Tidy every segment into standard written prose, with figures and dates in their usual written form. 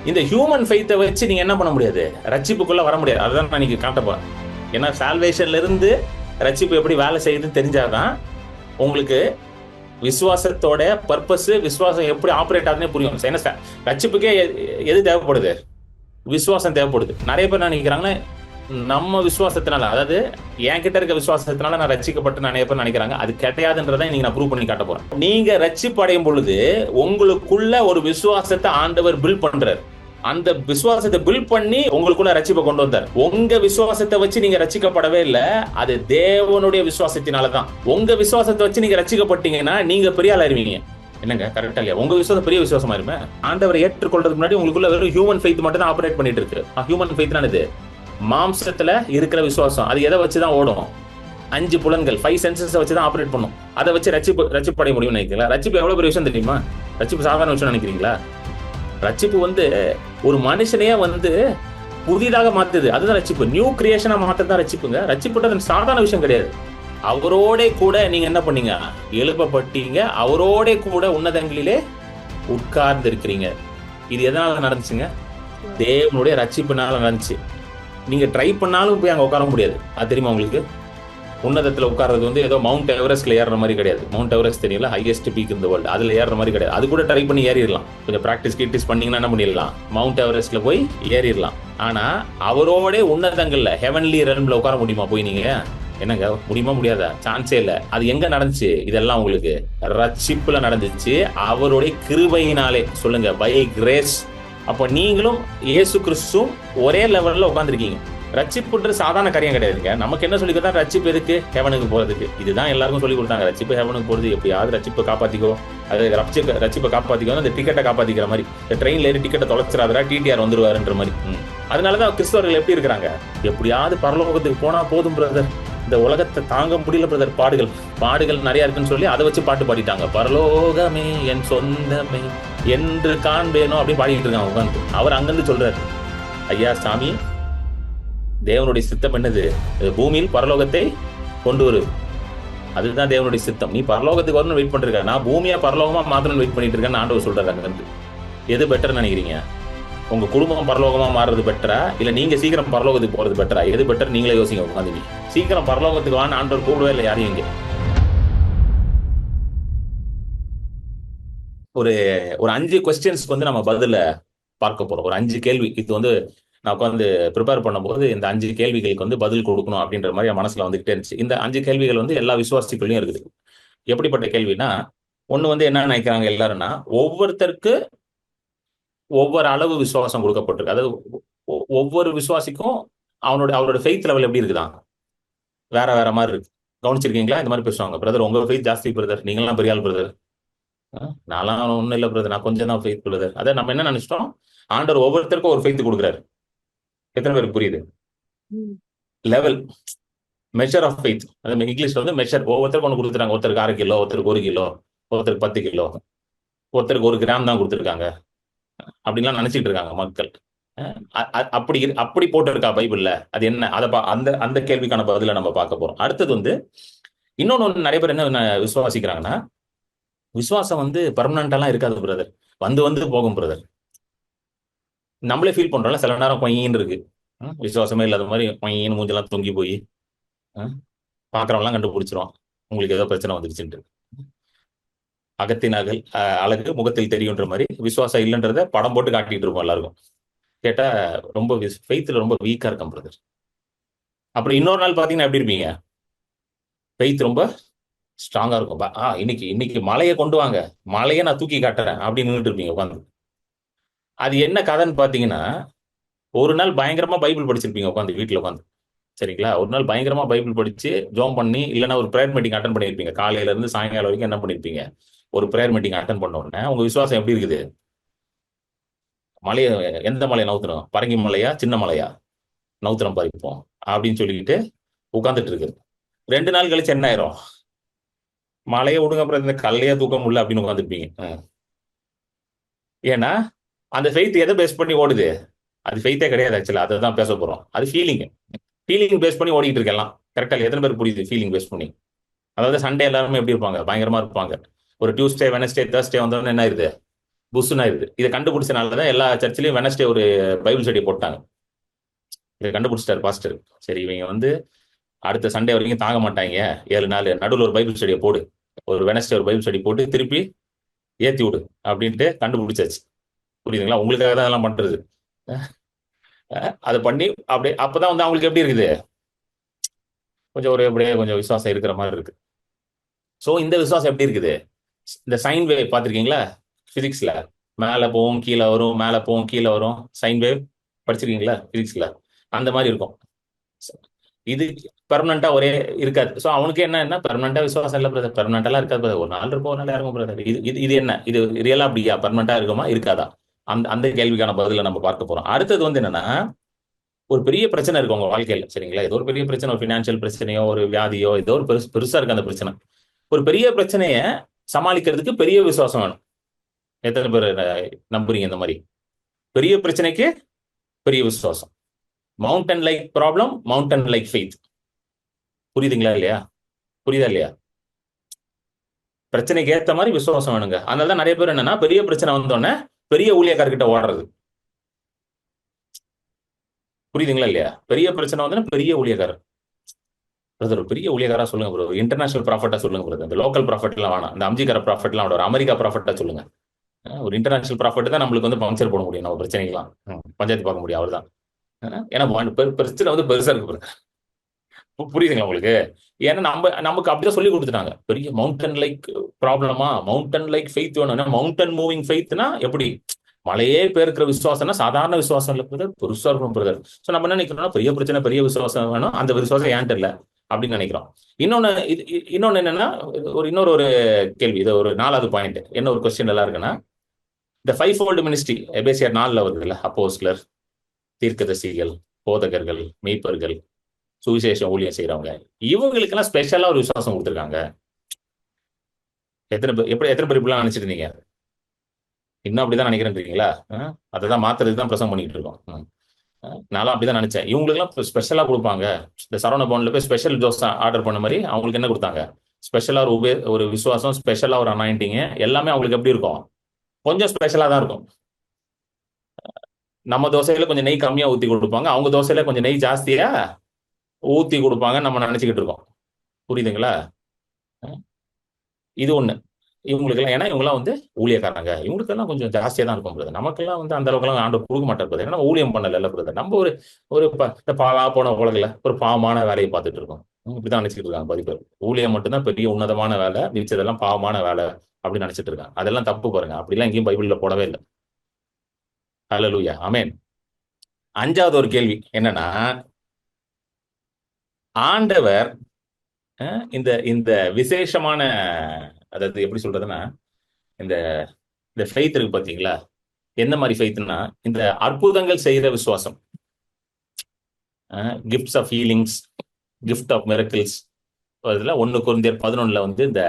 இந்த ஹியூமன் ஃபெய்த்தை வச்சு நீங்க என்ன பண்ண முடியாது, ரட்சிப்புக்குள்ள வர முடியாது. அதுதான் நான் நீங்க காட்ட போறேன். ஏன்னா சால்வேஷன்ல இருந்து ரட்சிப்பு எப்படி வேலை செய்யுதுன்னு தெரிஞ்சாதான் உங்களுக்கு விசுவாசத்தோட பர்பஸ், விசுவாசம் எப்படி ஆப்ரேட் ஆகுதுன்னே புரியும். ஏன்னா ரட்சிப்புக்கே எது தேவைப்படுது, விசுவாசம் தேவைப்படுது. நிறைய பேர் என்ன நினைக்கிறாங்கன்னா, நம்ம விசுவாசத்தினால, அதாவது என் கிட்ட இருக்க விசுவாசத்தினால நான் ரட்சிக்கப்பட்டு நிறைய பேர் நினைக்கிறாங்க. அது கிடையாதுன்றதை நீங்க நான் ப்ரூவ் பண்ணி காட்ட போறேன். நீங்க ரட்சிப்பு அடையும் பொழுது உங்களுக்குள்ள ஒரு விசுவாசத்தை ஆண்டவர் பில்ட் பண்றாரு. அந்த விசுவாசத்தை பில்ட் பண்ணி உங்களுக்குள்ள ரட்சிப்பை கொண்டு வந்தார். உங்க விசுவாசத்தை வச்சு நீங்க ரட்சிக்கப்படவே இல்லை, அது தேவனுடைய விசுவாசத்தினாலதான். உங்க விசுவாசத்தை வச்சு நீங்க ரட்சிக்கப்பட்டீங்கன்னா நீங்க பெரிய ஆள் ஆயிருவீங்க. என்னங்க கரெக்டா இல்லையா? உங்க விசுவாசம் பெரிய விசுவாசமா இருமே. ஆண்டவரை ஏற்றுக்கொள்றதுக்கு முன்னாடி உங்களுக்குள்ள வெறும் ஹியூமன் ஃபெய்த் மட்டும் தான் ஆபரேட் பண்ணிட்டு இருக்கு. ஹியூமன் ஃபெய்த்னானது மாம்சத்துல இருக்கிற விசுவாசம். அது எதை வச்சுதான் ஓடும்? 5 புலன்கள், 5 சென்சஸ் வச்சுதான் ஆபரேட் பண்ணும். அதை வச்சு ரட்சிப்பு அடைய முடியும்னு நினைக்கிறீங்களா? ரட்சிப்பு எவ்வளவு பெரிய விஷயம் தெரியுமா? ரட்சிப்பு சாதாரண விஷயம் நினைக்கிறீங்களா? ரட்சிப்பு ஒரு மனுஷனையே புதிதாக மாத்துது. அதுதான் ரட்சிப்பு. நியூ கிரியேஷனா மாற்றதான் ரட்சிப்புங்க. ரட்சிப்புன்றது சாதாரண விஷயம் கிடையாது. அவரோட கூட நீங்க என்ன பண்ணீங்க? எழுப்பப்பட்டீங்க. அவரோட கூட உன்னதங்களிலே உட்கார்ந்து இருக்கிறீங்க. இது எதனால நடந்துச்சுங்க? தேவனுடைய ரட்சிப்புனால நடந்துச்சு. நீங்க ட்ரை பண்ணாலும் போய் அங்க உட்கார முடியாது. அது தெரியுமா உங்களுக்கு? உன்னதத்துல உட்கார்றது ஏதோ மவுண்ட் எவரெஸ்ட்ல ஏறுற மாதிரி கிடையாது. மவுண்ட் எவரெஸ்ட் தெரியல, ஹையஸ்ட் பீக் இந்த வேர்ல்டு. அதுல ஏறுற மாதிரி கிடையாது. அது கூட ட்ரை பண்ணி ஏறிடலாம். கொஞ்சம் பிராக்டிஸ் பண்ணீங்கன்னா என்ன பண்ணிடலாம்? மவுண்ட் எவரெஸ்ட்ல போய் ஏறிடலாம். ஆனா அவரோட உன்னதங்கள்ல ஹெவன்லி ரெல்ம்ல உட்கார முடியுமா போய் நீங்க? என்னங்க முடியுமா? முடியாதா? சான்ஸே இல்ல. அது எங்க நடந்துச்சு? இதெல்லாம் உங்களுக்கு ரட்சிப்புல நடந்துச்சு. அவருடைய கிருபையினாலே. சொல்லுங்க, பை கிரேஸ். அப்ப நீங்களும் இயேசு கிறிஸ்துவும் ஒரே லெவல்ல உட்கார்ந்துருக்கீங்க. ரட்சிப்புன்ற சாதாரண காரியம் கிடையாதுங்க. நமக்கு என்ன சொல்லி கொடுத்தா? ரட்சிப்பு எதுக்கு? ஹெவனுக்கு போறதுக்கு. இதுதான் எல்லாருக்கும் சொல்லி கொடுத்தாங்க. ரட்சிப்பு ஹெவனுக்கு போறது. எப்படியாவது ரட்சிப்பை காப்பாத்திக்கோ, அது ரட்சிப்பை காப்பாத்திக்கோ, அந்த டிக்கெட்டை காப்பாத்திக்கிற மாதிரி. இந்த ட்ரெயின்ல ஏறி டிக்கெட்டை தொலைச்சிடாதரா, டிடிஆர் வந்துருவாருன்ற மாதிரி. அதனாலதான் கிறிஸ்தவர்கள் எப்படி இருக்கிறாங்க? எப்படியாவது பரலோகத்துக்கு போனா போதும் பிரதர், இந்த உலகத்தை தாங்க முடியல பிரதர், பாடுகள் நிறைய இருக்குன்னு சொல்லி அதை வச்சு பாட்டு பாடிட்டாங்க. பரலோகமே என் சொந்தமே என்று காண்பேனோ அப்படின்னு பாடிட்டு இருக்காங்க உட்காந்து. அவர் அங்கிருந்து சொல்றாரு, ஐயா சாமி, தேவனுடைய சித்தம் என்னது? பூமியில் பரலோகத்தை கொண்டு வரு. அதுதான் தேவனுடைய சித்தம். நீ பரலோகத்துக்கு வரணும் வெயிட் பண்ணிருக்க, நான் பூமியா பரலோகமா மாத்திரம் வெயிட் பண்ணிட்டு இருக்கேன்னு ஆண்டவர் சொல்றாரு அங்கிருந்து. எது பெட்டர் நினைக்கிறீங்க? உங்க குடும்பம் பரலோகமா மாறுறது பெட்டரா, இல்ல நீங்க சீக்கிரம் பரலோகத்துக்கு போறது பெட்டரா? எது பெட்டர்? நீங்களே யோசிங்க உட்காந்து. சீக்கிரம் பரலோகத்துக்கு வான்னு ஆண்டவர் கூடவே இல்லை யாரையும். இங்க ஒரு 5 கொஸ்டின்ஸ்க்கு நம்ம பதில பார்க்க போறோம். ஒரு 5 கேள்வி. இது நான் உட்காந்து ப்ரிப்பேர் பண்ணும்போது இந்த 5 கேள்விகளுக்கு பதில் கொடுக்கணும் அப்படின்ற மாதிரி என் மனசுல வந்துகிட்டே இருந்துச்சு. இந்த 5 கேள்விகள் எல்லா விசுவாசிகளையும் இருக்குது. எப்படிப்பட்ட கேள்வினா, ஒண்ணு என்ன நினைக்கிறாங்க எல்லாருன்னா, ஒவ்வொருத்தருக்கு ஒவ்வொரு அளவு விசுவாசம் கொடுக்கப்பட்டிருக்கு. அதாவது ஒவ்வொரு விசுவாசிக்கும் அவரோட ஃபெய்த் லெவல் எப்படி இருக்குதான், வேற வேற மாதிரி இருக்கு. கவனிச்சிருக்கீங்களா? இந்த மாதிரி பேசுவாங்க, பிரதர் உங்க ஃபெய்த் ஜாஸ்தி பிரதர், நீங்களாம் பெரிய ஆள் பிரதர். நான்லாம் ஒன்றும் இல்லை பிரதர், நான் கொஞ்சம் தான் ஃபெய்த் பிரதர். அதை நம்ம என்ன நினைச்சிட்டோம்? ஆண்டவர் ஒவ்வொருத்தருக்கும் ஒரு ஃபெய்த் கொடுக்குறாரு. எத்தனை பேருக்கு புரியுது? Level, measure of faith. அது இங்கிலீஷ்ல மெஷர். ஒவ்வொருத்தருக்கு ஒன்று கொடுத்துருக்காங்க. ஒருத்தருக்கு 1/2 கிலோ, ஒருத்தருக்கு 1 கிலோ, ஒருத்தருக்கு 10 கிலோ, ஒருத்தருக்கு 1 கிராம் தான் கொடுத்துருக்காங்க அப்படின்லாம் நினைச்சிட்டு இருக்காங்க மக்கள். அப்படி போட்டு இருக்கா பைபிள்ல? அது என்ன? அந்த கேள்விக்கான பதில நம்ம பார்க்க போறோம். அடுத்தது இன்னொன்னு நிறைய பேர் என்ன விசுவாசிக்கிறாங்கன்னா, விசுவாசம் பெர்மனன்டாலாம் இருக்காது பிரதர், வந்து போகும் பிரதர். நம்மளே ஃபீல் பண்றோம்ல, சில நேரம் கொயின்னு இருக்கு, விசுவாசமே இல்லாத மாதிரி கொயின்னு மூஞ்செல்லாம் தொங்கி போய் பாக்குறவங்களாம் கண்டுபிடிச்சிரும் உங்களுக்கு ஏதோ பிரச்சனை வந்துருச்சுட்டு. அகத்தின் அழகு முகத்தில் தெரியுன்ற மாதிரி விசுவாசம் இல்லைன்றத படம் போட்டு காட்டிட்டு இருப்போம் எல்லாருக்கும். கேட்டா ரொம்ப ஃபெய்த்ல ரொம்ப வீக்கா இருக்கும் பிரதர். அப்புறம் இன்னொரு நாள் பாத்தீங்கன்னா எப்படி இருப்பீங்க? ஃபெய்த் ரொம்ப ஸ்ட்ராங்கா இருக்கும். இன்னைக்கு மலையை கொண்டு வாங்க, மலையை நான் தூக்கி காட்டுறேன் அப்படின்னு நின்றுட்டு இருப்பீங்க உட்காந்து. அது என்ன கதைன்னு பாத்தீங்கன்னா, ஒரு நாள் பயங்கரமா பைபிள் படிச்சிருப்பீங்க உட்காந்து வீட்டுல உட்காந்து, சரிங்களா? ஒரு நாள் பயங்கரமா பைபிள் படிச்சு ஜோம் பண்ணி, இல்லைன்னா ஒரு ப்ரேயர் மீட்டிங் அட்டன் பண்ணியிருப்பீங்க. காலையில இருந்து சாயங்காலம் வரைக்கும் என்ன பண்ணிருப்பீங்க? ஒரு ப்ரேயர் மீட்டிங் அட்டன் பண்ண உடனே உங்க விசுவாசம் எப்படி இருக்குது? மலையை, எந்த மலையை நவுத்தணும்? பரங்கி மலையா சின்ன மலையா நவுத்திரம் பறிப்போம் அப்படின்னு சொல்லிக்கிட்டு உட்காந்துட்டு இருக்கு. 2 நாள் கழிச்சு என்ன ஆயிரும்? மலையை விடுங்க அப்புறம் இந்த கல்லையா தூக்க முடியல அப்படின்னு உட்காந்துருப்பீங்க. ஏன்னா அந்த ஃபெய்த் எதை பேஸ் பண்ணி ஓடுது? அது ஃபெய்த்தே கிடையாது ஆக்சுவலா. அதை தான் பேச போறோம். அது ஃபீலிங் பேஸ் பண்ணி ஓடிட்டு இருக்கலாம். கரெக்டா? எத்தனை பேர் புரியுது ஃபீலிங் பேஸ் பண்ணி? அதாவது சண்டே எல்லாருமே எப்படி இருப்பாங்க? பயங்கரமா இருப்பாங்க. ஒரு டியூஸ்டே, வெனஸ்டே, தர்ஸ்டே வந்தோடனே என்ன ஆயிருது? புஷ்ஷுன்னு ஆயிருது. இதை கண்டுபிடிச்சனாலதான் எல்லா சர்ச்சிலையும் வெனஸ்டே ஒரு பைபிள் ஸ்டடி போட்டாங்க. இதை கண்டுபிடிச்சிட்டாரு பாஸ்டர். சரி, இவங்க வந்து அடுத்த சண்டே வரைக்கும் தாங்க மாட்டாங்க, 7 நாள் நடுவில் ஒரு பைபிள் ஸ்டடியை போடு, ஒரு வெனஸ்டே ஒரு பைபிள் ஸ்டடி போட்டு திருப்பி ஏத்தி விடு அப்படின்ட்டு கண்டுபிடிச்சாச்சு. புரியுதுங்களா? உங்களுக்காக தான் அதெல்லாம் பண்றது. அதை பண்ணி அப்படியே அப்பதான் வந்து அவங்களுக்கு எப்படி இருக்குது, கொஞ்சம் ஒரு அப்படியே கொஞ்சம் விசுவாசம் இருக்கிற மாதிரி இருக்கு. ஸோ இந்த விசுவாசம் எப்படி இருக்குது? இந்த சைன் வேவ் பார்த்துருக்கீங்களா பிசிக்ஸ்ல? மேலே போகும் கீழே வரும், மேலே போகும் கீழே வரும். சைன் வேவ் படிச்சிருக்கீங்களா பிசிக்ஸ்ல? அந்த மாதிரி இருக்கும். இது பெர்மனண்டா ஒரே இருக்காது. ஸோ அவனுக்கு என்ன பெர்மனண்டா விசுவாசம் இல்லை பிரதர், பெர்மனண்டெல்லாம் இருக்காது பிரதர், ஒரு நாள் இருக்கும் ஒரு நாள் இறங்கும் பிரதர். இது இது இது என்ன, இது ரியலா அப்படியா, பெர்மனண்டா இருக்குமா இருக்காதா? அந்த அந்த கேள்விக்கான பதில நம்ம பார்க்க போறோம். அடுத்தது வந்து என்னன்னா, ஒரு பெரிய பிரச்சனை இருக்கு உங்க வாழ்க்கையில, சரிங்களா? ஏதோ ஒரு பெரிய பிரச்சனை, ஒரு பினான்சியல் பிரச்சனையோ ஒரு வியாதியோ ஏதோ ஒரு பெருசா இருக்கு அந்த பிரச்சனை. ஒரு பெரிய பிரச்சனையை சமாளிக்கிறதுக்கு பெரிய விசுவாசம் வேணும். எத்தனை பேர் நம்புறீங்க இந்த மாதிரி? பெரிய பிரச்சனைக்கு பெரிய விசுவாசம். Mountain like problem, mountain like faith. புரியுதுங்களா இல்லையா? புரியுதா இல்லையா? பிரச்சனைக்கு ஏற்ற மாதிரி விசுவாசம் வேணுங்க. அதனாலதான் நிறைய பேர் என்னன்னா, பெரிய பிரச்சனை வந்தோடனே பெரிய ஊழியக்காரர்கிட்ட ஓடுறது. புரியுதுங்களா இல்லையா? பெரிய பிரச்சனை வந்தோடனே பெரிய ஊழியக்காரர். பிரதர் பெரிய ஊழியக்காரா சொல்லுங்க ப்ரோ, இன்டர்நேஷனல் ப்ராஃபிட்டா சொல்லுங்க பிரதர். இந்த லோக்கல் ப்ராஃபிட் எல்லாம் வேணாம், இந்த அம்ஜிக்கார ப்ராஃபிட் எல்லாம் ஒரு அமெரிக்கா ப்ராஃபிட்டா சொல்லுங்க. ஒரு இன்டர்நேஷனல் ப்ராஃபிட் தான் நம்மளுக்கு வந்து பஞ்சர் போட முடியும், நம்ம பிரச்சனைகளாம் பஞ்சாயத்து பார்க்க முடியும். அவர் தான். ஏன்னா பிரச்சனை வந்து பெருசா இருக்கு. புரியுதுங்களா உங்களுக்கு? ஏன்னா நமக்கு அப்படிதான் சொல்லி கொடுத்துட்டாங்க. பெரிய மவுண்டன் லைக் ப்ராப்ளமா, மவுண்டன் லைக் ஃபெய்த் வேணும். மவுண்டன் மூவிங் ஃபெய்த்னா எப்படி? மலையே பேருக்கிற விசுவாசம்னா சாதாரண விசுவாசம் இல்லை பிரதர், பெருசா இருக்கும் பிரதர். ஸோ நம்ம என்ன நினைக்கிறோம்னா, பெரிய பிரச்சனை பெரிய விசுவாசம் வேணும், அந்த விசுவாசம் ஏன்ட்டு இல்லை அப்படின்னு நினைக்கிறோம். இன்னொன்னு இன்னொன்னு என்னன்னா, இன்னொரு கேள்வி, இது ஒரு 4வது பாயிண்ட். என்ன ஒரு கொஸ்டின் எல்லாம் இருக்குன்னா, இந்த 5-fold மினிஸ்ட்ரி எபேசியர் 4 வருது இல்ல, அப்போஸ்தலர், தீர்க்கதரிசிகள், போதகர்கள், மெய்ப்பர்கள், சுவிசேஷம் ஊழியம் செய்யறவங்க, இவங்களுக்கு எல்லாம் ஸ்பெஷலா ஒரு விசுவாசம் கொடுத்துருக்காங்க. எத்தனை பேர் இப்படிலாம் நினைச்சிட்டு இருந்தீங்க? இன்னும் அப்படிதான் நினைக்கிறேன்றீங்களா? அதான் மாத்துறதுக்கு தான் பிரசங்கம் பண்ணிட்டு இருக்கோம். நானும் அப்படிதான் நினைச்சேன். இவங்களுக்கு எல்லாம் ஸ்பெஷலா கொடுப்பாங்க. இந்த சரவண பவன்ல போய் ஸ்பெஷல் தோசை ஆர்டர் பண்ண மாதிரி அவங்களுக்கு என்ன கொடுத்தாங்க? ஸ்பெஷலா ஒரு விசுவாசம், ஸ்பெஷலா ஒரு அனாயிண்டிங், எல்லாமே அவங்களுக்கு எப்படி இருக்கும்? கொஞ்சம் ஸ்பெஷலா தான் இருக்கும். நம்ம தோசையில கொஞ்சம் நெய் கம்மியா ஊத்தி கொடுப்பாங்க, அவங்க தோசையில கொஞ்சம் நெய் ஜாஸ்தியா ஊத்தி கொடுப்பாங்க, நம்ம நினைச்சுக்கிட்டு இருக்கோம். புரியுதுங்களா? இது ஒண்ணு. இவங்களுக்கெல்லாம், ஏன்னா இவங்கெல்லாம் வந்து ஊழியக்காரங்க, இவங்களுக்கெல்லாம் கொஞ்சம் ஜாஸ்தியா தான் இருக்கும் பிரதர். நமக்கெல்லாம் வந்து அந்த அளவுக்கு எல்லாம் ஆண்டு கொடுக்க மாட்டார் பிரதர். ஏன்னா ஊழியம் பண்ணல பிரதர். நம்ம ஒரு பாலா போன உலகில் ஒரு பாவமான வேலையை பார்த்துட்டு இருக்கோம். இப்படிதான் நினைச்சிட்டு இருக்காங்க பாதி பேர். ஊழியம் மட்டும்தான் பெரிய உன்னதமான வேலை, மிச்சதெல்லாம் பாவமான வேலை அப்படின்னு நினைச்சிட்டு இருக்காங்க. அதெல்லாம் தப்பு பாருங்க. அப்படிலாம் எங்கேயும் பைபிள்ல போடவே இல்லை. ஹல்லேலூயா, ஆமென். 5வது ஒரு கேள்வி என்னன்னா, ஆண்டவர் இந்த இந்த விசேஷமான, அதாவது எப்படி சொல்றதுன்னா, இந்த இந்த ஃபெய்த் இருக்கு பாத்தீங்களா? எந்த மாதிரி ஃபெய்த்னா, இந்த அற்புதங்கள் செய்யற விசுவாசம், gifts of healings, gift of miracles. அதுல 1 கொரிந்தியர் 11 வந்து இந்த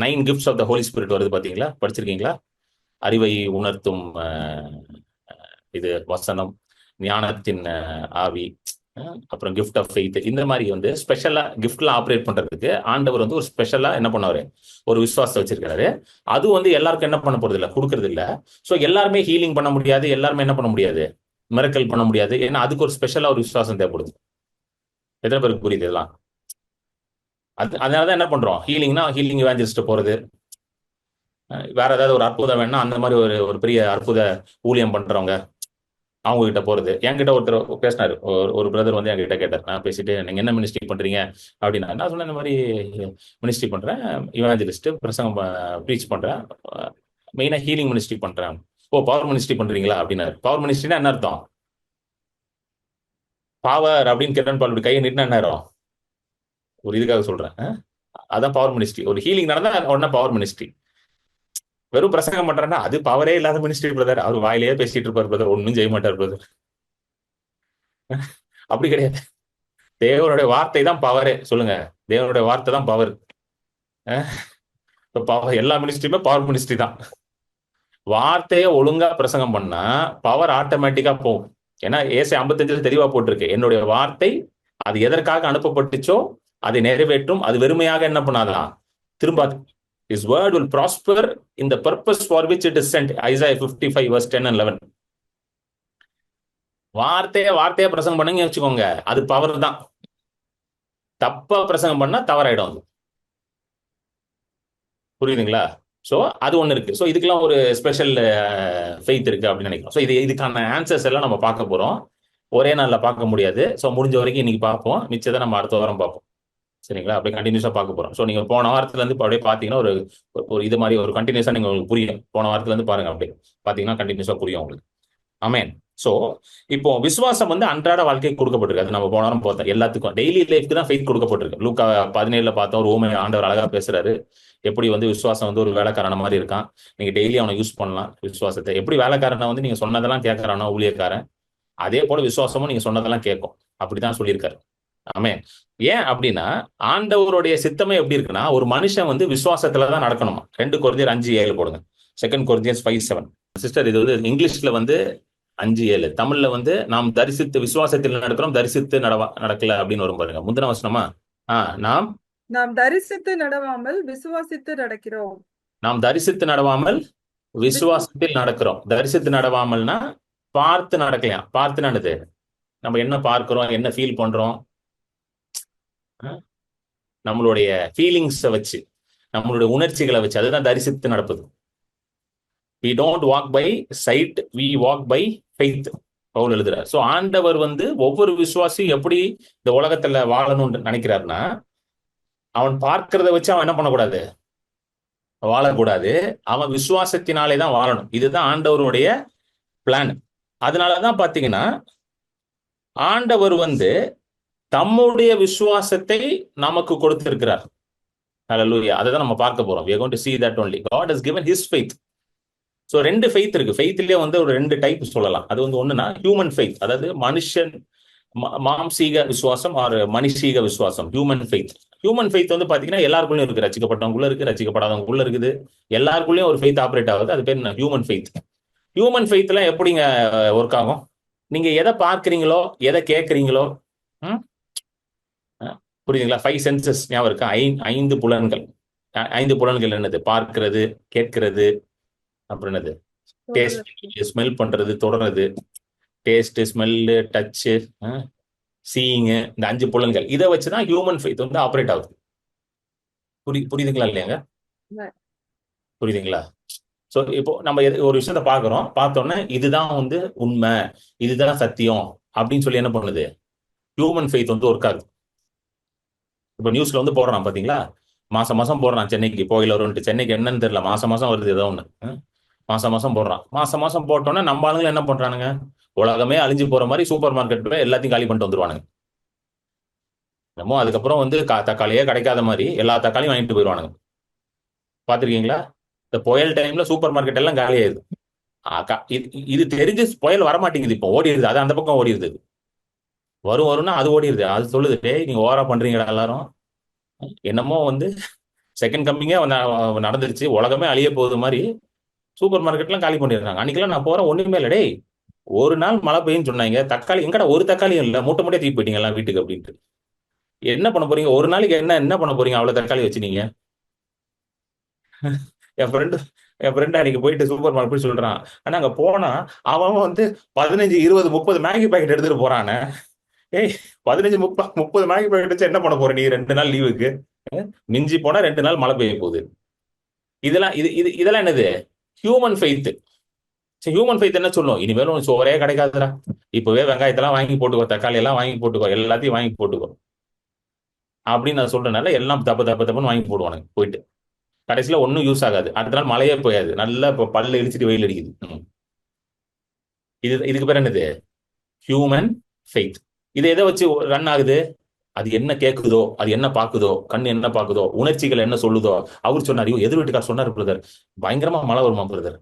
9 gifts of the holy spirit வருது பாத்தீங்களா? படிச்சிருக்கீங்களா? அறிவை உணர்த்தும் இது வசனம், ஞானத்தின் ஆவி, அப்புறம் கிஃப்ட் ஆஃப் ஃபெய்த். இந்த மாதிரி வந்து ஸ்பெஷலா கிஃப்ட்லாம் ஆப்ரேட் பண்றதுக்கு ஆண்டவர் வந்து ஒரு ஸ்பெஷலா என்ன பண்ணுவாரு? ஒரு விசுவாசத்தை வச்சிருக்காரு. அது வந்து எல்லாருக்கும் என்ன பண்ண போறது இல்லை, கொடுக்கறது இல்லை. ஸோ எல்லாருமே ஹீலிங் பண்ண முடியாது, எல்லாருமே என்ன பண்ண முடியாது, மிரக்கல் பண்ண முடியாது. ஏன்னா அதுக்கு ஒரு ஸ்பெஷலா ஒரு விசுவாசம் தேவைப்படுது. எத்தனை பேருக்கு புரியுது இதெல்லாம்? அதனாலதான் என்ன பண்றோம், ஹீலிங்னா ஹீலிங் இவாஞ்சலிஸ்ட் போறது, வேற ஏதாவது ஒரு அற்புதம் வேணா அந்த மாதிரி ஒரு பெரிய அற்புத ஊழியம் பண்றவங்க அவங்க கிட்ட போறது. என்கிட்ட ஒருத்தர் பேசினாரு, ஒரு பிரதர் வந்து என்கிட்ட கேட்டார். நான் பேசிட்டு, நீங்க என்ன மினிஸ்ட்ரி பண்றீங்க அப்படின்னா, நான் சொன்னேன், இந்த மாதிரி மினிஸ்ட்ரி பண்றேன், இவாஞ்சலிஸ்ட், பிரசங்கம் ப்ரீச் பண்றேன், மெயினா ஹீலிங் மினிஸ்ட்ரி பண்றேன். ஓ, பவர் மினிஸ்ட்ரி பண்றீங்களா அப்படின்னாரு. பவர் மினிஸ்ட்ரினா என்ன அர்த்தம்? பவர் அப்படின்னு கேட்டான் பால் கையை நீட்டினா என்ன ஆயிரும்? ஒரு இதுக்காக சொல்றேன். அதான் பவர் மினிஸ்ட்ரி. ஒரு ஹீலிங் நடந்தா உடனே பவர் மினிஸ்ட்ரி. வெறும் பிரசங்கம் பண்றேன்னா அது பவரே இல்லாத மினிஸ்ட்ரி பிரதர். அவர் வாயிலேயே பேசிட்டு இருப்பார் பிரதர், ஒன்னும் செய்ய மாட்டார் பிரதர். அப்படி கிடையாது. தேவனுடைய வார்த்தை தான் பவரே. சொல்லுங்க, தேவனுடைய வார்த்தை தான் பவர். எல்லா மினிஸ்ட்ரியுமே பவர் மினிஸ்ட்ரி தான். வார்த்தையை ஒழுங்கா பிரசங்கம் பண்ணா பவர் ஆட்டோமேட்டிக்கா போகும். ஏன்னா ஏசை 55 தெளிவா போட்டிருக்கு, என்னுடைய வார்த்தை அது எதற்காக அனுப்பப்பட்டுச்சோ அதை நிறைவேற்றும், அது வெறுமையாக என்ன பண்ணாதான் திரும்பாது. His word will prosper in the purpose for which it is sent. Isaiah 55 verse 10 and 11. வார்த்தையா பிரசங்கம் பண்ணுங்க வச்சுக்கோங்க, அது பவர் தான். தப்பா பிரசங்கம் பண்ணா தவறாயிடும் அது. புரியுதுங்களா? ஸோ அது ஒன்று இருக்கு. ஸோ இதுக்கெல்லாம் ஒரு ஸ்பெஷல் ஃபெய்த் இருக்கு அப்படின்னு நினைக்கிறோம். ஸோ இதுக்கான ஆன்சர்ஸ் எல்லாம் நம்ம பார்க்க போறோம். ஒரே நாளில் பார்க்க முடியாது. ஸோ முடிஞ்ச வரைக்கும் இன்னைக்கு பார்ப்போம், மிச்சத்தை நம்ம அடுத்த வாரம் பார்ப்போம். சரிங்களா? அப்படியே கண்டினியூஸாக பார்க்க போறோம். ஸோ நீங்க போன வாரத்துல இருந்து அப்படியே பார்த்தீங்கன்னா ஒரு இது மாதிரி ஒரு கண்டினியூஸா நீங்க உங்களுக்கு புரியும். போன வாரத்துல இருந்து பாருங்க, அப்படியே பார்த்தீங்கன்னா கண்டினியூஸா புரியும் உங்களுக்கு. ஆமென். ஸோ இப்போ விசுவாசம் வந்து அன்றாட வாழ்க்கைக்கு கொடுக்கப்பட்டிருக்கு. அது நம்ம போன வாரம் பார்த்தோம். எல்லாத்துக்கும் டெய்லி லைஃப்க்கு தான் ஃபெய்த் கொடுக்கப்பட்டிருக்கு. லூக்கா 17 பார்த்தோம், ஒரு ஊமை ஆண்டவர் அழகா பேசுறாரு. எப்படி வந்து விசுவாசம் வந்து ஒரு வேலைக்காரன மாதிரி இருக்கான். நீங்க டெய்லி அவனை யூஸ் பண்ணலாம் விசுவாசத்தை. எப்படி வேலைக்காரனை வந்து நீங்க சொன்னதெல்லாம் கேட்கறானோ ஊழியக்காரன், அதே போல விசுவாசமும் நீங்க சொன்னதெல்லாம் கேட்கும். அப்படிதான் சொல்லியிருக்காரு. ஆமே. ஏன் அப்படின்னா ஆண்டவருடைய சித்தமே எப்படி இருக்குன்னா, ஒரு மனுஷன் வந்து விசுவாசத்துலதான் நடக்கணுமா. 2 கொரிந்தியர் 5:7 போடுங்க. 2 கொரிந்தியர்ஸ் 5:7. சிஸ்டர், இது வந்து இங்கிலீஷ்ல வந்து 5:7, தமிழ்ல வந்து நாம் தரிசித்து விசுவாசத்தில் நடக்கிறோம், தரிசித்து நடக்கல அப்படின்னு வரும் பாருங்க. முந்தின வசனமா நாம் தரிசித்து நடவாமல் விசுவாசித்து நடக்கிறோம். நாம் தரிசித்து நடவாமல் விசுவாசத்தில் நடக்கிறோம். தரிசித்து நடவாமல்னா பார்த்து நடக்கலாம். பார்த்து நடது நம்ம என்ன பார்க்கிறோம், என்ன ஃபீல் பண்றோம், நம்மளுடைய ஃபீலிங்ஸை வச்சு, நம்மளுடைய உணர்ச்சிகளை வச்சு, அதுதான் தரிசித்து நடப்பது. we don't walk by sight, we walk by faith. Pavul எழுதுறார். சோ ஆண்டவர் வந்து ஒவ்வொரு விசுவாசியும் எப்படி இந்த உலகத்துல வாழணும்னு நினைக்கிறாருன்னா, அவன் பார்க்கிறத வச்சு அவன் என்ன பண்ணக்கூடாது, வாழக்கூடாது. அவன் விசுவாசத்தினாலே தான் வாழணும். இதுதான் ஆண்டவருடைய பிளான். அதனாலதான் பாத்தீங்கன்னா ஆண்டவர் வந்து தம்முடைய விசுவாசத்தை நமக்கு கொடுத்திருக்கிறார். ஹல்லேலூயா. அதை தான் நம்ம பார்க்க போறோம். we are going to see that only. God has given his faith. So 2 faith இருக்கு. ஃபெய்த்லயே வந்து ஒரு 2 டைப் சொல்லலாம். அது வந்து ஒண்ணுன்னா ஹியூமன் ஃபெய்த், அதாவது மனுஷன் மாம்சீக விசுவாசம், ஒரு மனுஷீக விசுவாசம், ஹியூமன் ஃபெய்த். ஹியூமன் ஃபெய்த் வந்து பாத்தீங்கன்னா எல்லாருக்குள்ளயும் இருக்கு. ரசிக்கப்பட்டவங்களும் இருக்கு, ரசிக்கப்படாதவங்களும் இருக்குது. எல்லாருக்குள்ளயும் ஒரு ஃபெய்த் ஆப்ரேட் ஆகுது. அது பேர் ஹியூமன் ஃபெய்த். ஹியூமன் ஃபெய்த்ல எப்படிங்க ஒர்க் ஆகும்? நீங்க எதை பார்க்குறீங்களோ, எதை கேட்குறீங்களோ, புரியுதுங்களா? 5 சென்சஸ் ஞாபகம் இருக்கா? 5 புலன்கள். 5 புலன்கள் என்னது? பார்க்கிறது, கேட்கிறது, அப்புறம் என்னது? டேஸ்ட், ஸ்மெல் பண்றது, தொடர்றது, டேஸ்ட், ஸ்மெல்லு, டச்சு, சீயிங், இந்த 5 புலன்கள். இதை வச்சுதான் ஹியூமன் ஃபெய்த் வந்து ஆப்ரேட் ஆகுது. புரியுதுங்களா இல்லையாங்க? புரியுதுங்களா? ஸோ இப்போ நம்ம ஒரு விஷயத்த பார்க்குறோம், பார்த்தோன்னே இதுதான் வந்து உண்மை, இதுதான் சத்தியம் அப்படின்னு சொல்லி என்ன பண்ணுது? ஹியூமன் ஃபெய்த் வந்து ஒர்க் ஆகுது. இப்போ நியூஸ்ல வந்து போடுறான் பாத்தீங்களா, மாசம் மாசம் போடுறான் சென்னைக்கு போயில வரும்ட்டு. சென்னைக்கு என்னன்னு தெரியல, மாசம் மாசம் வருது ஏதோ ஒண்ணு. மாசம் மாசம் போடுறான். மாசம் மாசம் போட்டோன்னே நம்ம ஆளுங்க என்ன பண்றானுங்க, உலகமே அழிஞ்சு போற மாதிரி சூப்பர் மார்க்கெட் போய் எல்லாத்தையும் காலி பண்ணிட்டு வந்துருவானுங்க. நம்ம அதுக்கப்புறம் வந்து தக்காளியே கிடைக்காத மாதிரி எல்லா தக்காளியும் வாங்கிட்டு போயிடுவானுங்க. பாத்திருக்கீங்களா? இந்த புயல் டைம்ல சூப்பர் மார்க்கெட் எல்லாம் காலி ஆயிடுது. இது தெரிஞ்சு புயல் வரமாட்டேங்குது, இப்போ ஓடிடுது. அது அந்த பக்கம் ஓடிடுது. வரும்னா அது ஓடிடுது. அது சொல்லுது, டேய் நீங்க ஓவரா பண்றீங்கடா எல்லாரும், என்னமோ வந்து செகண்ட் கம்மிங்கே நடந்துருச்சு, உலகமே அழிய போகுது மாதிரி சூப்பர் மார்க்கெட்லாம் காலி பண்ணிடுறாங்க. அன்னைக்கெல்லாம் நான் போறேன், ஒண்ணுமே இல்லை. டேய் ஒரு நாள் மழை பெய்யுன்னு சொன்னாங்க, தக்காளி எங்கடா ஒரு தக்காளியும் இல்லை, மூட்டை மூட்டையை தூக்கி போயிட்டீங்க எல்லாம் வீட்டுக்கு அப்படின்ட்டு. என்ன பண்ண போறீங்க ஒரு நாளைக்கு? என்ன பண்ண போறீங்க அவ்வளவு தக்காளி வச்சு நீங்க? என் ஃப்ரெண்டு அன்னைக்கு போயிட்டு சூப்பர் மார்க்கெட் போய் சொல்றான், ஆனா அங்க போனா அவன் வந்து 15, 20, 30 மேகி பாக்கெட் எடுத்துட்டு போறானே. ஏய் 15, 30 மேகி பாக்கெட் வச்சு என்ன பண்ண போற நீ 2 நாள் லீவுக்கு? மிஞ்சி போனா 2 நாள் மழை பெய்ய போகுது. இதெல்லாம் என்னது? Human faith. ஹியூமன் ஃபெய்த் என்ன சொல்லும்? இனிமேல் உனக்கு சோறே கிடைக்காதுடா, இப்பவே வெங்காயத்தெல்லாம் வாங்கி போட்டுக்கோ, தக்காளி எல்லாம் வாங்கி போட்டுக்கோ, எல்லாத்தையும் வாங்கி போட்டுக்கோ அப்படின்னு நான் சொல்றதுனால எல்லாம் தப்புன்னு வாங்கி போடுவானுங்க. போயிட்டு கடைசியில ஒன்னும் யூஸ் ஆகாது. அடுத்த நாள் மழையே போயாது, நல்லா பல்ல இடிச்சிட்டு வெயில் அடிக்குது. இதுக்கு பேர் என்னது? Human faith. இது எதை வச்சு ரன் ஆகுது? அது என்ன கேட்குதோ, அது என்ன பாக்குதோ, கண் என்ன பாக்குதோ, உணர்ச்சிகள் என்ன சொல்லுதோ. அவர் சொன்னார், எதிர் வீட்டுக்கார் சொன்னார் பிரதர், பயங்கரமா மழை வருமா பிரதர்,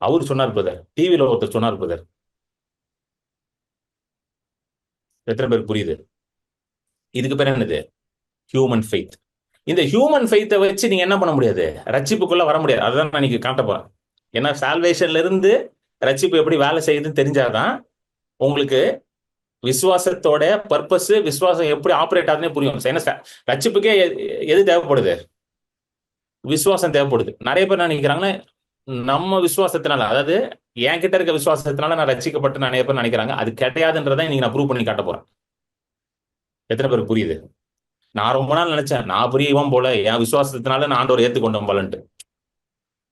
அவரு சொன்னார் பிரதர், டிவியில ஒருத்தர் சொன்னார் பிரதர். எத்தனை பேருக்கு புரியுது? இதுக்கு பேர் என்னது? Human faith. இந்த ஹியூமன் ஃபெய்த்தை வச்சு நீங்க என்ன பண்ண முடியாது? ரட்சிப்புக்குள்ள வர முடியாது. அதுதான் நான் இன்னைக்கு காட்ட போறேன். ஏன்னா சால்வேஷன்ல இருந்து ரட்சிப்பு எப்படி வேலை செய்யுதுன்னு தெரிஞ்சாதான் உங்களுக்கு விசுவாசத்தோட பர்பஸ், விசுவாசம் எப்படி ஆப்ரேட் ஆகுதுன்னே புரியும். ரட்சிப்புக்கே எது தேவைப்படுது? விசுவாசம் தேவைப்படுது. நிறைய பேர் என்ன நினைக்கிறாங்கன்னா, நம்ம விசுவாசத்தினால, அதாவது என்கிட்ட இருக்க விசுவாசத்தினால நான் ரட்சிக்கப்பட்டு நிறைய பேர் நினைக்கிறாங்க. அது கிடையாதுன்றதை இன்னைக்கு நான் ப்ரூவ் பண்ணி காட்ட போறேன். எத்தனை பேருக்கு புரியுது? நான் ரொம்ப நாள் நினைச்சேன், நான் புரியவும் போல என் விசுவாசத்தினால நான் ஆண்டவர் ஏத்துக்கொண்டோம் போலன்ட்டு.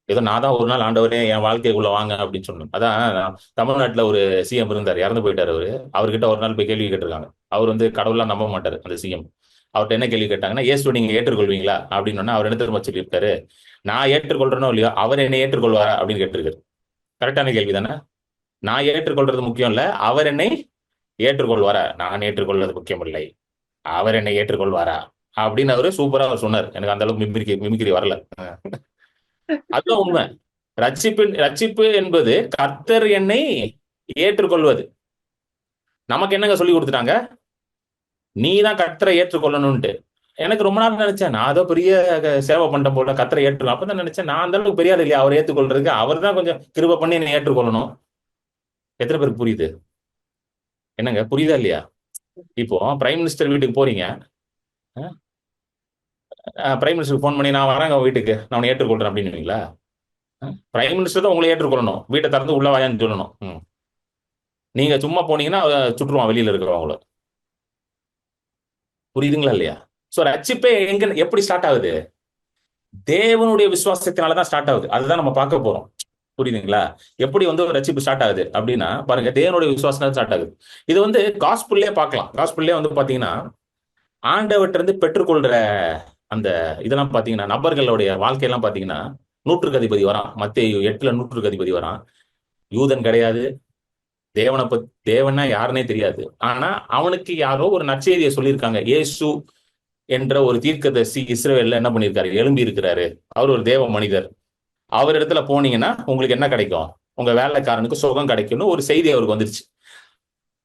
ஏதோ நான் தான் ஒரு நாள் ஆண்டவரே என் வாழ்க்கைக்குள்ள வாங்க அப்படின்னு சொன்னேன். அதான் தமிழ்நாட்டுல ஒரு சிஎம் இருந்தார், இறந்து போயிட்டாரு அவரு. அவர்கிட்ட ஒரு நாள் போய் கேள்வி கேட்டிருக்காங்க. அவர் வந்து கடவுள்லாம் நம்ப மாட்டாரு அந்த சிஎம். அவர்கிட்ட என்ன கேள்வி கேட்டாங்கன்னா, இயேசு நீங்க ஏற்றுக்கொள்வீங்களா அப்படின்னு. அவர் என்ன திரும்ப சொல்லியிருக்காரு, நான் ஏற்றுக்கொள்றேனோ இல்லையோ அவர் என்னை ஏற்றுக்கொள்வாரா அப்படின்னு கேட்டிருக்காரு. கரெக்டான கேள்வி தானே? நான் ஏற்றுக்கொள்றது முக்கியம் இல்ல, அவர் என்னை ஏற்றுக்கொள்வாரா, நான் ஏற்றுக்கொள்வது முக்கியம் இல்லை, அவர் என்னை ஏற்றுக்கொள்வாரா அப்படின்னு அவரு சூப்பரா அவர் சொன்னார். எனக்கு அந்த அளவுக்கு மிமிக்ரி வரல. அதுதான் உண்மை. ரட்சிப்பு என்பது கர்த்தர் என்னை ஏற்றுக்கொள்வது. நமக்கு என்னங்க சொல்லி கொடுத்துட்டாங்க, நீ தான் கர்த்தரை ஏற்றுக்கொள்ளணும்ட்டு. எனக்கு ரொம்ப நாள் நினைச்சேன், நான் அதோ பெரிய சேவை பண்ணிட்ட போல கர்த்தரை ஏற்றுக்கணும். அப்பதான் நினைச்சேன், நான் அந்த அளவுக்கு பெரிய ஆள் இல்லையா அவர் ஏற்றுக்கொள்றதுக்கு, அவர் தான் கொஞ்சம் கிருபை பண்ணி என்னை ஏற்றுக்கொள்ளணும். எத்தனை பேருக்கு புரியுது? என்னங்க புரியுதா இல்லையா? இப்போ பிரைம் மினிஸ்டர் வீட்டுக்கு போறீங்க, பிரைம் மினிஸ்டருக்கு ஃபோன் பண்ணி நான் வரேங்க வீட்டுக்கு, நான் உன்னை ஏற்றுக்கொள்றேன் அப்படின்னு. பிரைம் மினிஸ்டர் தான் உங்களை ஏற்றுக்கொள்ளணும், வீட்டை திறந்து உள்ள வாயான்னு சொல்லணும். நீங்க சும்மா போனீங்கன்னா சுற்றுவான் வெளியில இருக்கிறவங்கள. புரியுதுங்களா இல்லையா? சோ ரட்சிப்பே எங்க எப்படி ஸ்டார்ட் ஆகுது? தேவனுடைய விசுவாசத்தினாலதான் ஸ்டார்ட் ஆகுது. அதுதான் நம்ம பார்க்க போறோம். புரியுதுங்களா? எப்படி வந்து ஒரு ரட்சிப்பு ஸ்டார்ட் ஆகுது அப்படின்னா, பாருங்க, தேவனுடைய விசுவாசம் ஸ்டார்ட் ஆகுது. இது வந்து காஸ்புல்லே பார்க்கலாம். காஸ்புல்லே வந்து பாத்தீங்கன்னா, ஆண்டவர்கிட்ட இருந்து பெற்றுக்கொள்ற அந்த இதெல்லாம் பாத்தீங்கன்னா, நபர்களுடைய வாழ்க்கையெல்லாம் பாத்தீங்கன்னா, நூற்றுக்கு அதிபதி வரான். மத்தேயு 8ல நூற்றுக்கு அதிபதி வரான். யூதன் கிடையாது, தேவனா யாருன்னே தெரியாது. ஆனா அவனுக்கு யாரோ ஒரு நற்செய்தியை சொல்லியிருக்காங்க. இயேசு என்ற ஒரு தீர்க்கதரிசி இஸ்ரவேல்ல என்ன பண்ணியிருக்காரு, எழும்பி இருக்கிறாரு, அவர் ஒரு தேவ மனிதர், அவர் இடத்துல போனீங்கன்னா உங்களுக்கு என்ன கிடைக்கும், உங்க வேலைக்காரனுக்கு சுகம் கிடைக்கும்னு ஒரு செய்தி அவருக்கு வந்துருச்சு.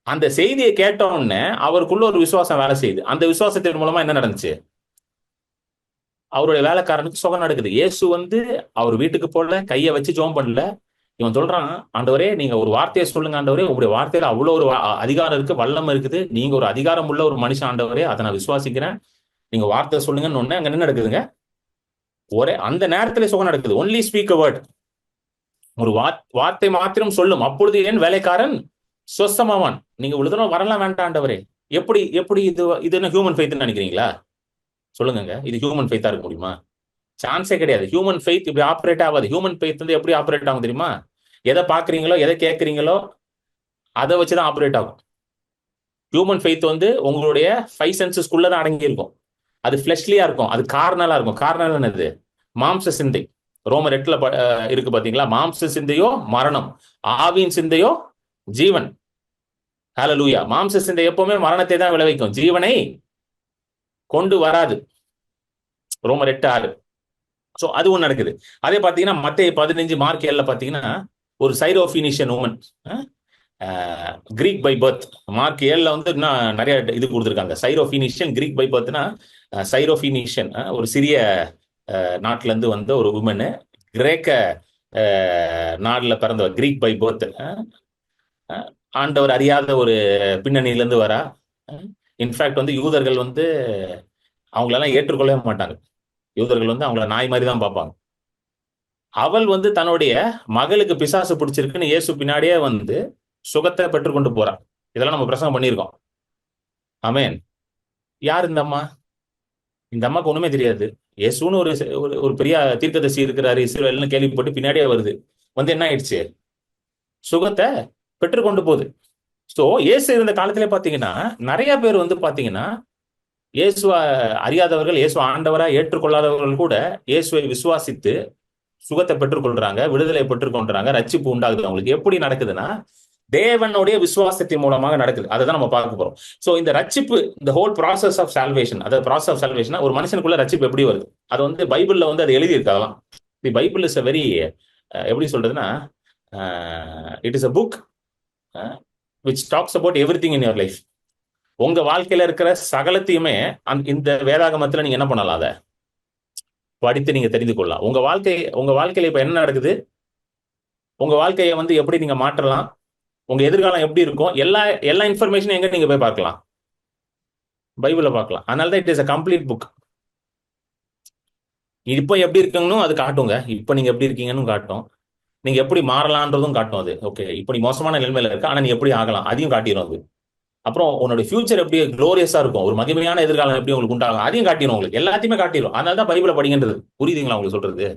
அந்த செய்தியை கேட்ட உடனே அவருக்குள்ள ஒரு விசுவாசம் வேலை செய்யுது. அந்த விசுவாசத்தின் மூலமா என்ன நடந்துச்சு, அவருடைய வேலைக்காரனுக்கு சுகம் நடக்குது. இயேசு வந்து அவர் வீட்டுக்கு போல, கையை வச்சு ஜெபம் பண்ணல. இவன் சொல்றான், ஆண்டவரே நீங்க ஒரு வார்த்தையை சொல்லுங்க ஆண்டவரே, உங்களுடைய வார்த்தையில அவ்வளவு ஒரு அதிகாரம் இருக்கு, வல்லம் இருக்குது, நீங்க ஒரு அதிகாரம் உள்ள ஒரு மனுஷன் ஆண்டவரே, அதை நான் விசுவாசிக்கிறேன், நீங்க வார்த்தை சொல்லுங்கன்னு ஒண்ணு அங்க என்ன நடக்குதுங்க, ஒரே அந்த நேரத்துல சுகம் நடக்குது. ஒன்லி ஸ்பீக் அ வேர்ட், ஒரு வார்த்தை மாத்திரம் சொல்லும், அப்பொழுது ஏன் வேலைக்காரன் சொஸ்தமாவான். நீங்க இவ்வளவு தூரம் வரலாம் வேண்டாம் ஆண்டவரே. எப்படி எப்படி இது என்ன ஹியூமன் ஃபெய்த்னு நினைக்கிறீங்களா? சொல்லுங்க, இது ஹியூமன் ஃபெய்த்தா இருக்க முடியுமா? சான்ஸே கிடையாது. ஹியூமன் ஃபெய்த் இப்படி ஆப்ரேட் ஆகாது. ஹியூமன் ஃபெய்த் வந்து எப்படி ஆப்ரேட் ஆகும் தெரியுமா? எதை பாக்குறீங்களோ, எதை கேட்கறீங்களோ, அதை வச்சுதான் ஆப்ரேட் ஆகும். ஹியூமன் ஃபெய்த் வந்து உங்களுடைய 5 சென்சஸ்க்குள்ளதான் அடங்கி இருக்கும். அது ஃபிளஷ்லியா இருக்கும், அது கார்னலா இருக்கும். கார்னல் என்னது? மாம்ச சிந்தை. ரோமர் 8ல இருக்கு பாத்தீங்களா? மாம்ச சிந்தையோ மரணம், ஆவியின் சிந்தையோ ஜீவன். ஹல்லேலூயா. மாம்ச சிந்தை எப்பவுமே மரணத்தை தான் விளைவிக்கும், ஜீவனை கொண்டு வராது. ரோமர் 8:6. சோ அது ஒண்ணு நடக்குது. அதே பாத்தீங்கன்னா மத்தேயு 15 மார்க் 7ல பாத்தீங்கன்னா, ஒரு Syrophoenician woman, Greek by birth. Mark 7ல வந்து இன்னும் நிறைய இது கொடுத்துருக்காங்க. சைரோஃபினிஷியன், கிரீக் பை பர்த்னா சைரோஃபினிஷியன், ஒரு சிறிய நாட்டுல இருந்து வந்த ஒரு உமனு, கிரேக்க நாடுல பிறந்தவர், கிரீக் பை பர்த், ஆண்டவர் அறியாத ஒரு பின்னணியில இருந்து வரா. இன்ஃபேக்ட் வந்து யூதர்கள் வந்து அவங்களெல்லாம் ஏற்றுக்கொள்ளவே மாட்டாங்க. யூதர்கள் வந்து அவங்கள நாய் மாதிரி தான் பார்ப்பாங்க. அவள் வந்து தன்னுடைய மகளுக்கு பிசாசு பிடிச்சிருக்குன்னு இயேசு பின்னாடியே வந்து சுகத்தை பெற்றுக்கொண்டு போறான். இதெல்லாம் நம்ம பிரசங்கம் பண்ணியிருக்கோம். ஆமென். யார் இந்த அம்மா? இந்த அம்மாக்கு ஒண்ணுமே தெரியாது. இயேசுன்னு ஒரு பெரிய தீர்க்கதரிசி இருக்கிறாரு இஸ்ரவேல்னு கேள்விப்பட்டு பின்னாடியே வருது. வந்து என்ன ஆயிடுச்சு, சுகத்தை பெற்றுக்கொண்டு போகுது. சோ இயேசு இருந்த காலத்திலே பாத்தீங்கன்னா, நிறைய பேர் வந்து பாத்தீங்கன்னா, இயேசுவை அறியாதவர்கள், இயேசு ஆண்டவரா ஏற்றுக்கொள்ளாதவர்கள் கூட இயேசுவை விசுவாசித்து சுகத்தை பெற்றுக்கொள்றாங்க, விடுதலை பெற்றுக்கொள்றாங்க, ரட்சிப்பு உண்டாகுது. அவங்களுக்கு எப்படி நடக்குதுன்னா, தேவனுடைய விசுவாசத்தின் மூலமாக நடக்குது. அதை தான் நம்ம பார்க்க போறோம். சோ இந்த ரட்சிப்பு, இந்த ஹோல் ப்ராசஸ் ஆஃப் சால்வேஷன், அதாவது ப்ராசஸ் ஆஃப் சால்வேஷன், ஒரு மனுஷனுக்குள்ள ரட்சிப்பு எப்படி வருது, அது வந்து பைபிள்ல வந்து அது எழுதி இருக்கலாம். தி பைபிள் இஸ் அ வெரி, எப்படி சொல்றதுன்னா, it is a book which talks about everything in your life. உங்க வாழ்க்கையில இருக்கிற சகலத்தையுமே இந்த வேதாகமத்துல நீங்க என்ன பண்ணலாம், அதை படித்து நீங்க தெரிந்து கொள்ளலாம். உங்க வாழ்க்கையில இப்ப என்ன நடக்குது, உங்க வாழ்க்கையை வந்து எப்படி நீங்க மாற்றலாம், உங்க எதிர்காலம் எப்படி இருக்கும், எல்லா இன்ஃபர்மேஷனும் எங்க நீங்க போய் பார்க்கலாம், பைபிள்ல பார்க்கலாம். அதனாலதான் it is a complete book. இப்போ எப்படி இருக்கீங்கன்னு அது காட்டுங்க. இப்போ நீங்க எப்படி இருக்கீங்கன்னு காட்டும். நீங்க எப்படி மாறலான்றதும் காட்டும். அது ஓகே, இப்போ நீ மோசமான நிலைமையில இருக்க, ஆனா நீ எப்படி ஆகலாம் அதையும் காட்டிடும் அது. அப்புறம் உன்னோட ஃபியூச்சர் எப்படி குளோரியஸா இருக்கும், ஒரு மகிமையான எதிர்காலம் எப்படி உங்களுக்கு உண்டாகும் அதையும் காட்டிடும். உங்களுக்கு எல்லாத்தையுமே காட்டிடும். அதனால தான் பைபிளை படிக்கின்றது. புரியுதுங்களா உங்களுக்கு சொல்றது?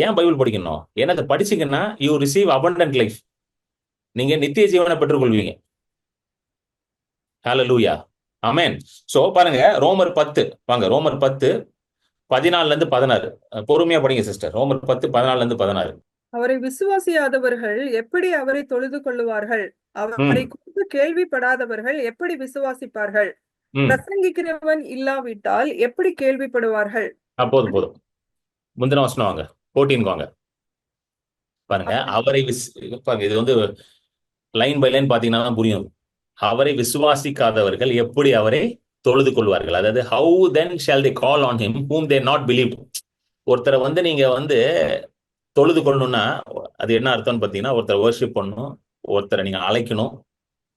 ஏன் பைபிள் படிக்கணும்? ஏன்னா அதை படிச்சீங்கன்னா யூ ரிசீவ் abundant லைஃப். நீங்க நித்திய ஜீவனை பெற்றுக்கொள்வீங்க. ஹalleluya, ஆமென். சோ பாருங்க, ரோமர் 10 வாங்க, ரோமர் 10 14-16 பொறுமையா படிங்க சிஸ்டர். ரோமர் 10 14-16. அவரை விசுவாசியாதவர்கள் எப்படி அவரை தொழுது கொள்ளுவார்கள்? அவரை ம் குறித்து கேள்விப்படாதவர்கள் எப்படி விசுவாசிப்பார்கள்? ம் பிரசங்கிக்கிறவன் இல்லாவிட்டால் எப்படி கேள்விப்படுவார்கள்? போதும் போதும். முந்தின வசனம் வாங்க, 14 வாங்க. பாருங்க, அவரை பாருங்க, இது வந்து லைன் பை லைன் பாத்தீங்கன்னா தான் புரியும். அவரை விசுவாசிக்காதவர்கள் எப்படி அவரை தொழுது கொள்வார்கள்? அதாவது how then shall they call on him whom they not believed. ஒருத்தரை வந்து நீங்க வந்து தொழுது கொள்ளணும்னா அது என்ன அர்த்தம்னு பாத்தீங்கன்னா, ஒருத்தரை வர்ஷிப் பண்ணணும், ஒருத்தரை நீங்க அழைக்கணும்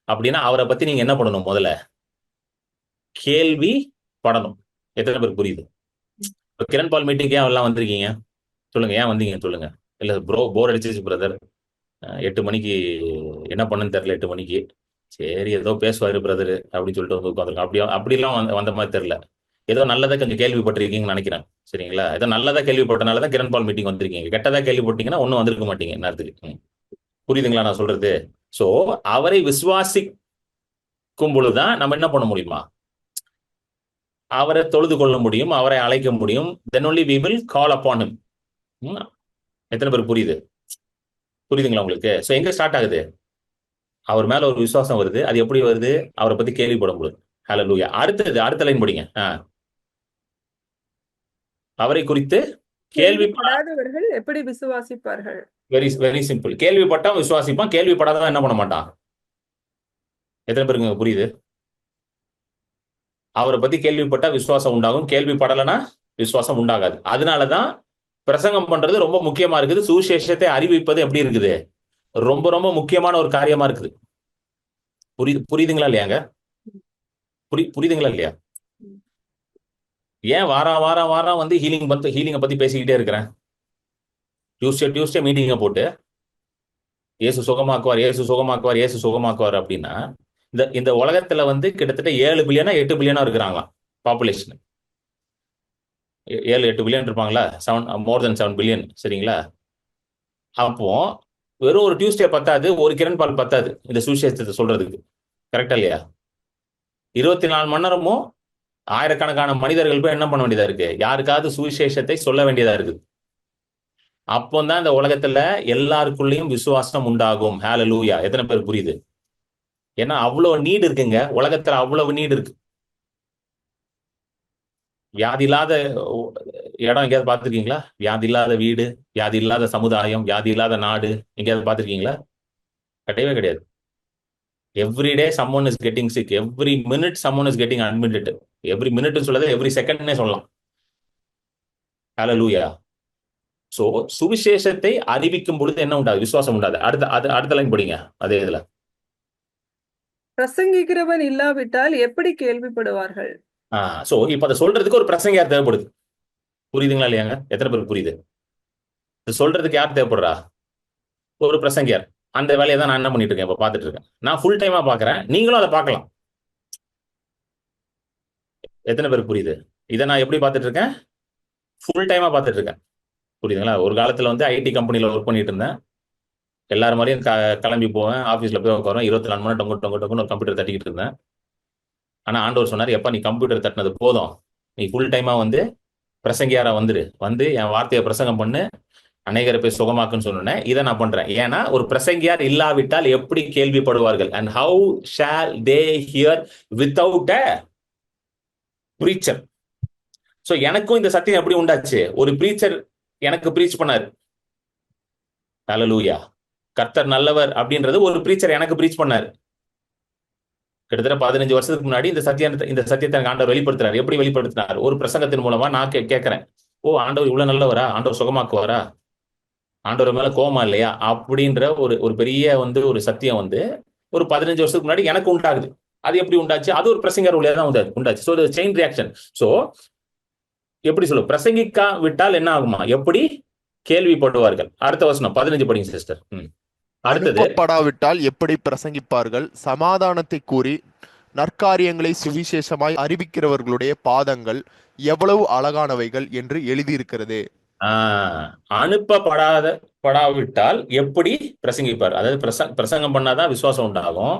அப்படின்னா அவரை பத்தி நீங்க என்ன பண்ணணும்? முதல்ல கேள்வி படணும். எத்தனை பேருக்கு புரியுது? இப்ப கிரண் பால் மீட்டிங் ஏன் எல்லாம் வந்திருக்கீங்க? சொல்லுங்க, ஏன் வந்தீங்க சொல்லுங்க. இல்ல ப்ரோ போர் அடிச்சிச்சு பிரதர், 8 மணிக்கு என்ன பண்ணுன்னு தெரியல, 8 மணிக்கு சரி ஏதோ பேசுவாரு பிரதர் அப்படின்னு சொல்லிட்டு வந்து உட்காந்துருக்கோம். அப்படிலாம் வந்த மாதிரி தெரியல. ஏதோ நல்லதா கொஞ்சம் கேள்விப்பட்டிருக்கீங்கன்னு நினைக்கிறேன். சரிங்களா? ஏதோ நல்லதா கேள்விப்பட்டனாலதான் கிரண் பால் மீட்டிங் வந்திருக்கீங்க. கெட்டதா கேள்விப்பட்டீங்கன்னா ஒன்னும் வந்திருக்க மாட்டீங்க நேரத்துக்கு. புரியுதுங்களா நான் சொல்றது? சோ அவரை விசுவாசிக்கும் பொழுதுதான் நம்ம என்ன பண்ண முடியுமா? அவரை தொழுது கொள்ள முடியும், அவரை அழைக்க முடியும். then only we will call upon him. எத்தனை பேர் புரியுது? புரியுதுங்களா உங்களுக்கு? சோ எங்க ஸ்டார்ட் ஆகுது? அவர் மேல ஒரு விசுவாசம் வருது. அது எப்படி வருது? அவரை பத்தி கேள்விப்படும் பொழுது. ஹalleluya. அடுத்த லைன் படிங்க. அவரை குறித்து கேள்விப்படாதவர்கள் எப்படி விசுவாசிப்பார்கள்? Very very simple. கேள்விப்பட்டா விசுவாசிப்பான், கேள்விப்படாதவன் என்ன பண்ண மாட்டான். எத்தனை பேருங்க புரியுது? அவரை பத்தி கேள்விப்பட்டா விசுவாசம் உண்டாகும், கேள்விப்படலைன்னா விசுவாசம் உண்டாகாது. அதனாலதான் பிரசங்கம் பண்றது ரொம்ப முக்கியமா இருக்குது. சுவிசேஷத்தை அறிவிப்பது எப்படி இருக்குது? ரொம்ப ரொம்ப முக்கியமான ஒரு காரியமா இருக்குது. புரியுதுங்களா இல்லையாங்க? புரியுதுங்களா இல்லையா? ஏன் வாரம் வந்து ஹீலிங்கை பத்தி பேசிக்கிட்டே இருக்கிறேன்? டியூஸ்டே மீட்டிங்கை போட்டு இயேசு சுகமாக்குவார், இயேசு சுகமாக்குவார், இயேசு சுகமாக்குவார் அப்படின்னா இந்த உலகத்துல வந்து கிட்டத்தட்ட 7 பில்லியனா 8 பில்லியனா இருக்கிறாங்களாம் பாப்புலேஷன். 7-8 பில்லியன் இருப்பாங்களா? மோர் தென் 7 பில்லியன். சரிங்களா? அப்போ வெறும் ஒரு டியூஸ்டே பத்தாது, ஒரு கிரண் பால் பத்தாது இந்த சுவிசேஷத்தை சொல்றதுக்கு. கரெக்டா இல்லையா? 24 மணி நேரமும் ஆயிரக்கணக்கான மனிதர்கள் போய் என்ன பண்ண வேண்டியதா இருக்கு? யாருக்காவது சுவிசேஷத்தை சொல்ல வேண்டியதா இருக்குது. அப்போதான் இந்த உலகத்துல எல்லாருக்குள்ளேயும் விசுவாசம் உண்டாகும். ஹalleluya. எத்தனை பேர் புரியுது? ஏன்னா அவ்வளவு நீடு இருக்குங்க உலகத்துல, அவ்வளவு நீடு இருக்கு. வியாதி இல்லாத இடம் எங்கேயாவது பார்த்துருக்கீங்களா? வியாதி இல்லாத வீடு, வியாதி இல்லாத சமுதாயம், வியாதி இல்லாத நாடு எங்கேயாவது பார்த்துருக்கீங்களா? கிடையவே கிடையாது. Everyday someone is getting sick, every minute someone is getting admitted. Every minute சொல்லது எவ்ரி செகண்ட்னே சொல்லலாம். ஹalleluya. சோ சுவிசேஷத்தை அறிவிக்கும் பொழுது என்ன உண்டாது? விசுவாசம் உண்டாது. அடுத்த லைன் படிங்க அதே இதுல. பிரசங்கிக்கிறவன் இல்லாவிட்டால் எப்படி கேள்விப்படுவார்கள்? சோ இப்ப அதை சொல்றதுக்கு ஒரு பிரசங்கியார் தேவைப்படுது. புரியுதுங்களா இல்லையாங்க? எத்தனை பேருக்கு புரியுது? சொல்றதுக்கு யார் தேவைப்படுறா? ஒரு பிரசங்கியார். அந்த வேலையை தான் நான் என்ன பண்ணிட்டு இருக்கேன், இப்ப பாத்துட்டு இருக்கேன். நான் ஃபுல் டைமா பாக்குறேன், நீங்களும் அதை பார்க்கலாம். எத்தனை பேருக்கு புரியுது? இதை நான் எப்படி பார்த்துட்டு இருக்கேன்? ஃபுல் டைமா பார்த்துட்டு இருக்கேன். புரியுதுங்களா? ஒரு காலத்துல வந்து ஐடி கம்பெனில ஒர்க் பண்ணிட்டு இருந்தேன். எல்லாரும் மாதிரியும் கிளம்பி போவேன், ஆஃபீஸ்ல போய் உட்காருவேன், 24 மணி நேரம் டொங்குன்னு ஒரு கம்ப்யூட்டர் தட்டிக்கிட்டு இருந்தேன். ஆனா ஆண்டவர் சொன்னார், எப்ப நீ கம்ப்யூட்டர் தட்டினது போதும், நீ ஃபுல் டைமா வந்து பிரசங்கியாரா வந்து என் வார்த்தையை பிரசங்கம் பண்ணு, அநேகரை போய் சுகமாக்குன்னு சொன்னேன். இதை நான் பண்றேன். ஏன்னா ஒரு பிரசங்கியார் இல்லாவிட்டால் எப்படி கேள்விப்படுவார்கள்? And how shall they hear without a preacher? So எனக்கும் இந்த சத்தியம் எப்படி உண்டாச்சு? ஒரு பிரீச்சர் எனக்கு பிரீச் பண்ணாரு. ஹalleluya. கர்த்தர் நல்லவர் அப்படின்றது ஒரு பிரீச்சர் எனக்கு பிரீச் பண்ணாரு. கிட்டத்தட்ட 15 வருஷத்துக்கு முன்னாடி இந்த சத்தியத்தை ஆண்டவர் வெளிப்படுத்துறாரு. எப்படி வெளிப்படுத்தினார்? ஒரு பிரசங்கத்தின் மூலமா நான் கேட்கிறேன். ஓ, ஆண்டவர் இவ்வளவு நல்லவரா? ஆண்டவர் சுகமாக்குவாரா? ஆண்டவர் மேல கோபமா இல்லையா? அப்படின்ற ஒரு பெரிய வந்து ஒரு சத்தியம் வந்து ஒரு 15 வருஷத்துக்கு முன்னாடி எனக்கு உண்டாகுது. அது எப்படி உண்டாச்சு? அது ஒரு பிரசங்கர் வழியா தான் உண்டாச்சு. So chain reaction. சோ எப்படி சொல்லு, பிரசங்கிக்கா விட்டால் என்ன ஆகுமா, எப்படி கேள்விப்படுவார்கள். அடுத்த வசனம் 15 படிங்க சிஸ்டர். அடுத்தது, அனுப்பப்படாவிட்டால் எப்படி பிரசங்கிப்பார்கள்? சமாதானத்தை கூறி நற்காரியங்களை சுவிசேஷமாய் அறிவிக்கிறவர்களுடைய பாதங்கள் எவ்வளவு அழகானவைகள் என்று எழுதியிருக்கிறது. படாவிட்டால் எப்படி பிரசங்கிப்பார்? அதாவது பிரசங்கம் பண்ணாதான் விசுவாசம் உண்டாகும்.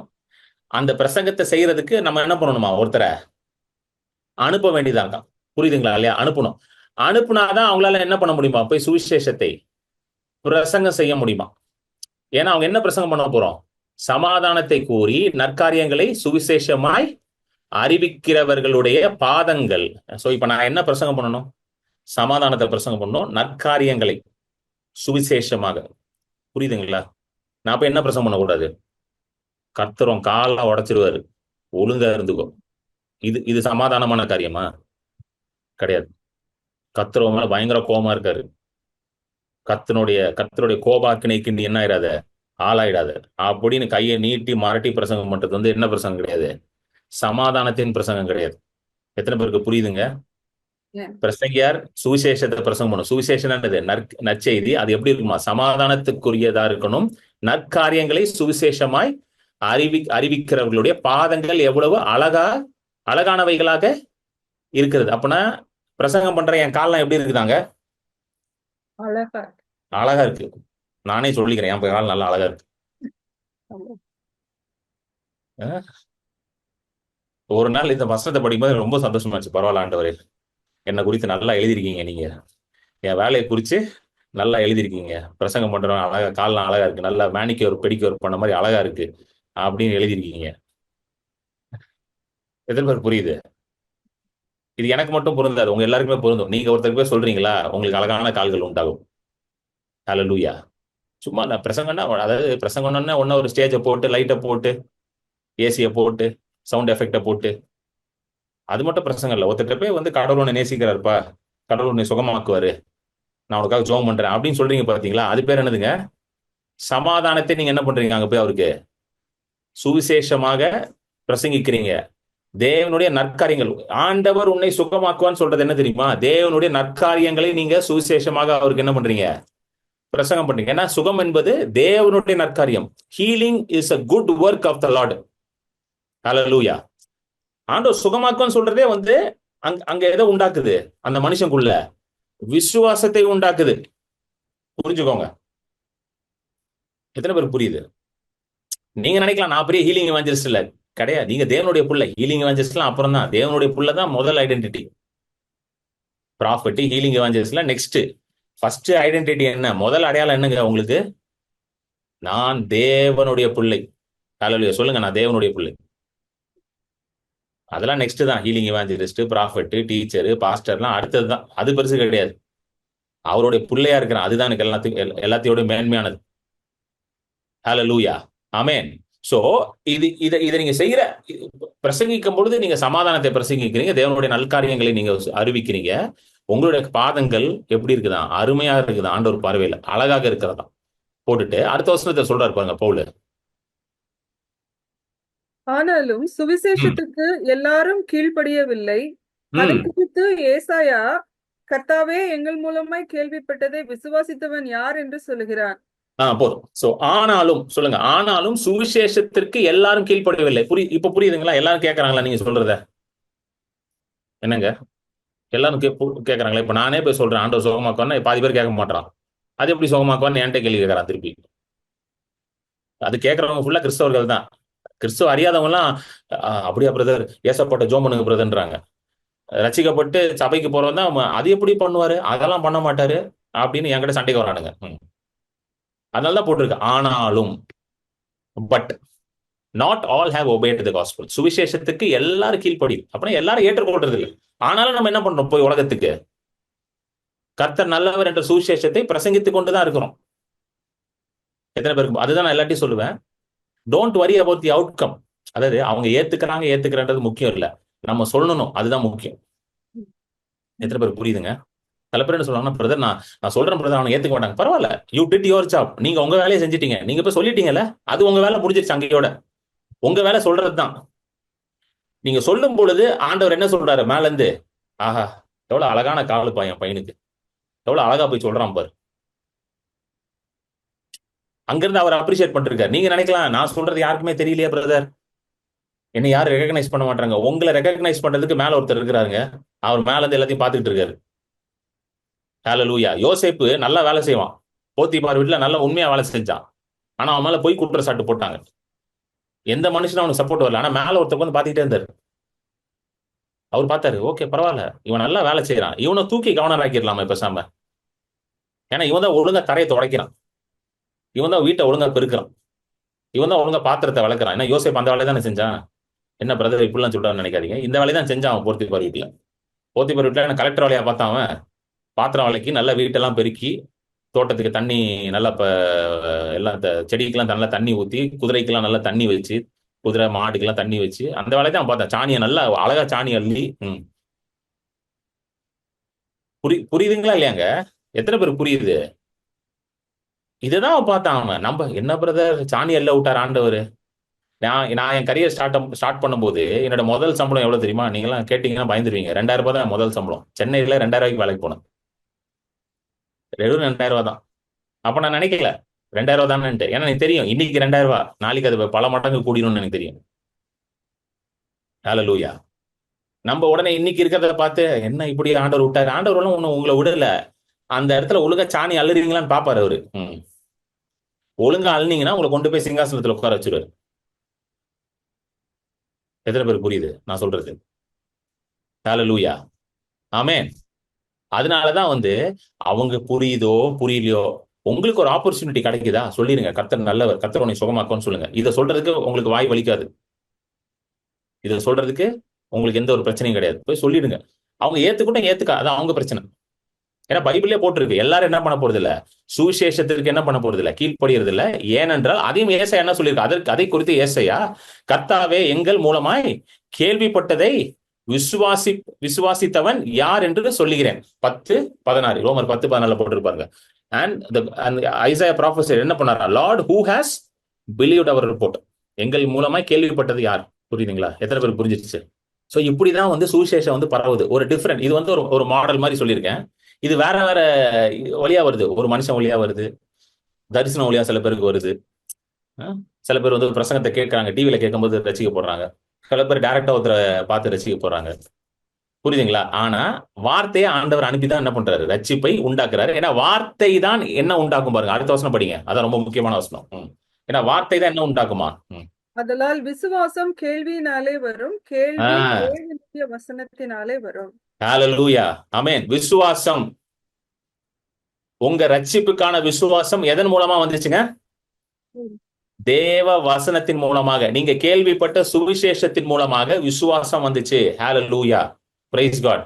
அந்த பிரசங்கத்தை செய்யறதுக்கு நம்ம என்ன பண்ணணுமா, ஒருத்தரை அனுப்ப வேண்டியதாங்க. புரியுதுங்களா இல்லையா? அனுப்பணும். அனுப்புனாதான் அவங்களால என்ன பண்ண முடியுமா, போய் சுவிசேஷத்தை பிரசங்கம் செய்ய முடியுமா. ஏன்னா அவங்க என்ன பிரசங்கம் பண்ண போறோம்? சமாதானத்தை கூறி நற்காரியங்களை சுவிசேஷமாய் அறிவிக்கிறவர்களுடைய பாதங்கள். சோ இப்ப நான் என்ன பிரசங்கம் பண்ணணும்? சமாதானத்தை பிரசங்கம் பண்ணணும், நற்காரியங்களை சுவிசேஷமாக. புரியுதுங்களா? நான் இப்ப என்ன பிரசங்கம் பண்ணக்கூடாது? கர்த்தரும் கால உடைச்சிருவாரு, ஒழுங்கா இருந்துக்கோ. இது சமாதானமான காரியமா? கிடையாது. கர்த்தர் மேல பயங்கர கோபமா இருக்காரு. கர்த்தருடைய கோபாக்கினைக்கு நீ என்ன ஆயிடாத, ஆளாயிடாத அப்படின்னு கையை நீட்டி மரட்டி பிரசங்கம் பண்றது வந்து என்ன பிரசங்கம் கிடையாது? சமாதானத்தின் பிரசங்கம் கிடையாது. எத்தனை பேருக்கு புரியுதுங்க? பிரசங்கியார் சுவிசேஷத்தை பிரசங்கம் பண்ணும். சுவிசேஷம் என்னது? நற்செய்தி. அது எப்படி இருக்குமா? சமாதானத்துக்குரியதா இருக்கணும். நற்காரியங்களை சுவிசேஷமாய் அறிவிக்கிறவர்களுடைய பாதங்கள் எவ்வளவு அழகானவைகளாக இருக்கிறது. அப்பனா பிரசங்கம் பண்ற என் கால்லாம் எப்படி இருக்குதாங்க? அழகா இருக்கு. நானே சொல்லிக்கிறேன், என் கால் நல்லா அழகா இருக்கு. ஒரு நாள் இந்த வசனத்தை படிக்கும்போது ரொம்ப சந்தோஷமா இருந்துச்சு. பரவாயில்ல ஆண்டவரே, என்னை குறித்து நல்லா எழுதிருக்கீங்க. நீங்க என் வேலையை குறித்து நல்லா எழுதிருக்கீங்க. பிரசங்கம் பண்றவன் அழகா, கால்லாம் அழகா இருக்கு, நல்லா மேனிக்யூர் பெடிக்யூர் பண்ண மாதிரி அழகா இருக்கு அப்படின்னு எழுதிருக்கீங்க. எதிர்பார்ப்பு புரியுது? இது எனக்கு மட்டும் பொருந்தாது, உங்க எல்லாருக்குமே பொருந்தும். நீங்க ஒருத்தருக்கு போய் சொல்றீங்களா, உங்களுக்கு அழகான கால்கள் உண்டாகும். ஹல்லேலூயா. சும்மா நான் பிரசங்கம்னா, அதாவது பிரசங்கம்னா ஒன்னும் ஒரு ஸ்டேஜை போட்டு, லைட்டை போட்டு, ஏசியை போட்டு, சவுண்ட் எஃபெக்டை போட்டு, அது மட்டும் பிரசங்கம் இல்லை. ஒருத்தர் போய் வந்து கடவுள் உன்னை நேசிக்கிறாருப்பா, கடவுள் உன்னை சுகமாக்குவாரு, நான் உனக்காக ஜெபம் பண்றேன் அப்படின்னு சொல்றீங்க பாத்தீங்களா? அது பேர் என்னதுங்க? சமாதானத்தை நீங்க என்ன பண்றீங்க? அங்க போய் அவருக்கு சுவிசேஷமாக பிரசங்கிக்கிறீங்க. தேவனுடைய நற்காரியங்கள், ஆண்டவர் உன்னை சுகமாக்குவான்னு சொல்றது என்ன தெரியுமா? தேவனுடைய நற்காரியங்களை நீங்க சுவிசேஷமாக அவருக்கு என்ன பண்றீங்க? பிரசங்கம் பண்றீங்க. ஏன்னா சுகம் என்பது தேவனுடைய நற்காரியம். Healing is a good work of the Lord. Hallelujah. ஆண்டவர் சுகமாக்குவான்னு சொல்றதே வந்து அங்க எதை உண்டாக்குது? அந்த மனுஷனுக்குள்ள விசுவாசத்தை உண்டாக்குது. புரிஞ்சுக்கோங்க. எத்தனை பேருக்கு புரியுது? நீங்க நினைக்கலாம் நான் பெரிய ஹீலிங் எவாஞ்சலிஸ்ட் இல்ல. கிடையாது. நீங்க தேவனுடைய புள்ள. ஹீலிங் எவாஞ்சலிஸ்ட்லாம் அப்புறம் தான். தேவனுடைய புள்ள தான் முதல் ஐடென்டிட்டி. ப்ராஃபட், ஹீலிங் எவாஞ்சலிஸ்ட்லாம் நெக்ஸ்ட். ஃபர்ஸ்ட் ஐடென்டிட்டி என்ன? முதல் அடையாளம் என்னங்க உங்களுக்கு? நான் தேவனுடைய பிள்ளை. ஹல்லேலூயா. சொல்லுங்க, நான் தேவனுடைய பிள்ளை. அதெல்லாம் நெக்ஸ்ட் தான். ஹீலிங் எவாஞ்சலிஸ்ட், ப்ராஃபட், டீச்சர், பாஸ்டர்லாம் அடுத்தது தான். அது பெருசு கிடையாது. அவருடைய பிள்ளையா இருக்கிறான், அதுதான் எனக்கு எல்லாத்தையோட மேன்மையானது. ஹல்லேலூயா. ஆமென். சோ இதை நீங்க செய்யற, பிரசங்கிக்கும் பொழுது நீங்க சமாதானத்தை பிரசங்கிக்கிறீங்க, தேவனுடைய நல்காரியங்களை நீங்க அறிவிக்கிறீங்க. உங்களுடைய பாதங்கள் எப்படி இருக்குதா? அருமையா இருக்குதா? ஆண்டவர் பார்வையில அழகாக இருக்கிறதா போட்டுட்டு அடுத்த வசனத்தை சொல்றாரு பாருங்க பவுல். ஆனாலும் சுவிசேஷத்துக்கு எல்லாரும் கீழ்ப்படியவில்லை. அதை குறித்து ஏசாயா, கர்த்தாவே எங்கள் மூலமாய் கேள்விப்பட்டதை விசுவாசித்தவன் யார் என்று சொல்லுகிறான். போதும். சோ ஆனாலும் சொல்லுங்க, ஆனாலும் சுவிசேஷத்திற்கு எல்லாரும் கீழ்ப்படியவில்லை. இப்ப புரியுதுங்களா? எல்லாரும் கேட்கறாங்களா நீங்க சொல்றத? என்னங்க எல்லாரும் கேட்கறாங்களா? இப்ப நானே போய் சொல்றேன் ஆண்டவர் சுகமாக்குவான்னு, பாதி பேர் கேட்க மாட்டான். அது எப்படி சுகமாக்குவான்னு என்கிட்ட கேள்வி கேட்கறான் திருப்பி. அது கேட்கறவங்க ஃபுல்லா கிறிஸ்தவர்கள் தான். கிறிஸ்துவ அறியாதவங்க எல்லாம் அப்படியா பிரதர், ஏசப்பட்ட ஜோம் பண்ணுங்க பிரதர்ன்றாங்க. ரசிக்கப்பட்டு சபைக்கு போறவன் தான் அது எப்படி பண்ணுவாரு, அதெல்லாம் பண்ண மாட்டாரு அப்படின்னு என்கிட்ட சண்டைக்கு வரானுங்க. அதனாலதான் போட்டிருக்கு ஆனாலும். But not all have obeyed the gospel. சுவிசேஷத்துக்கு எல்லாரும் கீழ்ப்படியும். அப்படின்னா எல்லாரும் ஏற்றுக்கொள்றது இல்லை. ஆனாலும் நம்ம என்ன பண்றோம்? போய் உலகத்துக்கு கர்த்தர் நல்லவர் என்ற சுவிசேஷத்தை பிரசங்கித்துக் கொண்டுதான் இருக்கிறோம். எத்தனை பேருக்கு? அதுதான் நான் எல்லாத்தையும் சொல்லுவேன். Don't worry about the outcome. அதாவது அவங்க ஏத்துக்கிறான்றது முக்கியம் இல்லை, நம்ம சொல்லணும், அதுதான் முக்கியம். எத்தனை பேருக்கு புரியுதுங்க? சில பேர் என்ன சொல்லுவாங்கன்னா, பிரதர் நான் சொல்றேன் பிரதர், அவனை ஏத்துக்க மாட்டாங்க. பரவாயில்ல, யூ டிட் யுவர் ஜாப். நீங்க உங்க வேலையை செஞ்சிட்டீங்க, நீங்க போய் சொல்லிட்டீங்கல்ல, அது உங்க வேலை முடிஞ்சிருச்சு. அங்கேயோட உங்க வேலை சொல்றதுதான். நீங்க சொல்லும் பொழுது ஆண்டவர் என்ன சொல்றாரு மேல இருந்து? ஆஹா, எவ்வளவு அழகான காலுப்பா என் பையனுக்கு, எவ்வளவு அழகா போய் சொல்றான் பாரு. அங்கிருந்து அவர் அப்ரிஷியேட் பண்ணிருக்காரு. நீங்க நினைக்கலாம் நான் சொல்றது யாருக்குமே தெரியலையே பிரதர், என்ன யாரும் ரெகக்னைஸ் பண்ண மாட்டாங்க. உங்களை ரெகக்னைஸ் பண்றதுக்கு மேல ஒருத்தர் இருக்கிறாருங்க. அவர் மேல இருந்து எல்லாத்தையும் பார்த்துக்கிட்டு இருக்காரு. ஹalleluya. யோசேப்பு நல்லா வேலை செய்வான், போத்திபார் வீட்டுல நல்ல உண்மையா வேலை செஞ்சான். ஆனா அவன் மேல போய் குற்றச்சாட்டு போட்டாங்க. எந்த மனுஷனும் அவனுக்கு சப்போர்ட் வரல. ஆனா மேல ஒருத்தர் வந்து பாத்துக்கிட்டே இருந்தாரு. அவர் பார்த்தாரு, ஓகே பரவாயில்ல, இவன் நல்லா வேலை செய்யறான், இவனை தூக்கி கவர்னர் ஆக்கிடலாமா பேசாம. ஏன்னா இவன் தான் ஒழுங்கா தரையை துடைக்கிறான், இவன் தான் வீட்டை ஒழுங்கா பெருக்கிறான், இவன் தான் ஒழுங்கா பாத்திரத்தை வளர்க்குறான். ஏன்னா யோசேப்பு அந்த வேலையை தானே செஞ்சான். என்ன பிரதர் இப்படிலாம் சொல்றான்னு நினைக்காதீங்க, இந்த வேலையை தான் செஞ்சான் அவன் போத்திபார் வீட்டுல. போத்திபார் வீட்டுல என்ன கலெக்டர் வேலையா பார்த்தான் அவன். பாத்திரம் வளைக்கி நல்ல வீட்டெல்லாம் பெருக்கி, தோட்டத்துக்கு தண்ணி நல்லா எல்லாம் செடிக்கெல்லாம் நல்லா தண்ணி ஊத்தி, குதிரைக்கெல்லாம் நல்லா தண்ணி வச்சு, குதிரை மாடுக்கெல்லாம் தண்ணி வச்சு, அந்த வேலையை தான் பார்த்தான். சாணியை நல்லா அழகா சாணி அள்ளி. புரியுதுங்களா இல்லையாங்க? எத்தனை பேர் புரியுது? இதுதான் அவன் பார்த்தான் அவன். நம்ம என்ன பிரதர் சாணி எல்ல விட்டார் ஆண்டவர். நான் என் கரியர் ஸ்டார்ட் பண்ணும்போது என்னோட முதல் சம்பளம் எவ்வளவு தெரியுமா? நீங்களாம் கேட்டீங்கன்னா பயந்துருவீங்க. 2000 ரூபாய் தான் முதல் சம்பளம். சென்னையில 2000 ரூபாய்க்கு வேலைக்கு போனேன். வெறும் 2000 ரூபாய் தான். அப்ப நான் நினைக்கல 2000 ரூபாய் தானேன்ட்டு. ஏன்னா எனக்கு தெரியும் இன்னைக்கு 2000 ரூபாய் நாளைக்கு அது பல மடங்கு கூடிடும்னு எனக்கு தெரியும். ஹalleluya. நம்ம உடனே இன்னைக்கு இருக்கிறத பார்த்து என்ன இப்படி ஆண்டவர் விட்டாரு. ஆண்டவர் எல்லாம் ஒண்ணு உங்களை விடல. அந்த இடத்துல ஒழுங்கா சாணி அள்ளுறீங்களான்னு பாப்பாரு அவரு. ஒழுங்கா அழுனீங்கன்னா உங்களை கொண்டு போய் சிங்காசனத்துல உட்கார வச்சிருவாரு. எத்தனை பேர் புரியுது நான் சொல்றது? ஹalleluya. ஆமென். அதனாலதான் வந்து அவங்க புரியுதோ புரியலையோ, உங்களுக்கு ஒரு ஆப்பர்ச்சுனிட்டி கிடைக்குதா சொல்லிருங்க, கர்த்தர் நல்லவர், கர்த்தர் உன்னை சுகமாக்கும்னு சொல்லுங்க. இதை சொல்றதுக்கு உங்களுக்கு வாய் வலிக்காது. இதை சொல்றதுக்கு உங்களுக்கு எந்த ஒரு பிரச்சனையும் கிடையாது. போய் சொல்லிடுங்க. அவங்க ஏத்துக்கிட்ட ஏத்துக்க, அது அவங்க பிரச்சனை. ஏன்னா பைபிளே போட்டிருக்கு, எல்லாரும் என்ன பண்ண போறது இல்ல, சுவிசேஷத்திற்கு என்ன பண்ண போறது இல்ல, கீழ்ப்படியறது இல்ல. ஏனென்றால் அதையும் ஏசையா என்ன சொல்லியிருக்கு, அதை குறித்து ஏசையா, கர்த்தாவே எங்கள் மூலமாய் கேள்விப்பட்டதை விசுவாசித்தவன் யார் என்று சொல்லுகிறேன். 10:16 ரோமர் 10:14 போட்டிருப்பாங்க. அண்ட் ஐசாயா ப்ராஃபஸர் என்ன பண்ணாரா, Lord who has believed our report, எங்கள் மூலமாய் கேள்விப்பட்டது யார். புரியுதுங்களா? எத்தனை பேர் புரிஞ்சிருச்சு? ஸோ இப்படிதான் வந்து சுவிசேஷம் வந்து பரவுது. ஒரு டிஃப்ரெண்ட், இது வந்து ஒரு மாடல் மாதிரி சொல்லியிருக்கேன். இது வேற வேற வழியா வருது. ஒரு மனுஷன் வழியா வருது, தரிசனம் வழியா சில பேருக்கு வருது. சில பேர் வந்து பிரசங்கத்தை கேட்கறாங்க, டிவியில கேட்கும்போது ரசிக்க போடுறாங்க. சில பேர் டைரக்டா ஒருத்தரை பார்த்து ரசிக்க போறாங்க. புரியுதுங்களா? ஆனா வார்த்தையை ஆண்டவர் அனுப்பிதான் என்ன பண்றாரு, ரட்சிப்பை உண்டாக்குறாரு. ஏன்னா வார்த்தை தான் என்ன உண்டாக்கும் பாருங்க. அடுத்த வசனம் படிங்க, அதான் ரொம்ப முக்கியமான வசனம். ஏன்னா வார்த்தை தான் என்ன உண்டாக்குமா? அதலால் விசுவாசம் கேள்வியினாலே வரும், கேள்வி தேவனுடைய வசனத்தினாலே வரும். ஹalleluya. ஆமென். விசுவாசம், உங்க ரட்சிப்புக்கான விசுவாசம் எதன் மூலமா வந்துச்சுங்க? தேவ வசனத்தின் மூலமாக, நீங்க கேள்விப்பட்ட சுவிசேஷத்தின் மூலமாக விசுவாசம் வந்துச்சு. ஹalleluya. praise God.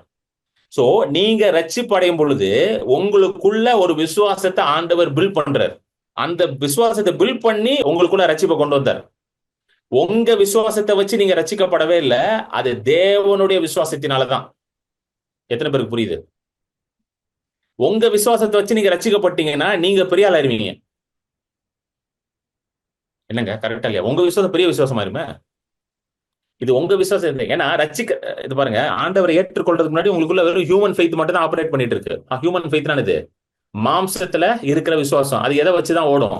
சோ நீங்க ரட்சிப்படையும் பொழுது உங்களுக்குள்ள ஒரு விசுவாசத்தை ஆண்டவர் பில்ட் பண்றார். அந்த விசுவாசத்தை பில்ட் பண்ணி உங்களுக்குள்ள ரட்சிப்பை கொண்டு வந்தார். உங்க விசுவாசத்தை வச்சு நீங்க ரட்சிக்கப்படவே இல்லை, அது தேவனுடைய விசுவாசத்தினாலதான். எத்தனை பேருக்கு புரியுது? உங்க விசுவாசத்தை வச்சு நீங்க ரட்சிக்கப்பட்டீங்கன்னா நீங்க பெரிய ஆள் ஆயிருவீங்க. என்னங்க கரெக்டா இல்லையா? உங்க விசுவாசம் பெரிய விசுவாசமா இருமே. இது உங்க விசுவாசம். ஏன்னா இது பாருங்க, ஆண்டவரை ஏற்றுக்கொள்றதுக்கு முன்னாடி உங்களுக்குள்ள வெறும் ஹியூமன் ஃபெய்த் மட்டும் தான் ஆபரேட் பண்ணிட்டு இருக்கு. ஹியூமன் ஃபெய்த் இது மாம்சத்துல இருக்கிற விசுவாசம். அது எதை வச்சுதான் ஓடும்?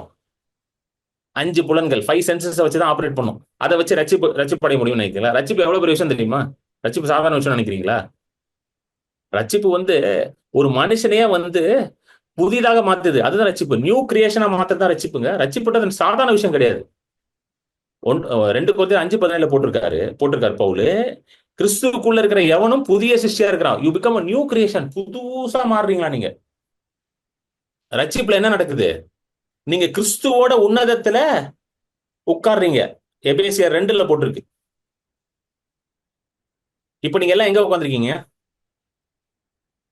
5 புலன்கள், 5 சென்சஸ் வச்சுதான் ஆபரேட் பண்ணும். அதை வச்சு ரட்சிப்படைய முடியும்னு நினைக்கிறீங்களா? ரட்சிப்பு எவ்வளவு பெரிய விஷயம் தெரியுமா? ரட்சிப்பு சாதாரண விஷயம் நினைக்கிறீங்களா? ரட்சிப்பு வந்து ஒரு மனுஷனையே வந்து புதிதாக மாத்துது. அதுதான் ரட்சிப்பு. நியூ கிரியேஷனா மாத்ததான் ரட்சிப்புங்க. ரட்சிப்புன்றது சாதாரண விஷயம் கிடையாது. 2 Corinthians 5:17 போட்டிருக்காரு பவுல், கிறிஸ்துவுக்குள்ள இருக்கிற எவனும் புதிய சிஷ்யா இருக்கிறான். You become a new creation. புதுசா மாறுறீங்களா நீங்க? ரட்சிப்புல என்ன நடக்குது? நீங்க கிறிஸ்துவோட உன்னதத்துல உட்கார்றீங்க. எபேசியர் 2 போட்டிருக்கு. இப்ப நீங்க எல்லாம் எங்க உட்காந்துருக்கீங்க?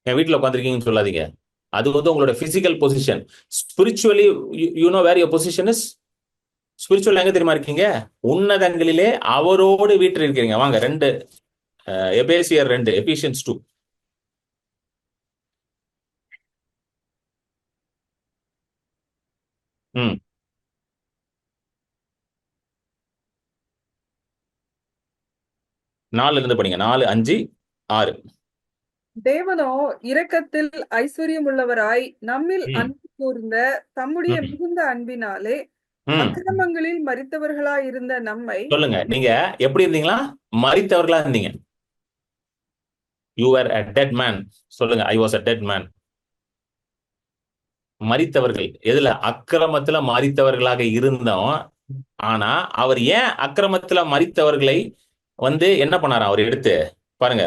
என் வீட்டுல உட்காந்துருக்கீங்கன்னு சொல்லாதீங்க. அது வந்து உங்களோட physical position. Spiritually you know where your position is. Spiritual எங்க தெரியுமா இருக்கீங்க? உன்னதங்களிலே அவரோடு வீட்டில் இருக்கிறீங்க. வாங்க எபேசியர் 2, எபிஷியன்ஸ் 2. ம் 4 இருந்து படிங்க. 4, 5, 6. தேவனோ இரக்கத்தில் ஐஸ்வர்யம் உள்ளவராய் நம்மில் ம், அன்பு கூர்ந்த தம்முடைய ம், மிகுந்த அன்பினாலே ம். அக்கிரமங்களில் மரித்தவர்களாய் இருந்த நம்மை சொல்லுங்க, நீங்க எப்படி இருந்தீங்களா? மரித்தவர்களா இருந்தீங்க. You are a dead man. சொல்லுங்க, I was a dead man. மரித்தவர்கள் எதுல? அக்கிரமத்துல மரித்தவர்களாக இருந்தோம். ஆனா அவர் ஏன் அக்கிரமத்துல மரித்தவர்களை என்ன பண்ணாரா? அவர் எடுத்து பாருங்க.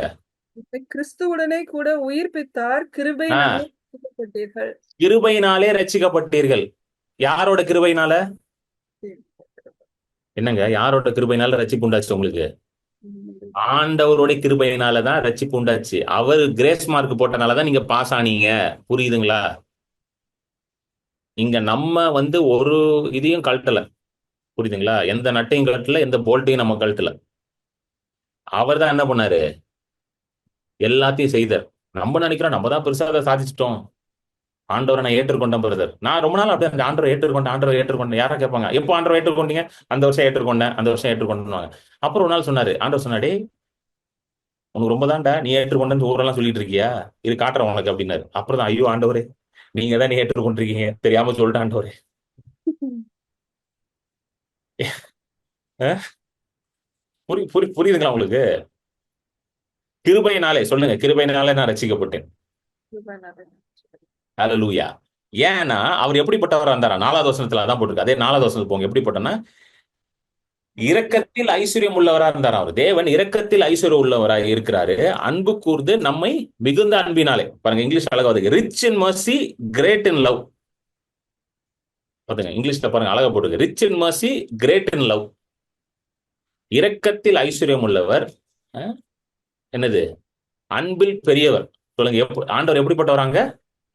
கிறிஸ்துவுடனே கூட உயிர்ப்பித்தார், கிருபையினாலே ரட்சிக்கப்பட்டீர்கள். கிருபையினாலே ரட்சிக்கப்பட்டீர்கள். யாரோட கிருபையினால? என்னங்க, யாரோட கிருபையினால ரட்சிப்பு உண்டாச்சு உங்களுக்கு? ஆண்டவருடைய கிருபையினாலதான் ரட்சிப்பு உண்டாச்சு. அவர் கிரேஸ் மார்க் போட்டனாலதான் நீங்க பாஸ் ஆனீங்க. புரியுதுங்களா? இங்க நம்ம ஒரு இதையும் கழட்டல. புரியுதுங்களா? எந்த நட்டையும் கழட்டல, எந்த போல்ட்டையும் நம்ம கழட்டல. அவர் தான் என்ன பண்ணாரு? எல்லாத்தையும் செய்தார். நம்ம நினைக்கிறோம் நம்ம தான் பெருசா அதை சாதிச்சிட்டோம். ஆண்டவரை நான் ஏற்றுக்கொண்டேன் பிரதர். நான் ரொம்ப நாள் அப்படியே அந்த ஆண்டவரை ஏற்றுக்கொண்டேன். யாரா கேட்பாங்க, எப்போ ஆண்டவரை ஏற்றுக்கொண்டீங்க? அந்த வருஷம் ஏற்றுக்கொண்டேன், அந்த வருஷம் ஏற்றுக்கொண்டேன். அப்புறம் ஒரு நாள் சொன்னாரு, ஆண்டவர் சொன்னாடே, உனக்கு ரொம்ப தான்டா நீ ஏற்றுக்கொண்டேன்னு ஊரெல்லாம் சொல்லிட்டு இருக்கியா, இது காட்டுறேன் உனக்கு அப்படின்னாரு. அப்புறம் தான், ஐயோ ஆண்டவரே, நீங்க தான் நீ ஏற்றுக்கொண்டிருக்கீங்க, தெரியாம சொல்லிட்டு ஆண்டவரே. அஹ்? புரியுதுங்களா உங்களுக்கு? கிருபையினாலே சொல்லுங்க, கிருபையினாலே நான் ரட்சிக்கப்பட்டேன். ஹல்லேலூயா. ஏன்னா அவர் எப்படிப்பட்டவரா இருந்தாரா? 4வது வசனத்துல அதான் போட்டிருக்கு. அதே 4வது வசனத்துல போங்க. எப்படிப்பட்டனா, இரக்கத்தில் ஐஸ்வர்யம் உள்ளவரா இருந்தாரா? அவர் தேவன் இரக்கத்தில் ஐஸ்வர்யம் உள்ளவரா இருக்கிறாரு. அன்பு கூர்ந்து நம்மை மிகுந்த அன்பினாலே. பாருங்க, இங்கிலீஷ் அழகா வருது, rich in mercy great in love. பாருங்க, இங்கிலீஷ்ல பாருங்க அழகா போட்டுருக்கு, rich in mercy great in love. இரக்கத்தில் ஐஸ்வர்யம் உள்ளவர். என்னது? அன்பில் பெரியவர். சொல்லுங்க, ஆண்டவர் எப்படிப்பட்டவராங்க?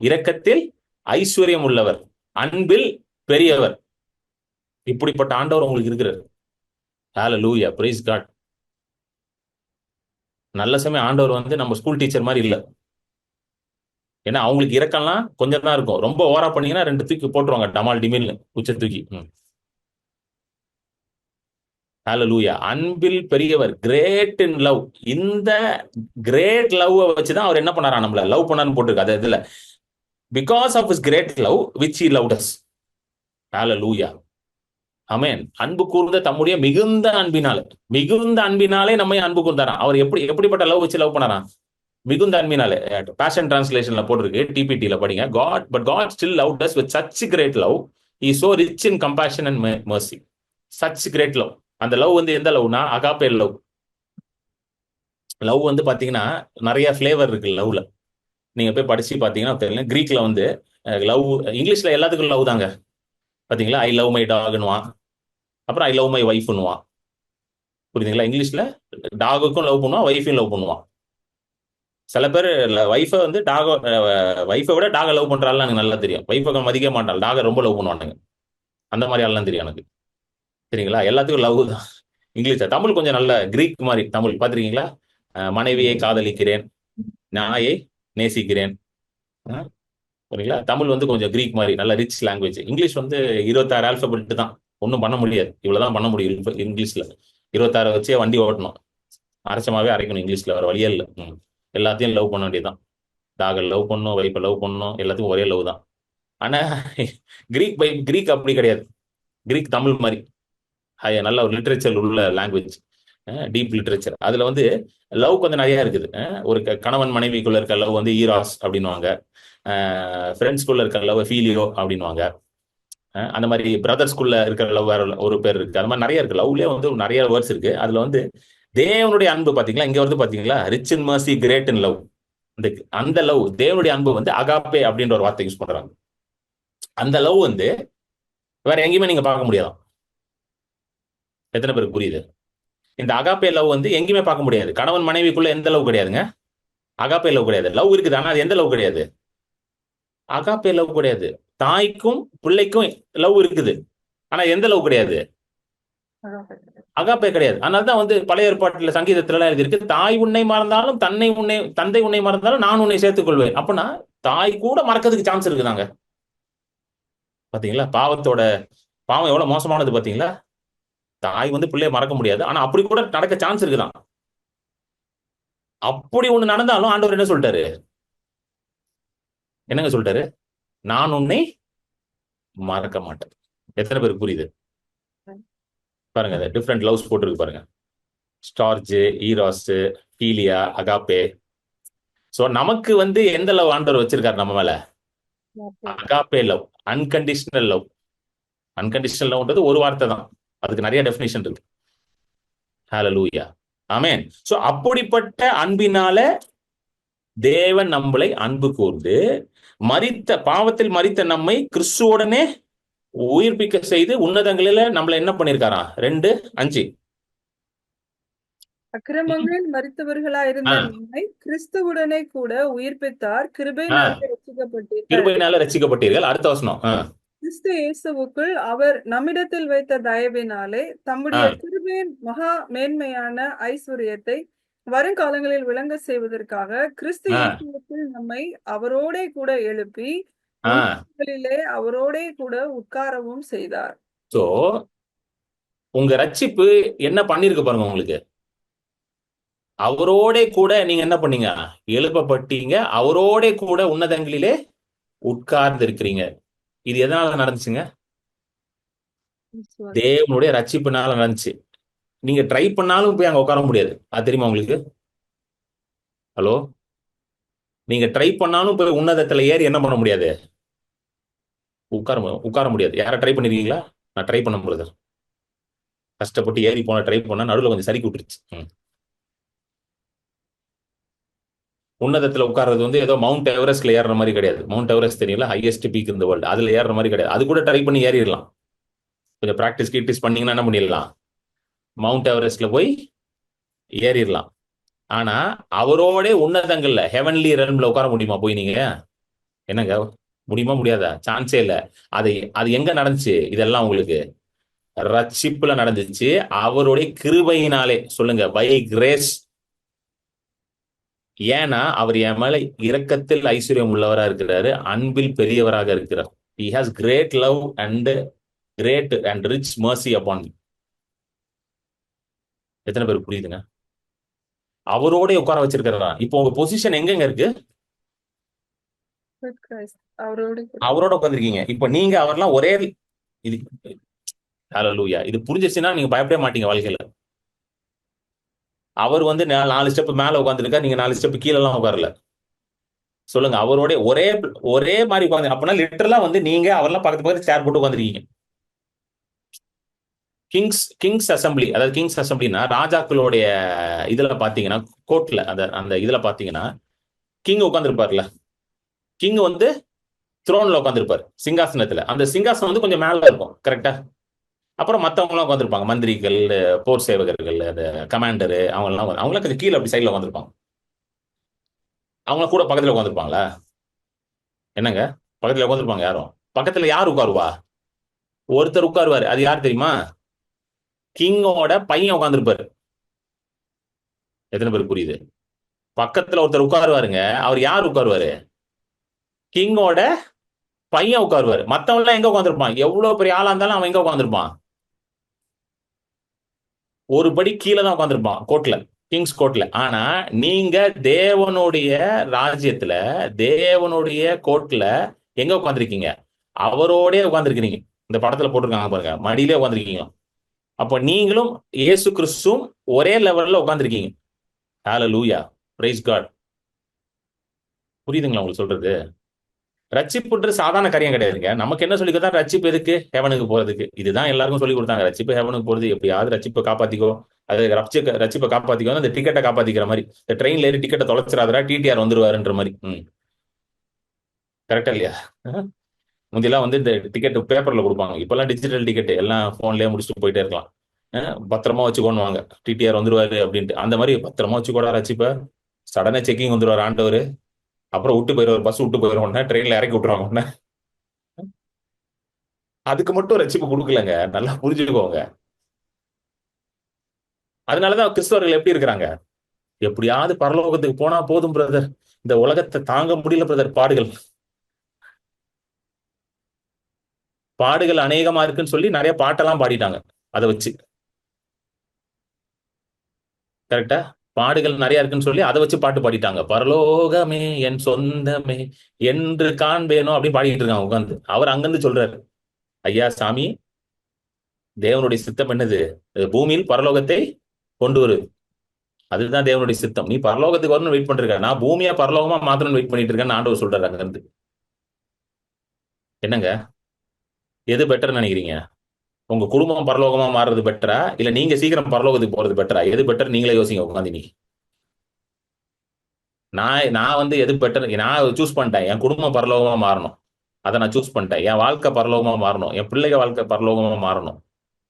இரக்கத்தில் ஐஸ்வர்யம் உள்ளவர், அன்பில் பெரியவர். இப்படிப்பட்ட ஆண்டவர் உங்களுக்கு இருக்கிறார். ஹல்லேலூயா, பிரைஸ் காட். நல்ல சமயம் ஆண்டவர் நம்ம ஸ்கூல் டீச்சர் மாதிரி இல்ல. ஏன்னா அவங்களுக்கு இறக்கம்லாம் கொஞ்சம் தான் இருக்கும். ரொம்ப ஓவரா பண்ணீங்கன்னா 2 தூக்கி போட்டுருவாங்க, டமால் டிமில்னு உச்ச தூக்கி. ஹல்லேலூயா. அன்பில் பெரியவர், கிரேட் இன் லவ். இந்த கிரேட் லவ் வச்சுதான் அவர் என்ன பண்ணாரா? நம்மள லவ் பண்ணான்னு போட்டிருக்கு. அது இதுல, because of his great love which he loved us. Hallelujah, amen. அன்பு கூர்ந்த தம்முடைய மிகுந்த அன்பினாலே நம்மை அன்பு கூர்ந்தாராம். அவர் எப்படிப்பட்ட லவ் வச்சு லவ் பண்ணாராம்? மிகுந்த அன்பினாலே. பேஷன் டிரான்ஸ்லேஷன்ல போட்டிருக்கு, டிபிடில படிங்க. God still loved us with such great love, he so rich in compassion and mercy. Such great love. அந்த லவ் எந்த லவ்னா? Agape love. லவ் பாத்தீங்கன்னா நிறைய ஃபிளேவர் இருக்கு லவ்ல. நீங்க போய் படிச்சு பாத்தீங்கன்னா தெரியும். கிரீக்ல லவ், இங்கிலீஷ்ல எல்லாத்துக்கும் லவ் தாங்க. பாத்தீங்களா? ஐ லவ் மை டாக்னுவான், அப்புறம் ஐ லவ் மை ஒய்ஃப்னுவான். புரியுதுங்களா? இங்கிலீஷ்ல டாகுக்கும் லவ் பண்ணுவான், ஒய்ஃபையும் லவ் பண்ணுவான். சில பேர் ஒய்ஃபை ஒய்ஃபை விட டாகை லவ் பண்றாள் எனக்கு நல்லா தெரியும். ஒய்ஃபை மதிக்க மாட்டாள், டாகை ரொம்ப லவ் பண்ணுவானுங்க. அந்த மாதிரி ஆள்லாம் தெரியும் எனக்கு. சரிங்களா? எல்லாத்துக்கும் லவ் தான். இங்கிலீஷ்ல. தமிழ் கொஞ்சம் நல்ல கிரீக் மாதிரி தமிழ் பார்த்துருக்கீங்களா? மனைவியை காதலிக்கிறேன், நாயை நேசிக்கிறேன். சரிங்களா? தமிழ் கொஞ்சம் கிரீக் மாதிரி நல்ல ரிச் லாங்குவேஜ். இங்கிலீஷ் 26 ஆல்பபெட் தான். ஒன்றும் பண்ண முடியாது, இவ்வளவுதான் பண்ண முடியும் இங்கிலீஷ்ல. 26 வச்சே வண்டி ஓட்டணும், அரைச்சமாவே அரைக்கணும். இங்கிலீஷ்ல வர வழியே இல்லை. எல்லாத்தையும் லவ் பண்ண வேண்டியதுதான். டாகல் லவ் பண்ணணும், வைப்பை லவ் பண்ணணும், எல்லாத்துக்கும் ஒரே லவ் தான். ஆனா கிரீக் அப்படி கிடையாது. கிரீக் தமிழ் மாதிரி நல்ல ஒரு லிட்ரேச்சர் உள்ள லாங்குவேஜ், டீப் லிட்ரேச்சர். அதுல லவ் கொஞ்சம் நிறைய இருக்குது. ஒரு கணவன் மனைவிக்குள்ள இருக்க லவ் ஈராஸ் அப்படின்வாங்க. ஃப்ரெண்ட்ஸ்குள்ள இருக்க லவ் ஃபீலியோ அப்படின்வாங்க. அந்த மாதிரி பிரதர்ஸ்குள்ள இருக்கிற லவ் வேற ஒரு பேர் இருக்கு. அது மாதிரி நிறைய இருக்கு. லவ்லயே நிறைய வேர்ட்ஸ் இருக்கு. அதுல தேவனுடைய அன்பு பாத்தீங்களா? இங்க பாத்தீங்களா? Rich in mercy great in love. அந்த லவ், தேவனுடைய அன்பு அகாப்பே அப்படின்ற ஒரு வார்த்தை யூஸ் பண்றாங்க. அந்த லவ் வேற எங்கேயுமே நீங்க பார்க்க முடியாதான். எத்தனை பேருக்கு புரியுது? இந்த அகாப்பே லவ் எங்கேயுமே பார்க்க முடியாது. கணவன் மனைவிக்குள்ள எந்த லவ் கிடையாதுங்க. அகாப்பே லவ் கிடையாது. லவ் இருக்குது, ஆனா அது எந்த லவ் கிடையாது? அகாப்பே லவ் கிடையாது. தாய்க்கும் பிள்ளைக்கும் லவ் இருக்குது, ஆனா எந்த லவ் கிடையாது? அகாப்பே கிடையாது. அதனாலதான் பழைய ஏற்பாட்டுல சங்கீதத்துல எல்லாம் எழுதியிருக்கு, தாய் உன்னை மறந்தாலும் தந்தை உன்னை மறந்தாலும் நான் உன்னை சேர்த்துக் கொள்வேன். அப்படின்னா தாய் கூட மறக்கிறதுக்கு சான்ஸ் இருக்குதாங்க. பாத்தீங்களா? பாவம் எவ்வளவு மோசமானது பாத்தீங்களா? தாய் பிள்ளைய மறக்க முடியாது, ஆனா அப்படி கூட நடக்க சான்ஸ் இருக்குதான். அப்படி ஒண்ணு நடந்தாலும் ஆண்டவர் என்ன சொல்லிட்டாரு? என்னங்க சொல்லிட்டாரு? நான் உன்னை மறக்க மாட்டேன். எத்தனை பேருக்கு புரியுது? பாருங்க, டிஃப்ரெண்ட் லவ்ஸ் போட்டுருக்கு பாருங்க. Storge, eros, philia, agape. So நமக்கு வந்து எந்த லவ் ஆண்டவர் வச்சிருக்காரு நம்ம மேல? Agape love, unconditional love. Unconditional லவ்ன்றது ஒரு வார்த்தை தான், அதுக்கு நிறைய டெஃபினிஷன் இருக்கு. ஹalleluya, ஆமென். சோ அப்படிப்பட்ட அன்பினால தேவன் நம்மளை அன்பு கூர்ந்து மரித்த பாவத்தில் மரித்த நம்மை கிறிஸ்துவுடனே உயிர்ப்பிக்க செய்து உன்னதங்களில நம்மள என்ன பண்ணிருக்காராம்? 2:5. அக்கிரமங்களில் மரித்தவர்களாயிருந்த நம்மை கிறிஸ்துவுடனே கூட உயிர்ப்பித்தார், கிருபையினாலே ரட்சிக்கப்பட்டீர்கள். கிருபையினால ரட்சிக்கப்பட்டீர்கள். அடுத்த வசனம். கிறிஸ்து இயேசுவுக்குள் அவர் நம்மிடத்தில் வைத்த தயவினாலே தம்முடைய கிருபையின் மகா மேன்மையான ஐஸ்வர்யத்தை வருங்காலங்களில் விளங்க செய்வதற்காக கிறிஸ்து இயேசுவுக்குள் நம்மை அவரோடே கூட எழுப்பி உன்னதங்களிலே அவரோடே கூட உட்காரவும் செய்தார். சோ உங்க ரட்சிப்பு என்ன பண்ணிருக்கு பாருங்க உங்களுக்கு. அவரோட கூட நீங்க என்ன பண்ணீங்க? எழுப்பப்பட்டீங்க. அவரோட கூட உன்னதங்களிலே உட்கார்ந்து இருக்கிறீங்க. இது எதனால நடந்துச்சுங்க? தேவனுடைய ரட்சிப்புனால நடந்துச்சு. நீங்க ட்ரை பண்ணாலும் போய் அங்க உட்கார முடியாது. அது தெரியுமா உங்களுக்கு? ஹலோ, நீங்க ட்ரை பண்ணாலும் போய் உன்னதத்துல ஏறி என்ன பண்ண முடியாது? உட்கார முடியாது. யார ட்ரை பண்ணிருக்கீங்களா? நான் ட்ரை பண்ண பிரதர். கஷ்டப்பட்டு ஏறி போன ட்ரை பண்ணா நடுவில் கொஞ்சம் சறுக்கி விட்டுருச்சு. உன்னதத்துல உட்கார்றது வந்து ஏதோ மவுண்ட் எவரெஸ்ட்ல ஏறுற மாதிரி கிடையாது. மவுண்ட் எவரெஸ்ட் தெரியல, ஹையஸ்ட் பீக் இந்த வேர்ல்டு, அதுல ஏறுற மாதிரி கிடையாது. அது கூட ட்ரை பண்ணி ஏறிடலாம். கொஞ்சம் ப்ராக்டிஸ் கீட்டிஸ் பண்ணீங்கன்னா என்ன பண்ணிடலாம்? மவுண்ட் எவரெஸ்ட்ல போய் ஏறிடலாம். ஆனா அவரோட உன்னதங்கள்ல ஹெவன்லி ரெல்ம்ல உட்கார முடியுமா போய் நீங்க? என்னங்க, முடியுமா? முடியாதா? சான்ஸே இல்ல. அது எங்க நடந்துச்சு? இதெல்லாம் உங்களுக்கு ரட்சிப்புல நடந்துச்சு. அவருடைய கிருபையினாலே. சொல்லுங்க, பை கிரேஸ். ஏன்னா அவர் என் மேல இரக்கத்தில் ஐஸ்வர்யம் உள்ளவரா இருக்கிறாரு, அன்பில் பெரியவராக இருக்கிறார். He has great love and great and rich mercy upon me. எத்தனை பேர் புரியுதுங்க? அவரோட உட்கார வச்சிருக்கிறா. இப்போ உங்க பொசிஷன் எங்கங்க இருக்கு? அவரோட உட்காந்துருக்கீங்க. இப்போ நீங்க அவர்லாம் ஒரே இது. ஹalleluya. இது புரிஞ்சிருச்சுன்னா நீங்க பயப்படவே மாட்டீங்க வாழ்க்கையில. அவர் வந்து 4 ஸ்டெப் மேல உட்காந்துருக்காரு, நீங்க 4 ஸ்டெப் கீழே எல்லாம் உட்காரல. சொல்லுங்க, அவரோட ஒரே மாதிரி உட்காந்து. அப்படின்னா லிட்டரலா வந்து நீங்க அவர்லாம் பக்கத்து சேர் போட்டு உட்காந்துருக்கீங்க. கிங்ஸ் அசம்பிளி, அதாவது கிங்ஸ் அசம்பிளினா ராஜாக்களுடைய இதுல பாத்தீங்கன்னா, கோர்ட்ல அந்த இதுல பாத்தீங்கன்னா கிங் உட்காந்துருப்பாருல. கிங் வந்து த்ரோன்ல உட்காந்துருப்பாரு, சிங்காசனத்துல. அந்த சிங்காசனம் வந்து கொஞ்சம் மேல இருக்கும், கரெக்டா? அப்புறம் மத்தவங்க எல்லாம் உட்காந்துருப்பாங்க, மந்திரிகள், போர் சேவகர்கள், அந்த கமாண்டரு, அவங்களாம் கொஞ்சம் கீழே அப்படி சைட்ல உட்காந்துருப்பாங்க. அவங்க கூட பக்கத்துல உட்காந்துருப்பாங்களா? என்னங்க, பக்கத்துல உட்காந்துருப்பாங்க யாரும்? பக்கத்துல யார் உட்காருவா? ஒருத்தர் உட்காருவாரு. அது யார் தெரியுமா? கிங்கோட பையன் உட்காந்துருப்பாரு. எத்தனை பேர் புரியுது? பக்கத்துல ஒருத்தர் உட்காருவாருங்க. அவர் யார் உட்காருவாரு? கிங்கோட பையன் உட்காருவாரு. மத்தவங்க எல்லாம் எங்க உட்காந்துருப்பான்? எவ்வளவு பெரிய ஆளா இருந்தாலும் அவன் எங்க உட்காந்துருப்பான்? ஒரு படி கீழே தான் உட்காந்துருப்பான், கோர்ட்ல, கிங்ஸ் கோர்ட்ல. ஆனா நீங்க தேவனுடைய ராஜ்யத்துல, தேவனுடைய கோர்ட்ல எங்க உட்காந்துருக்கீங்க? அவரோட உட்காந்துருக்கீங்க. இந்த படத்துல போட்டிருக்காங்க பாருங்க, மடியிலே உட்காந்துருக்கீங்க. அப்ப நீங்களும் இயேசு கிறிஸ்துவும் ஒரே லெவல்ல உட்காந்துருக்கீங்க. ஹalleluya, praise God. புரியுதுங்களா உங்களுக்கு சொல்றது? ரட்சிப்புன்றது சாதாரண காரியம் கிடையாதுங்க. நமக்கு என்ன சொல்லி கொடுத்தா, ரட்சிப்பு எதுக்கு? ஹெவனுக்கு போறதுக்கு. இதுதான் எல்லாருக்கும் சொல்லி கொடுத்தாங்க. ரட்சிப்பு ஹெவனுக்கு போறது, எப்படியாவது ரட்சிப்பை காப்பாத்திக்கோ, அது ரட்சிப்பை காப்பாத்திக்கோ, அந்த டிக்கெட்டை காப்பாத்திக்கிற மாதிரி. இந்த ட்ரெயின்ல ஏறி டிக்கெட்டை தொலைச்சிடாதரா, டிடிஆர் வந்துருவாருன்ற மாதிரி. கரெக்டா இல்லையா? முந்தியெல்லாம் வந்து இந்த டிக்கெட் பேப்பர்ல கொடுப்பாங்க. இப்பெல்லாம் டிஜிட்டல் டிக்கெட், எல்லாம் போன்லயே முடிச்சுட்டு போயிட்டே இருக்கலாம். பத்திரமா வச்சுக்கோன்னு வாங்க, டிடிஆர் வந்துருவாரு அப்படின்ட்டு. அந்த மாதிரி பத்திரமா வச்சுக்கோடா ரட்சிப்பை. சடனா செக்கிங் வந்துருவாரு ஆண்டவர். அப்புறம் விட்டு போயிடுவார், பஸ் விட்டு போயிடுவோம், ட்ரெயின்ல இறக்கி விட்டுருவாங்க. அதுக்கு மட்டும் ரட்சிப்பு கொடுக்கலங்க, நல்லா புரிஞ்சுக்கோங்க. அதனாலதான் கிறிஸ்தவர்கள் எப்படி இருக்கிறாங்க? எப்படியாவது பரலோகத்துக்கு போனா போதும் பிரதர், இந்த உலகத்தை தாங்க முடியல பிரதர். பாடுகள் அநேகமா இருக்குன்னு சொல்லி நிறைய பாட்டெல்லாம் பாடிட்டாங்க அதை வச்சு. கரெக்டா? பாடுகள் நிறைய இருக்குன்னு சொல்லி அதை வச்சு பாட்டு பாடிட்டாங்க. பரலோகமே என் சொந்தமே என்று காண்பேனோ அப்படின்னு பாடிட்டு இருக்காங்க உட்காந்து. அவர் அங்கிருந்து சொல்றாரு, ஐயா சாமி, தேவனுடைய சித்தம் என்னது? பூமியில் பரலோகத்தை கொண்டு வருது. அதுதான் தேவனுடைய சித்தம். நீ பரலோகத்துக்கு வரணும்னு வெயிட் பண்ணிருக்க, நான் பூமியா பரலோகமா மாத்தணும்னு வெயிட் பண்ணிட்டு இருக்கேன்னு ஆண்டவர் சொல்றாரு அங்க இருந்து. என்னங்க, எது பெட்டர் நினைக்கிறீங்க? உங்க குடும்பம் பரலோகமா மாறுறது பெட்டரா, இல்ல நீங்க சீக்கிரம் பரலோகத்துக்கு போறது பெட்டரா? எது பெட்டர் நீங்களே யோசிங்க உட்காந்து. நீ நான் வந்து எது பெட்டர், நான் சூஸ் பண்ணிட்டேன். என் குடும்பம் பரலோகமா மாறணும், அதை நான் சூஸ் பண்ணிட்டேன். என் வாழ்க்கை பரலோகமா மாறணும், என் பிள்ளைங்க வாழ்க்கை பரலோகமா மாறணும்,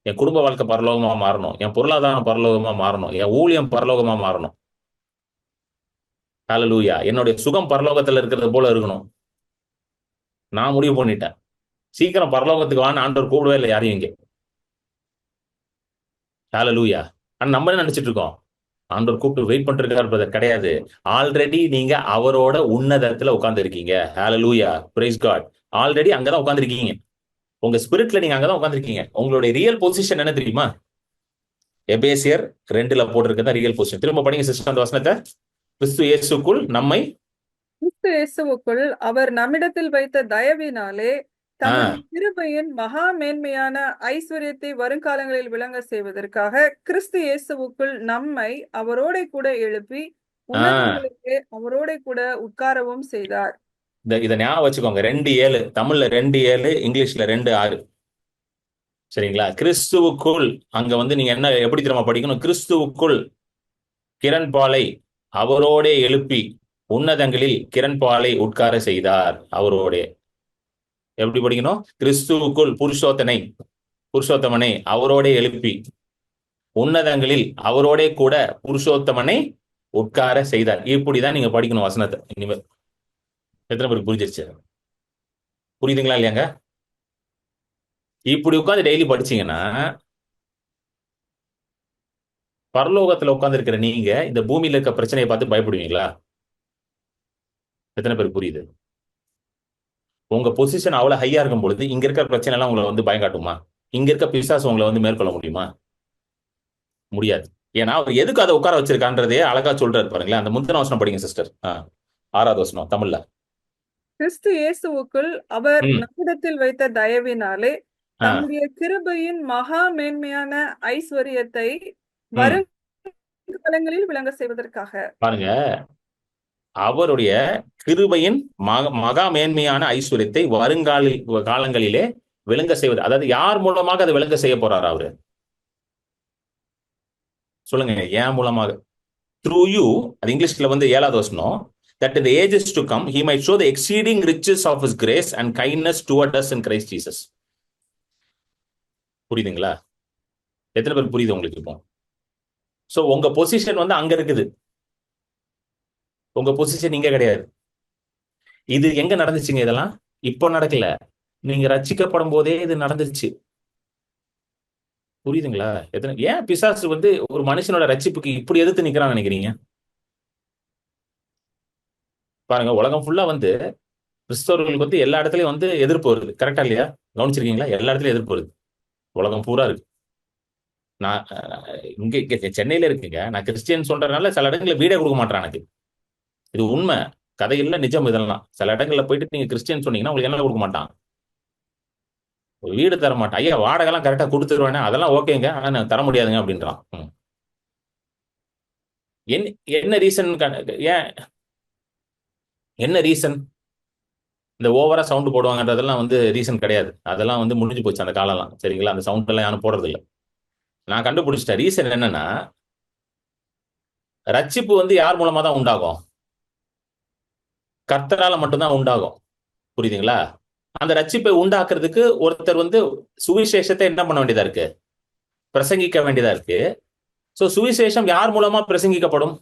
என் குடும்ப வாழ்க்கை பரலோகமா மாறணும், என் பொருளாதாரம் பரலோகமா மாறணும், என் ஊழியம் பரலோகமா மாறணும். ஹல்லேலூயா. என்னுடைய சுகம் பரலோகத்துல இருக்கிறது போல இருக்கணும். நான் முடிவு பண்ணிட்டேன். சீக்கிரம் பரலோகத்துக்கு வான்னு ஆண்டவர் கூப்பிடவே இல்லை யாரையும் இங்கே. ஹல்லேலூயா. ஆனா நம்ம என்ன நினைச்சிட்டு இருக்கோம்? ஆண்டவர் கூப்பிட்டு வெயிட் பண்ணிருக்காரு பிரதர். கிடையாது. ஆல்ரெடி நீங்க அவரோட உன்னதத்துல உட்கார்ந்து இருக்கீங்க. ஹல்லேலூயா, பிரைஸ் காட். ஆல்ரெடி அங்கதான் உட்கார்ந்து இருக்கீங்க. உங்க ஸ்பிரிட்ல நீங்க அங்கதான் உட்கார்ந்து இருக்கீங்க. உங்களுடைய ரியல் பொசிஷன் என்ன தெரியுமா? எபேசியர் 2ல போட்டிருக்கதா ரியல் பொசிஷன். திரும்ப படிங்க சிஸ்டர் அந்த வசனத்தை. கிறிஸ்து இயேசுக்குள் நம்மை, கிறிஸ்து இயேசுவுக்குள் அவர் நம்மிடத்தில் வைத்த தயவினாலே தம்முடைய கிருபையின் மகா மேன்மையான ஐஸ்வர்யத்தை வருங்காலங்களில் விளங்க செய்வதற்காக கிறிஸ்து இயேசுவுக்குள் நம்மை அவரோட கூட எழுப்பி உன்னதங்களிலே அவரோட கூட உட்காரவும் செய்தார். இதை ஞாபகம் வச்சுக்கோங்க. 2:7 தமிழ்ல 2:7, இங்கிலீஷ்ல 2:6. சரிங்களா? கிறிஸ்துவுக்குள் அங்க வந்து நீங்க என்ன எப்படி திரும்ப படிக்கணும்? கிறிஸ்துவுக்குள் கிரண் பாலை அவரோட எழுப்பி உன்னதங்களில் கிரண் பாலை உட்கார செய்தார். அவரோட எப்படி படிக்கணும்? கிறிஸ்துவுக்குள் புருஷோத்தமனை அவரோட எழுப்பி உன்னதங்களில் அவரோட கூட புருஷோத்தமனை உட்கார செய்தார். இப்படிதான் நீங்க படிக்கணும் வசனத்தை. இனிமேல் எத்தனை பேருக்கு புரிஞ்சிருச்சு? புரியுதுங்களா இல்லையாங்க? இப்படி உட்காந்து டெய்லி படிச்சீங்கன்னா பரலோகத்துல உட்கார்ந்து இருக்கிற நீங்க இந்த பூமியில இருக்க பிரச்சனையை பார்த்து பயப்படுவீங்களா? எத்தனை பேருக்கு புரியுது? உங்க பொசிஷன் அவ்வளவு ஹையா இருக்கும் பொழுது இங்க இருக்கிற பிரச்சனை எல்லாம் உங்களை வந்து பயம் காட்டுமா? இங்க இருக்க பிசாசு உங்களை வந்து மேற்கொள்ள முடியுமா? முடியாது. ஏன்னா அவர் எதுக்கு அதை உட்கார வச்சிருக்கான்றதே அழகா சொல்றாரு பாருங்களேன். அந்த முந்தின வசனம் படிங்க சிஸ்டர். 6வது வசனம் தமிழ்ல. கிறிஸ்து இயேசுவுக்குள் அவர் நம்மிடத்தில் வைத்த தயவினாலே தம்முடைய கிருபையின் மகா மேன்மையான ஐஸ்வர்யத்தை வருங்காலங்களில் விளங்க செய்வதற்காக. பாருங்க, அவருடைய கிருபையின் மகா மேன்மையான ஐஸ்வர்யத்தை காலங்களிலே விளங்க செய்வது. அதாவது யார் மூலமாக அதை விளங்க செய்ய போறாரு அவரு? சொல்லுங்க, ஏன் மூலமாக? Through you. அது இங்கிலீஷ்ல வந்து 7வது வசனம். That in the ages to come he might show the exceeding riches of his grace and kindness toward us in Christ Jesus. புரியுதுங்களா? எத்தனை பேர் புரியுது உங்களுக்கு இப்போ? சோ உங்க பொசிஷன் வந்து அங்க இருக்குது. உங்க பொசிஷன் இங்க கிடையாது. இது எங்க நடந்துச்சுங்க? இதெல்லாம் இப்போ நடக்கல, நீங்க ரட்சிக்கப்படும் போதே இது நடந்துச்சு. புரியுதுங்களா? ஏன் பிசாசு வந்து ஒரு மனுஷனோட ரட்சிப்புக்கு இப்படி எதிர்த்து நிக்கிறான்னு நினைக்கிறீங்க? பாருங்க, உலகம் ஃபுல்லா வந்து கிறிஸ்தவர்களுக்கு வந்து எல்லா இடத்துலயும் வந்து எதிர்ப்பு வருது. கரெக்டா இல்லையா? கவனிச்சிருக்கீங்களா? எல்லா இடத்துலயும் எதிர்ப்பு வருது. உலகம் பூரா இருக்கு. நான் இங்க சென்னையில இருக்குங்க. நான் கிறிஸ்டியன் சொல்றதுனால சில இடங்களில் வீடே கொடுக்க மாட்டேன் எனக்கு. இது உண்மை, கதை இல்ல, நிஜம். இதெல்லாம் சில இடங்கள்ல போயிட்டு நீங்க கிறிஸ்டியன் சொன்னீங்கன்னா உங்களுக்கு என்ன கொடுக்க மாட்டான், வீடு தர மாட்டான். ஐயா வாடகை எல்லாம் கரெக்டா கொடுத்துருவேன், அதெல்லாம் ஓகேங்க, ஆனா நான் தர முடியாதுங்க அப்படின்றான். என்ன ரீசன்? ஏன் என்ன ரீசன்? இந்த ஓவரா சவுண்ட் போடுவாங்கன்றதெல்லாம் வந்து ரீசன் கிடையாது. அதெல்லாம் வந்து முடிஞ்சு போச்சு அந்த காலம்லாம். சரிங்களா? அந்த சவுண்ட் எல்லாம் யாரும் போடுறது இல்லை. நான் கண்டுபிடிச்சிட்டேன். ரீசன் என்னன்னா, ரட்சிப்பு வந்து யார் மூலமா தான் உண்டாகும்? கர்த்தரால மட்டும்தான் உண்டாகும். புரியுதுங்களா? அந்த ரட்சிப்பை உண்டாக்குறதுக்கு ஒருத்தர் வந்து சுவிசேஷத்தை என்ன பண்ண வேண்டியதா இருக்கு? பிரசங்கிக்க வேண்டியதா இருக்கு. சோ சுவிசேஷம் யார் மூலமா பிரசங்கிக்கப்படும்?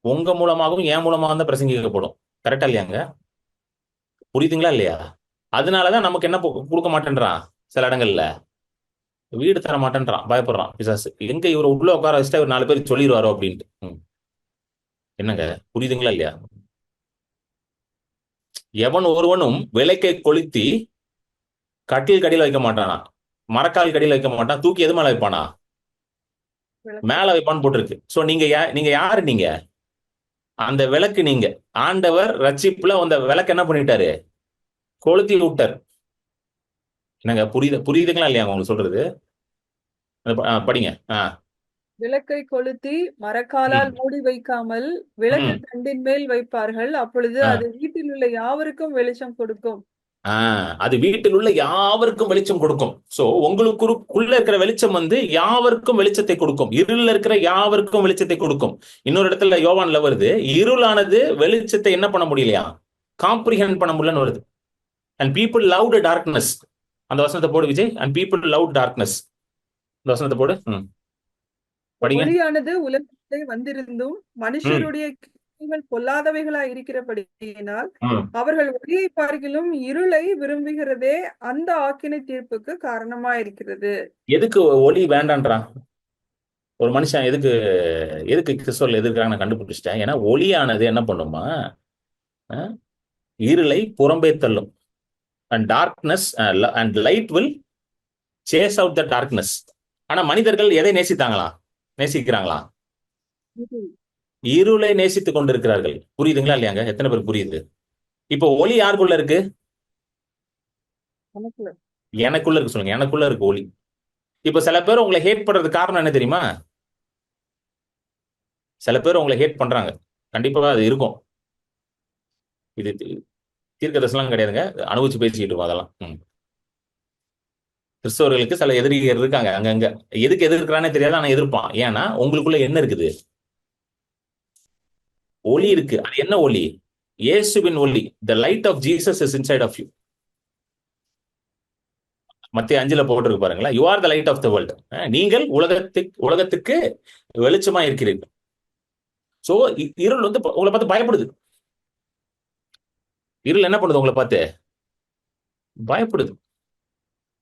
உங்க மூலமாகவும் என் மூலமாக தான் பிரசங்கிக்கப்படும். கரெக்டா இல்லையாங்க? புரியுதுங்களா இல்லையா? அதனாலதான் நமக்கு என்ன கொடுக்க மாட்டேன்றான். சில இடங்கள்ல வீடு தர மாட்டேன்றான், பயப்படுறான் பிசாசு. எங்க இவரை உள்ள உட்கார வச்சுட்டா ஒரு 4 பேர் சொல்லிடுவாரோ அப்படின்ட்டு. என்னங்க, புரியுதுங்களா இல்லையா? எவன் ஒருவனும் விளக்கை கொளுத்தி கட்டில் கடியில் வைக்க மாட்டானா, மரக்கால் கடியில் வைக்க மாட்டான், தூக்கி எது மேல வைப்பானா? விளக்கு. மேல வைப்பான்னு போட்டிருக்கு. சோ நீங்க யாரு? நீங்க அந்த விளக்கு. நீங்க ஆண்டவர் ரட்சிப்புல அந்த விளக்கு என்ன பண்ணிட்டாரு? கொளுத்தி விட்டார். என்னங்க புரியுதுங்களா இல்லையா உங்களுக்கு சொல்றது? படிங்க. விளக்கை கொளுத்தி மரக்காலால் ம், மூடி வைக்காமல் விளக்கு ம். தண்டின் மேல் வைப்பார்கள், அப்பொழுது ஆ, அது வீட்டில் உள்ள யாவருக்கும் வெளிச்சம் கொடுக்கும். ஆ. அது வீட்டில் உள்ள யாவருக்கும் வெளிச்சம் கொடுக்கும். சோ உங்களுக்குள்ள இருக்கிற வெளிச்சம் வந்து யாவருக்கும் வெளிச்சத்தை கொடுக்கும். இருள்ல இருக்கிற யாவருக்கும் வெளிச்சத்தை கொடுக்கும். இன்னொரு இடத்துல யோவான்ல வருது, இருளானது வெளிச்சத்தை என்ன பண்ண முடியலையா? காம்ப்ரிஹெண்ட் பண்ண முடியலன்னு வருது. And people loved darkness. அந்த வசனத்தை போடு Vijay. And people love darkness. இந்த வசனத்தை போடு. படிங்க. ஒளியானது உலகத்திலே வந்திருந்தும் ம், மனுஷருடைய கிரியைகள் பொல்லாதவைகளாய் இருக்கிறபடியினால் ம். அவர்கள் ஒளியை பார்க்கிலும் இருளை விரும்புகிறதே அந்த ஆக்கினை தீர்ப்புக்கு காரணமாயிருக்கிறது. எதுக்கு ஒளி வேண்டான்றான் ஒரு மனுஷன்? எதுக்கு எதுக்கு கிறிஸ்தவர்கள் எதிர்க்கிறாங்க நான் கண்டுபிடிச்சிட்டேன். ஏன்னா ஒளியானது என்ன பண்ணுமா? அஹ், இருளை புறம்பே தள்ளும். And darkness and light will chase out the darkness. ஆனா மனிதர்கள் எதை நேசிக்கிறாங்களா? இருள். இருளை நேசித்துக் கொண்டிருக்கிறார்கள். புரியுதுங்களா இல்லையாங்க? எத்தனை பேர் புரியுது? இப்போ ஒளி யாருக்குள்ள இருக்கு? நமக்குள்ள. எனக்குள்ள இருக்கு. சொல்லுங்க. எனக்குள்ள இருக்கு ஒளி. இப்போ சில பேர் உங்களை ஹேட் பண்றதுக்கு காரணம் என்ன தெரியுமா? சில பேர் உங்களை ஹேட் பண்றாங்க. கண்டிப்பா அது இருக்கும். இது தீர்க்க தரிசனம் கிடையாதுங்க. அனுபவிச்சு பேசிக்கிட்டு இருக்கோம் அதெல்லாம். கிறிஸ்தவர்களுக்கு சில எதிரிகள் இருக்காங்க அங்கங்க. எதுக்கு எதிர்க்கிறானே தெரியாது, ஆனா எதிர்ப்பான். ஏன்னா உங்களுக்குள்ள என்ன இருக்குது? ஒளி ஒளி. இருக்கு. அது என்ன ஒளி? இயேசுவின் ஒளி. The light of Jesus is inside of you. மத்திய 5 போட்டிருக்கு பாருங்களா. You are the light of the world. நீங்கள் உலகத்துக்கு வெளிச்சமா இருக்கிறீர்கள். சோ இருள் வந்து உங்களை பார்த்து பயப்படுது. இருள் என்ன பண்ணுது? உங்களை பார்த்து பயப்படுது.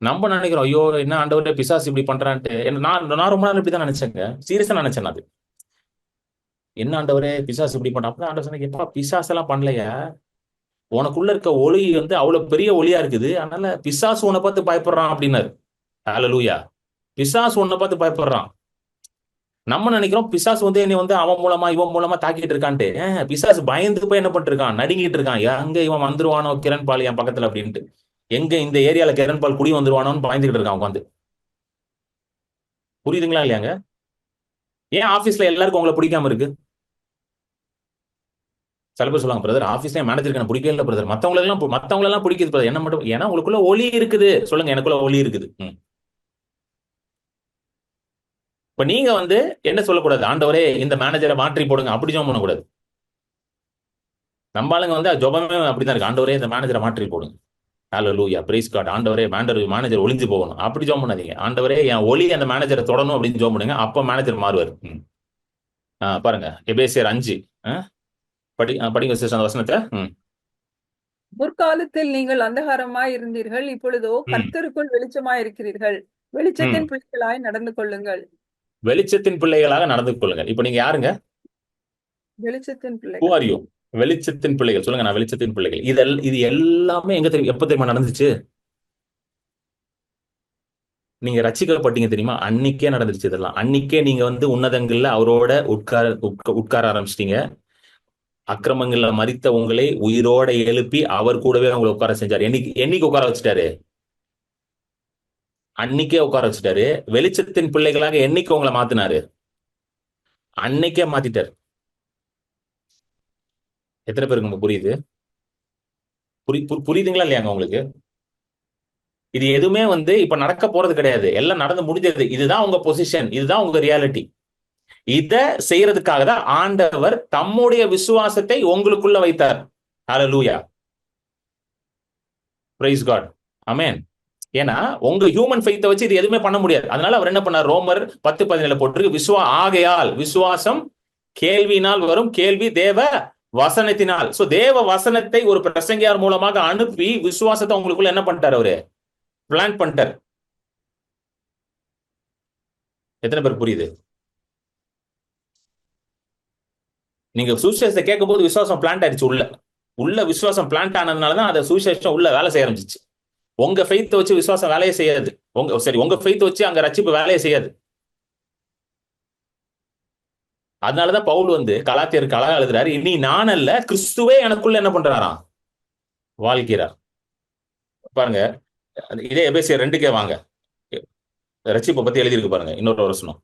நம்ம நினைக்கிறோம், ஐயோ என்ன ஆண்டவரே பிசாசு இப்படி பண்றான்ட்டு. நான் ரொம்ப நாள் இப்படிதான் நினைச்சேங்க. சீரியஸா நினைச்சேன் அது. என்ன ஆண்டவரே பிசாசு இப்படி பண்றான். அப்பதான் ஆண்டவர் சொன்னாங்க, எப்பா பிசாசு எல்லாம் பண்ணலையா? உனக்குள்ள இருக்க ஒளி வந்து அவ்வளவு பெரிய ஒளியா இருக்குது. அதனால பிசாசு உன்னை பார்த்து பயப்படுறான் அப்படின்னாரு. ஹல்லேலூயா. பிசாசு உன்னை பார்த்து பயப்படுறான். நம்ம நினைக்கிறோம் பிசாசு வந்து என்னை வந்து அவன் மூலமா இவன் மூலமா தாக்கிட்டு இருக்கான்ட்டு. பிசாசு பயந்து போய் என்ன பண்ணிட்டு இருக்கான்? நடுங்கிட்டு இருக்கான். எங்க இவன் வந்துருவானோ கிரண் பால் என் பக்கத்துல அப்படின்ட்டு. எங்க இந்த ஏரியால கிரண் பால் குடி வந்துருவானோன்னு பயந்துகிட்டு இருக்கான் உட்காந்து. புரியுதுங்களா இல்லையாங்க? ஏன் ஆபீஸ்ல எல்லாருக்கும் உங்களை பிடிக்காம இருக்கு? சில பேர் சொல்லுவாங்க, பிரதர் ஆபீஸ்ல மேனேஜருக்கு எனக்கு பிடிக்கவே இல்லை பிரதர். மத்தவங்க எல்லாம் பிடிக்குது பிரதர், என்ன மட்டும். ஏன்னா உங்களுக்குள்ள ஒளி இருக்குது. சொல்லுங்க, எனக்குள்ள ஒளி இருக்குது. இப்ப நீங்க வந்து என்ன சொல்லக்கூடாது? ஆண்டவரே இந்த மேனேஜரை மாற்றி போடுங்க அப்படி ஜெபம் பண்ணக்கூடாது. நம்ம ஆளுங்க வந்து ஜெபமே அப்படிதான் இருக்கு. ஆண்டவரே இந்த மேனேஜரை மாற்றி போடுங்க. ஹல்லேலூயா, பிரைஸ் காட். ஆண்டவரே மேனேஜர் ஒளிஞ்சு போகணும் அப்படி ஜெபம் பண்ணாதீங்க. ஆண்டவரே என் ஒளி அந்த மேனேஜரை தொடணும் அப்படின்னு ஜெபம் பண்ணுங்க. அப்ப மேனேஜர் மாறுவார். பாருங்க எபேசியர் 5. படிங்க சிஸ்டர் அந்த வசனத்தை. முற்காலத்தில் நீங்கள் அந்தகாரமாய் இருந்தீர்கள், இப்பொழுதோ ம், கர்த்தருக்குள் வெளிச்சமாய் இருக்கிறீர்கள். ம். வெளிச்சத்தின் பிள்ளைகளாய் நடந்து கொள்ளுங்கள். வெளிச்சத்தின் பிள்ளைகளாக நடந்து கொள்ளுங்கள். இப்ப நீங்க யாருங்க? வெளிச்சத்தின் Who பிள்ளைகள். are you? வெளிச்சத்தின் பிள்ளைகள். சொல்லுங்க, நான் வெளிச்சத்தின் பிள்ளைகள். இது எல்லாமே எங்க தெரியும்? எப்ப தெரியுமா நடந்துச்சு? நீங்க ரட்சிக்கப்பட்டீங்க தெரியுமா? அன்னைக்கே நடந்துருச்சு இதெல்லாம். அன்னைக்கே நீங்க வந்து உன்னதங்கள்ல அவரோட உட்கார ஆரம்பிச்சிட்டீங்க. அக்கிரமங்கள்ல மரித்த உங்களை உயிரோட எழுப்பி அவர் கூடவே உங்களை உட்கார செஞ்சாரு. என்னைக்கு உட்கார வச்சுட்டாரு? அன்னைக்கே உட்கார வச்சுட்டாரு. வெளிச்சத்தின் பிள்ளைகளாக என்னைக்கு உங்களை மாத்தினாரு? அன்னைக்கே மாத்திட்டாரு. எத்தனை பேருக்கு புரியுது? புரியுதுங்களா இல்லையாங்க உங்களுக்கு? இது எதுவுமே வந்து இப்ப நடக்க போறது கிடையாது. எல்லாம் நடந்து முடிஞ்சது. இதுதான் உங்க பொசிஷன், இதுதான் உங்க ரியாலிட்டி. இத செய்யறதுக்காக தான் ஆண்டவர் தம்முடைய விசுவாசத்தை உங்களுக்குள்ள வைத்தார். ஹல்லேலூயா, பிரைஸ் காட், ஆமென். ஏன்னா உங்க ஹியூமன் ஃபெய்த்தை வச்சு இது எதுவுமே பண்ண முடியாது. அதனால அவர் என்ன பண்ணார்? ரோமர் 10:17 போட்டிருக்கு, ஆகையால் விசுவாசம் கேள்வியினால் வரும், கேள்வி தேவ வசனத்தினால். சோ தேவ வசனத்தை ஒரு பிரசங்கியார் மூலமாக அனுப்பி விசுவாசத்தை உங்களுக்குள்ள என்ன பண்ணிட்டார்? அவரு பிளான் பண்ணிட்டார். எத்தனை பேர் புரியுது? நீங்க சுவிசேஷத்தை கேட்கும் போது விசுவாசம் பிளான்ட் ஆயிடுச்சு. உள்ள விசுவாசம் பிளான்ட் ஆனதுனாலதான் அதை சுவிசேஷம் உள்ள வேலை செய்ய ஆரம்பிச்சிச்சு. உங்க ஃபெய்த்தை வச்சு விசுவாசம் வேலையை செய்யாது. உங்க ஃபெய்த்தை வச்சு அங்க ரட்சிப்பு வேலையை செய்யாது. அதனாலதான் பவுல் வந்து கலாத்தியருக்கு அழகா எழுதுறாரு, இனி நான் அல்ல கிறிஸ்துவே எனக்குள்ள என்ன பண்றாராம், வாழ்கிறார். பாருங்க, இதே எபேசியர் 2க்கே வாங்க. ரட்சிப்பை பத்தி எழுதியிருக்கு பாருங்க, இன்னொரு வசனம்,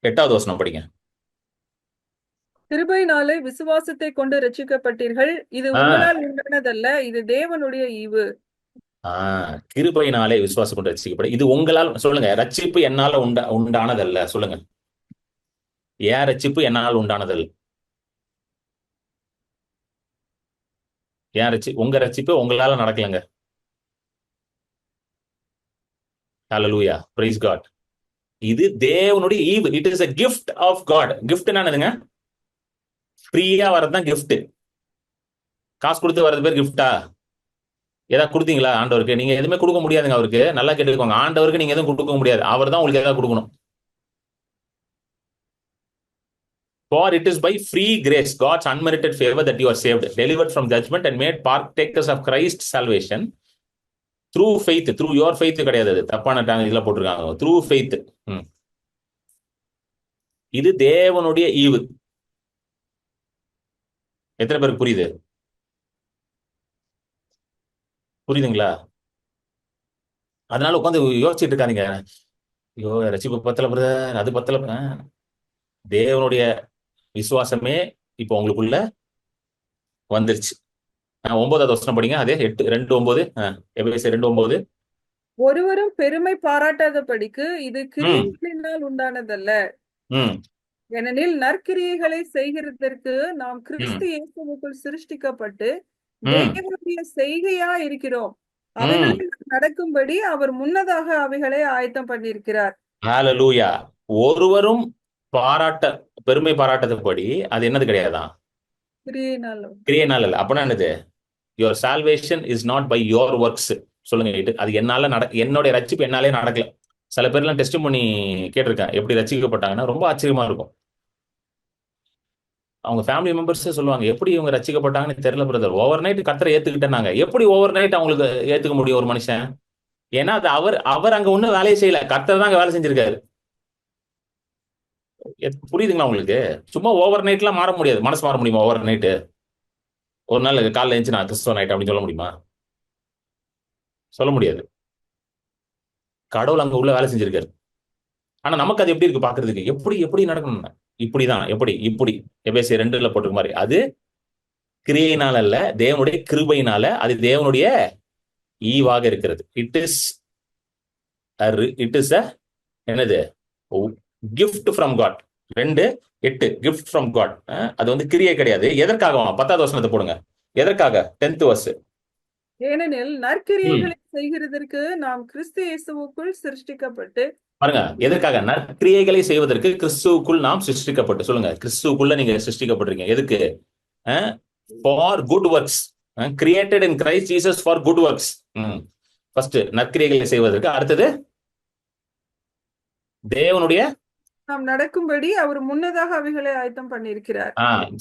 8வது வசனம் படிங்க. கிருபையினாலே விசுவாசத்தை கொண்டு ரட்சிக்கப்பட்டீர்கள். இது உங்களால் உண்டானதல்ல, இது தேவனுடைய ஈவு. கிருபையினாலே விசுவாசம் கொண்டு ரட்சிக்கப்படும். இது உங்களால், சொல்லுங்க, ரட்சிப்பு என்னால உண்டானதல்ல. சொல்லுங்க, ஏன் ரட்சிப்பு என்னால் உண்டானதல்ல? ஏன் உங்க ரட்சிப்பு உங்களால நடக்கலங்க. ஹல்லேலூயா, பிரைஸ் காட். இது தேவனுடைய ஈவு. It is a gift of God. gift என்னதுங்க? ஃப்ரீயா வரதுதான் gift. காசு கொடுத்து வரது பேர் gift-ஆ? ஏதாவது கொடுத்தீங்களா ஆண்டவருக்கு? நீங்க எதுவுமே கொடுக்க முடியாதுங்க அவருக்கு. நல்லா கேட்டுக்கோங்க, ஆண்டவருக்கு நீங்க எதுவும் கொடுக்க முடியாது. அவர் தான் உங்களுக்கு ஏதாவது கொடுக்கணும். For it is by free grace, God's unmerited favor, that you are saved, delivered from judgment and made partakers of Christ's salvation through faith. Through your faith கிடையாது, தப்பான இதுல போட்டிருக்காங்க. Through faith. இது தேவனுடைய ஈவு. எத்தனை பேருக்கு புரியுது? புரியுதுங்களா? அதனால உட்காந்து யோசிச்சுட்டு இருக்காதீங்க, ஐயோ ரட்சிப்பு பத்தல பிரதர், அது பத்தல. தேவனுடைய விசுவாசமே இப்போ உங்களுக்குள்ள வந்துருச்சு. 9வது வசனம் படிங்க. அதே 2:9. எபேசியர் 2:9. ஒருவரும் பெருமை பாராட்டாதபடிக்கு இது கிரியைகளினால் உண்டானதல்ல, ஏனெனில் நற்கிரியைகளை செய்கிறதற்கு நாம் கிறிஸ்து இயேசுவுக்குள் சிருஷ்டிக்கப்பட்டு தேவனுடைய செய்கையா இருக்கிறோம். அவைகளில் நடக்கும்படி அவர் முன்னதாக அவைகளை ஆயத்தம் பண்ணியிருக்கிறார். ஹல்லேலூயா. ஒருவரும் பெருமை பாராட்டதுபடி அது என்னது கிடையாதான்? கிரியையினால அல்ல. அப்படின்னா என்னது? Your salvation is not by your works. சொல்லுங்க, அது என்னால என்னுடைய ரட்சிப்பு என்னாலே நடக்கல. சில பேர்லாம் டெஸ்ட் பண்ணி கேட்டிருக்கேன், எப்படி ரட்சிக்கப்பட்டாங்கன்னா ரொம்ப ஆச்சரியமா இருக்கும். அவங்க ஃபேமிலி மெம்பர்ஸே சொல்லுவாங்க, எப்படி இவங்க ரட்சிக்கப்பட்டாங்கன்னு தெரியல பிரதர், ஓவர் நைட் கர்த்தரை ஏத்துக்கிட்டேனாங்க. எப்படி ஓவர் நைட் அவங்களுக்கு ஏத்துக்க முடியும் ஒரு மனுஷன்? ஏன்னா அது அவர் அங்க ஒண்ணும் வேலையை செய்யல, கர்த்தர் தான் அங்க வேலை செஞ்சிருக்காரு. புரியுதுங்களா உங்களுக்கு? சும்மா ஓவர் நைட்லாம் மாற முடியாது. மனசு மாற முடியுமா ஓவர் நைட்டு? ஒரு நாள் காலைல எழுந்து நான் கிறிஸ்துவ நைட் அப்படின்னு சொல்ல முடியுமா? சொல்ல முடியாது. கடவுள் அங்க உள்ள வேலை செஞ்சிருக்காரு. ஆனா நமக்கு அது எப்படி இருக்கு பாக்குறதுக்கு? எப்படி நடக்கணும்? இப்படிதான். இப்படி எபேசியர் 2ல போட்டிருக்க மாதிரி, அது கிரியையினால அல்ல, தேவனுடைய கிருபையினால, அது தேவனுடைய ஈவாக இருக்கிறது. இட் இஸ் என்னது? gift from God. 2:8 gift from God. அது வந்து கிரியை கிடையாது. எதற்காக? 10வது வசனத்தை போடுங்க. எதற்காக? 10th verse. ஏனெனில் நற்கிரியைகளை செய்கிறதற்கு நாம் கிறிஸ்து இயேசுவுக்குள் சிருஷ்டிக்கப்பட்டு. பாருங்க, எதற்காக? நற்கிரியைகளை செய்வதற்கு கிறிஸ்துவுக்குள் நாம் சிருஷ்டிக்கப்பட்டு. சொல்லுங்க, கிறிஸ்துவுக்குள்ள நீங்க சிருஷ்டிக்கப்பட்டிருக்கீங்க. எதுக்கு? For good works. Created in Christ Jesus for good works. First நற்கிரியைகளை செய்வதற்கு, அடுத்தது தேவனுடைய நாம் நடக்கும்படி அவர் முன்னதாக அவைகளை ஆயத்தம் பண்ணியிருக்கிறார்.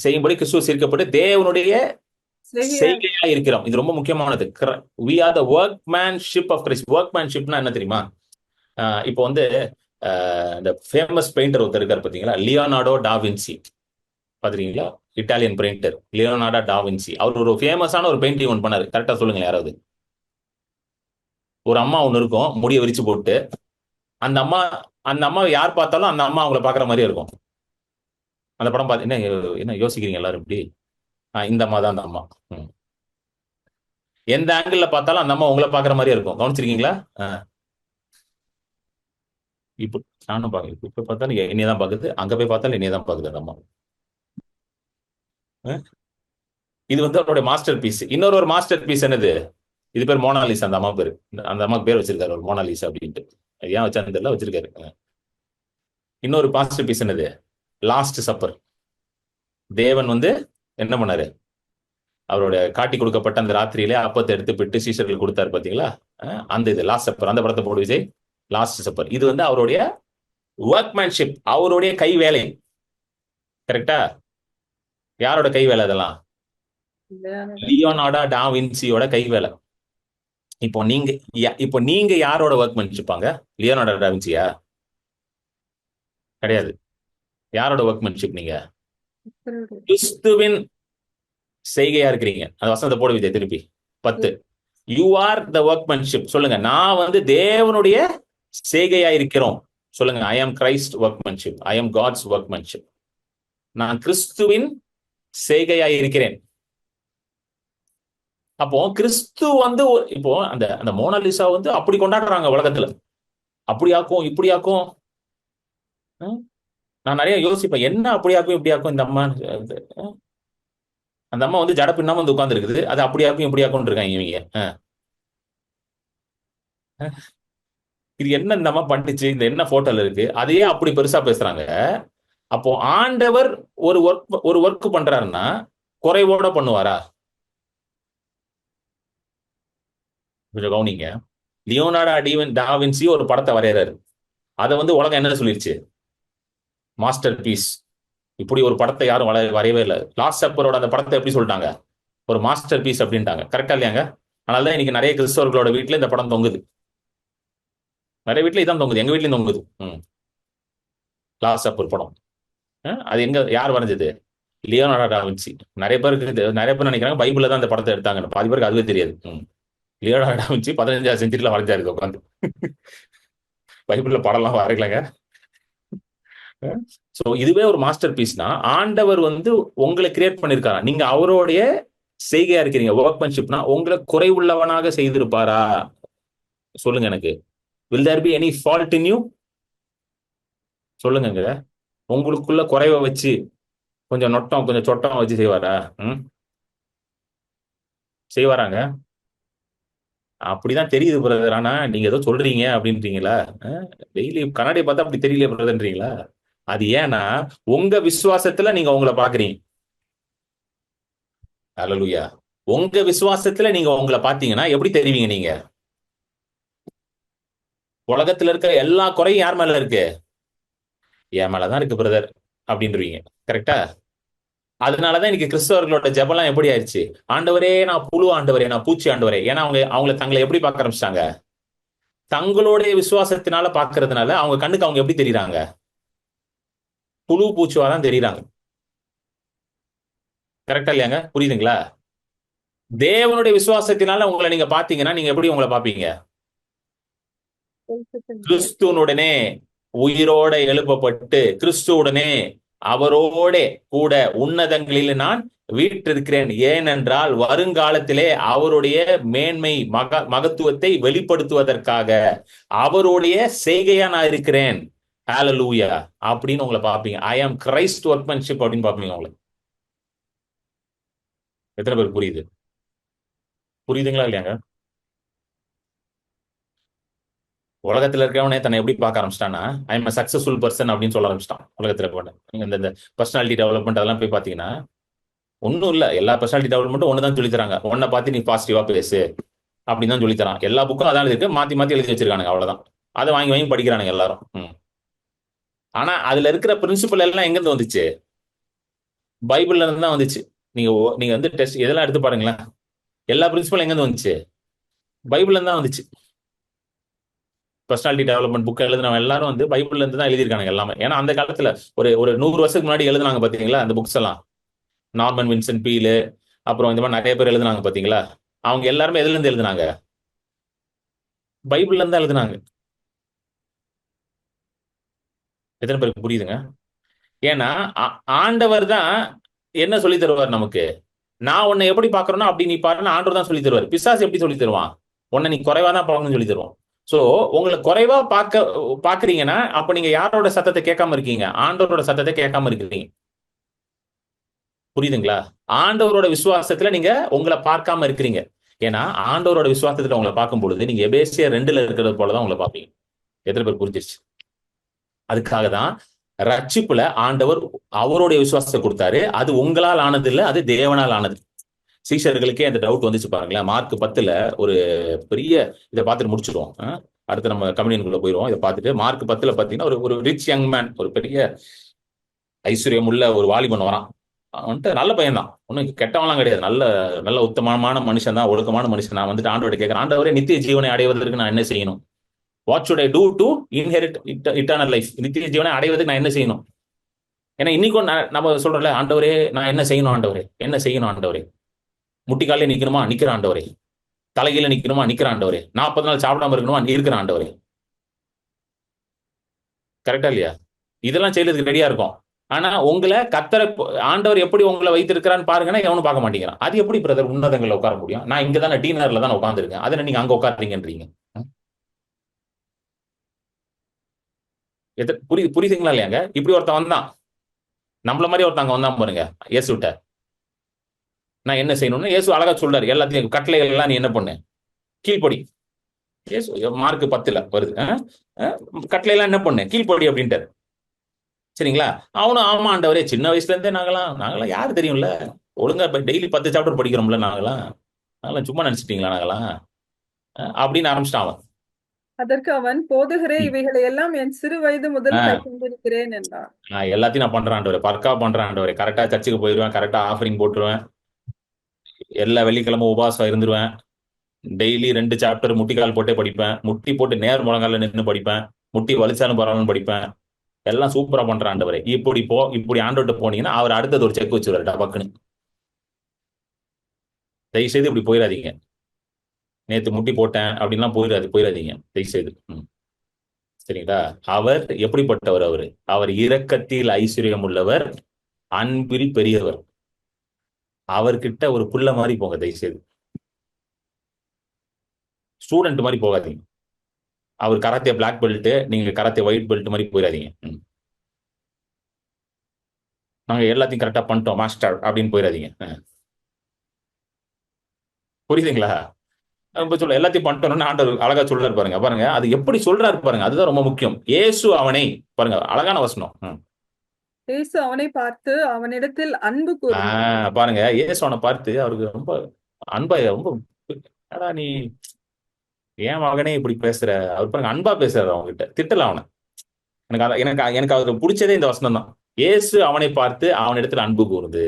செய்யும்படி கிறிஸ்துவ சேர்க்கப்பட்டு தேவனுடைய செய்கையா இருக்கிறோம். இது ரொம்ப முக்கியமானது. we are the workmanship of Christ. workmanshipனா என்ன தெரியுமா? இப்போ வந்து இந்த ஃபேமஸ் பெயிண்டர் ஒருத்தர் இருக்காரு பாத்தீங்களா, லியோனார்டோ டா வின்சி. பாத்துறீங்களா? Italian painter Leonardo da Vinci. அவர் ஒரு ஃபேமஸான ஒரு பெயிண்டிங் ஒன்று பண்ணாரு. கரெக்டா சொல்லுங்க யாராவது. ஒரு அம்மா ஒன்று இருக்கும், முடிய விரிச்சு போட்டு. அந்த அம்மா யார் பார்த்தாலும் அந்த அம்மா அவங்கள பாக்குற மாதிரியே இருக்கும். அந்த படம் பார்த்து என்ன யோசிக்கிறீங்க எல்லாரும் இப்படி? இந்த அம்மா தான் அந்த அம்மா. எந்த ஆங்கிள் பார்த்தாலும் அந்த அம்மா உங்களை பாக்குற மாதிரியே இருக்கும். கவனிச்சிருக்கீங்களா? இப்போ நானும் பாக்குறேன். இப்ப பார்த்தாலும் என்னையதான் பாக்குது, அங்க போய் பார்த்தாலும் என்னையதான் பாக்குது அந்த அம்மா. இது வந்து அவருடைய மாஸ்டர் பீஸ். ஒரு மாஸ்டர் பீஸ் என்னது? இது பேர் மோனாலிசா. அந்த அம்மா பேரு, அந்த அம்மாக்கு பேர் வச்சிருக்காரு ஒரு மோனாலிசா அப்படின்ட்டு. ஏன் வச்சான்னு தெரியல, வச்சிருக்காரு. இன்னொரு மாஸ்டர் பீஸ் என்னது? Last supper. தேவன் வந்து என்ன பண்ணாரு? அவருடைய காட்டி கொடுக்கப்பட்ட அந்த ராத்திரியிலே அப்பத்தை எடுத்து பிட்டு சீஷர்கள் கொடுத்தாரு பாத்தீங்களா? அந்த இது லாஸ்ட் சப்பர். அந்த படத்தை போடு விஜய், லாஸ்ட் சப்பர். இது வந்து அவருடைய ஒர்க்மேன்ஷிப், அவருடைய கை வேலை. கரெக்டா? யாரோட கை வேலை அதெல்லாம்? லியோனார்டோ டா வின்சியோட கை வேலை. இப்போ நீங்க யாரோட ஒர்க்மேன்ஷிப்பாங்க? லியோனார்டோ டா வின்சியா? கிடையாது. யாரோட ஒர்க்மேன்ஷிப் நீங்க? கிறிஸ்துவின் செய்கையா இருக்கிறீங்க. அந்த வசனத்தை போடு விஜய் திருப்பி 10. You are the workmanship. சொல்லுங்க, நான் வந்து தேவனுடைய செய்கையா இருக்கிறோம். சொல்லுங்க, ஐ ஆம் கிரைஸ்ட் ஒர்க்மேன்ஷிப், ஐ ஆம் காட்ஸ் ஒர்க்மேன்ஷிப். நான் கிறிஸ்துவின் செய்கையா இருக்கிறேன். அப்போ கிறிஸ்து வந்து இப்போ அந்த அந்த மோனாலிசா வந்து அப்படி கொண்டாடுறாங்க உலகத்துல, அப்படியாக்கும் இப்படியாக்கும். நான் நிறைய யோசிப்பேன், என்ன அப்படியாக்கும் இப்படியாக்கும் இந்த அம்மா. அந்த அம்மா வந்து ஜட பின்னாம வந்து உட்கார்ந்து இருக்குது, அது அப்படியாக்கும் இப்படியாக்கும் இருக்காங்க இவங்க. இது என்ன இந்த அம்மா பண்ணிச்சு, இந்த என்ன போட்டோல இருக்கு, அதையே அப்படி பெருசா பேசுறாங்க. அப்போ ஆண்டவர் ஒரு ஒர்க் பண்றாருன்னா குறைவோட பண்ணுவாரா? கொஞ்சம் கவனிங்க. லியோனார்டோ டாவின்சி ஒரு படத்தை வரையறாரு. அதை வந்து உலகம் என்ன சொல்லிருச்சு? Master piece. இப்படி ஒரு படத்தை யாரும் வரையவே இல்லை. லாஸ்ட் சப்பரோட அந்த படத்தை எப்படி சொல்லிட்டாங்க? ஒரு மாஸ்டர் பீஸ் அப்படின்ட்டாங்க. கரெக்டா இல்லையாங்க? அதனாலதான் இன்னைக்கு நிறைய கிறிஸ்தவர்களோட வீட்டுல இந்த படம் தொங்குது. நிறைய வீட்டுல இதான் தொங்குது, எங்க வீட்லயும் தொங்குது. லாஸ்ட் சப்பர் படம். அது எங்க, யார் வரைஞ்சது? Leonardo da Vinci. நிறைய பேர் நினைக்கிறாங்க பைபிள்ல தான் அந்த படத்தை எடுத்தாங்க. பாதி பேருக்கு அதுவே தெரியாது. லியோனார்டோ டாவின்சி 15ஆம் செஞ்சுரியில வரைஞ்சாரு உட்காந்து. பைபிள்ல படம்லாம் வரைக்கலங்க. சோ இதுவே ஒரு மாஸ்டர் பீஸ்னா ஆண்டவர் வந்து உங்களை கிரியேட் பண்ணிருக்காரா, நீங்க அவருடைய செய்கையா இருக்கிறீங்க. ஒர்க்மேன்ஷிப்னா உங்களை குறைவுள்ளவனாக செய்திருப்பாரா? சொல்லுங்க எனக்கு. will there be any fault in you? சொல்லுங்க. உங்களுக்குள்ள குறைவை வச்சு கொஞ்சம் நொட்டம் கொஞ்சம் சொட்டம் வச்சு செய்வாரா? செய்வாராங்க? அப்படிதான் தெரியுது பிரதர். ஆனா நீங்க ஏதோ சொல்றீங்க அப்படின்றீங்களா? டெய்லி கண்ணாடியை பார்த்தா அப்படி தெரியல பிரதர்ன்றீங்களா? அது ஏன்னா உங்க விசுவாசத்துல நீங்க உங்களை பாக்குறீங்க. அல்லேலூயா. உங்க விசுவாசத்துல நீங்க உங்களை பாத்தீங்கன்னா எப்படி தெரிவிங்க? நீங்க உலகத்துல இருக்கிற எல்லா குறையும் யார் மேல இருக்கு? என் மேலதான் இருக்கு பிரதர் அப்படின்றீங்க. கரெக்டா? அதனாலதான் இன்னைக்கு கிறிஸ்தவர்களோட ஜெபம்லாம் எப்படி ஆயிடுச்சு? ஆண்டவரே நான் புழு, ஆண்டவரே நான் பூச்சி, ஆண்டவரே. ஏன்னா அவங்களை தங்களை எப்படி பார்க்க ஆரம்பிச்சிட்டாங்க? தங்களுடைய விசுவாசத்தினால பாக்குறதுனால அவங்க கண்ணுக்கு அவங்க எப்படி தெரியுறாங்க? புழு பூச்சுவாதான் தெரியுறாங்க. கரெக்டா இல்லையாங்க? புரியுதுங்களா? தேவனுடைய விசுவாசத்தினால உங்களை நீங்க பாத்தீங்கன்னா நீங்க எப்படி உங்களை பாப்பீங்க? கிறிஸ்துவனுடனே உயிரோட எழுப்பப்பட்டு கிறிஸ்துவுடனே அவரோட கூட உன்னதங்களில் நான் வீற்றிருக்கிறேன். ஏனென்றால் வருங்காலத்திலே அவருடைய மேன்மை மகத்துவத்தை வெளிப்படுத்துவதற்காக அவருடைய செய்கையா நான் இருக்கிறேன். ஹalleluya அப்படின்னு உங்களை பாப்பீங்க. ஐ ஆம் கிரைஸ்ட் ஒர்க்மேன்ஷிப் அப்படின்னு பாப்பீங்க உங்களை. எத்தனை பேர் புரியுது? புரியுதுங்களா இல்லையாங்க? உலகத்துல இருக்கவனே தன்னை எப்படி பார்க்க ஆரம்பிச்சிட்டான்னா ஐ எம் சக்சஸ்ஃபுல் பர்சன் அப்படின்னு சொல்ல ஆரம்பிச்சிட்டான். உலகத்துல இருக்கவன இந்த பர்சனாலிட்டி டெவலப்மெண்ட் அதெல்லாம் போய் பாத்தீங்கன்னா ஒன்றும் இல்லை. எல்லா பர்சனாலிட்டி டெவலப்மெண்ட்டும் ஒன்று தான் சொல்லி தராங்க. ஒன்னை பார்த்து நீ பாசிட்டிவா பேசு அப்படின்னு தான் சொல்லி தரான். எல்லா புக்கும் அதான் இருக்கு, மாத்தி மாத்தி எழுதி வச்சிருக்கானுங்க. அவ்வளவுதான். அதை வாங்கி வாங்கி படிக்கிறானுங்க எல்லாரும். ஆனா அதுல இருக்கிற பிரின்சிபல் எல்லாம் எங்க இருந்து வந்துச்சு? பைபிள்ல இருந்து தான் வந்துச்சு. நீங்க வந்து டெஸ்ட் இதெல்லாம் எடுத்து பாருங்களேன். எல்லா பிரின்சிபல் எங்க இருந்து வந்துச்சு? பைபிள்ல இருந்து தான் வந்துச்சு. பர்சனாலிட்டி டெவலப்மெண்ட் புக் எழுதுனவங்க எல்லாரும் வந்து பைபிள்ல இருந்து தான் எழுதியிருக்காங்க எல்லாமே. ஏன்னா அந்த காலத்துல ஒரு 100 வருஷத்துக்கு முன்னாடி எழுதுனாங்க பாத்தீங்களா அந்த புக்ஸ் எல்லாம். நார்மன் வின்சென்ட் பீல், அப்புறம் இந்த மாதிரி நிறைய பேர் எழுதுனாங்க பாத்தீங்களா. அவங்க எல்லாருமே எதுல இருந்து எழுதுனாங்க? பைபிள்ல இருந்து தான் எழுதுனாங்க. எத்தனை பேருக்கு புரியுதுங்க? ஏன்னா ஆண்டவர் தான் என்ன சொல்லி தருவார் நமக்கு? நான் உன்னை எப்படி பாக்குறேனோ அப்படி நீ பாருன்னு ஆண்டவர் தான் சொல்லி தருவார். பிசாசு எப்படி சொல்லி தருவான்? உன்னை நீ குறைவா தான் பார்க்கணும்னு சொல்லி தருவான். சோ உங்களை குறைவா பாக்குறீங்கன்னா அப்ப நீங்க யாரோட சத்தத்தை கேட்காம இருக்கீங்க? ஆண்டவரோட சத்தத்தை கேட்காம இருக்கிறீங்க. புரியுதுங்களா? ஆண்டவரோட விசுவாசத்துல நீங்க உங்களை பார்க்காம இருக்கிறீங்க. ஏன்னா ஆண்டவரோட விசுவாசத்துல உங்களை பார்க்கும் பொழுது நீங்க எபேசியர் 2ல இருக்கிறது போலதான் உங்களை பார்ப்பீங்க. எத்தனை பேர் புரிஞ்சிருச்சு? அதுக்காக தான் ரட்சிப்புல ஆண்டவர் அவருடைய விசுவாசத்தை கொடுத்தாரு. அது உங்களால் ஆனது இல்லை, அது தேவனால் ஆனது. சீஷர்களுக்கே அந்த டவுட் வந்துச்சு பாருங்களேன். மார்க் 10ல ஒரு பெரிய இதை பார்த்துட்டு முடிச்சிருவோம். அடுத்து நம்ம கம்யூனியனுக்குள்ள போயிடுவோம். இதை பார்த்துட்டு மார்க் 10ல பாத்தீங்கன்னா ஒரு ரிச் யங் மேன், ஒரு பெரிய ஐஸ்வர்யம் உள்ள ஒரு வாலிபன் வரான். வந்துட்டு நல்ல பையன் தான், ஒன்னும் கெட்டவன்லாம் கிடையாது. நல்ல நல்ல உத்தமமான மனுஷன் தான், ஒழுக்கமான மனுஷன். நான் வந்துட்டு ஆண்டவரை கேட்கிறேன், ஆண்டவரே நித்திய ஜீவனை அடைவதற்கு நான் என்ன செய்யணும்? What should I do to inherit eternal life, நித்திய ஜீவனை அடைவதற்கு நான் என்ன செய்யணும்? ஏன்னா இன்னைக்கும் நம்ம சொல்றோம்ல, ஆண்டவரே நான் என்ன செய்யணும் ஆண்டவரே, என்ன செய்யணும் ஆண்டவரே, முட்டிக்காலே நிக்கணுமா, நிக்கிற ஆண்டவரே, தலைகீழ நிக்கணுமா, நிக்கிற ஆண்டவரே, 40 நாள் சாப்பிடாம இருக்கணுமா, இருக்கிற ஆண்டவரே. கரெக்டா இல்லையா? இதெல்லாம் செய்யறதுக்கு ரெடியா இருக்கும். ஆனா உங்களை கத்தரை ஆண்டவர் எப்படி உங்களை வைத்திருக்கிறான்னு பாருங்கன்னா எவனும் பார்க்க மாட்டேங்கிறான். அது எப்படி பிரதர் உன்னதங்களை உட்கார முடியும்? நான் இங்க தானே டீனர்ல தான் உட்காந்துருக்கேன், அதில் நீங்க அங்க உட்காருறீங்கன்றீங்க. புரியுதுங்களா இல்லையாங்க? இப்படி ஒருத்தன் வந்தான், நம்மள மாதிரி ஒருத்தங்க வந்தான் பாருங்க இயேசுட்ட. நான் என்ன செய்யணும்னு இயேசு அழகா சொல்றாரு, எல்லாத்தையும் கட்டளைகள் எல்லாம் நீ என்ன பண்ணு, கீழ்ப்படி. இயேசு மார்க் 10 வருது, கட்டளை எல்லாம் என்ன பண்ணு, கீழ்ப்படி அப்படின்ட்டாரு. சரிங்களா? அவனும் ஆமா ஆண்டவரே, சின்ன வயசுல இருந்தே நாங்களாம் யாரு தெரியும்ல, ஒழுங்கா டெய்லி 10 சாப்டர் படிக்கிறோம்ல, நாங்களாம் சும்மா நினைச்சிட்டீங்களா நாங்களாம் அப்படின்னு ஆரம்பிச்சிட்டான் அவன். அதற்கு அவன், போதகரே, இவைகளை எல்லாம் என் சிறு வயது முதல் கைக்கொண்டிருக்கிறேன் என்றான். நான் எல்லாத்தையும் நான் பண்றேன் ஆண்டவரே, பர்க்கா பண்றேன் ஆண்டவரே, கரெக்டா சர்ச்சுக்கு போயிடுவேன், கரெக்டா ஆஃபரிங் போட்டுருவேன், எல்லா வெள்ளிக்கிழமை உபவாசம் இருந்துருவேன், டெய்லி 2 சாப்டர் முட்டிக்கால் போட்டே படிப்பேன், முட்டி போட்டு நேர் முழங்கால நின்று படிப்பேன், முட்டி வலிச்சாலும் பரவாயில்ல படிப்பேன், எல்லாம் சூப்பரா பண்றான் ஆண்டவரே. இப்படி ஆண்டவர்கிட்ட போனீங்கன்னா அவர் அடுத்தது ஒரு செக் வச்சுருவாரு டபக்குன்னு. தயவு செய்து இப்படி போயிடாதீங்க, நேத்து முட்டி போட்டேன் அப்படின்லாம் போயிடாதீங்க தயவு செய்து. சரிங்களா? அவர் எப்படிப்பட்டவர்? அவர் இரக்கத்தில் ஐஸ்வர்யம் உள்ளவர், அன்பில் பெரியவர். அவர்கிட்ட ஒரு புள்ள மாதிரி போங்க தயவு செய்து, ஸ்டூடெண்ட் மாதிரி போகாதீங்க. அவர் கராத்தே பிளாக் பெல்ட், நீங்க கராத்தே ஒயிட் பெல்ட் மாதிரி போயிடாதீங்க. நாங்க எல்லாத்தையும் கரெக்டா பண்ணிட்டோம் மாஸ்டர் அப்படின்னு போயிடாதீங்க. புரியுதுங்களா? சொல்ல எல்லாத்தையும் பண்ணிட்டோம்னு ஆண்டவர் அழகா சொல்றாரு பாருங்க. அது எப்படி சொல்றாரு பாருங்க, அதுதான் ரொம்ப முக்கியம். இயேசு அவனை பாருங்க, அழகான வசனம். இயேசு அவனை பார்த்து அவனிடத்தில் அன்பு கூர்ந்தார். பாருங்க, இயேசு அவனை பார்த்து அவருக்கு ரொம்ப அன்பா, ரொம்ப நீ ஏன் மகனே இப்படி பேசுற, அவர் பாருங்க அன்பா பேசுறாரு அவங்ககிட்ட, திட்டல அவனை. எனக்கு அவருக்கு பிடிச்சதே இந்த வசனம் தான். இயேசு அவனை பார்த்து அவனிடத்துல அன்பு கூறுது.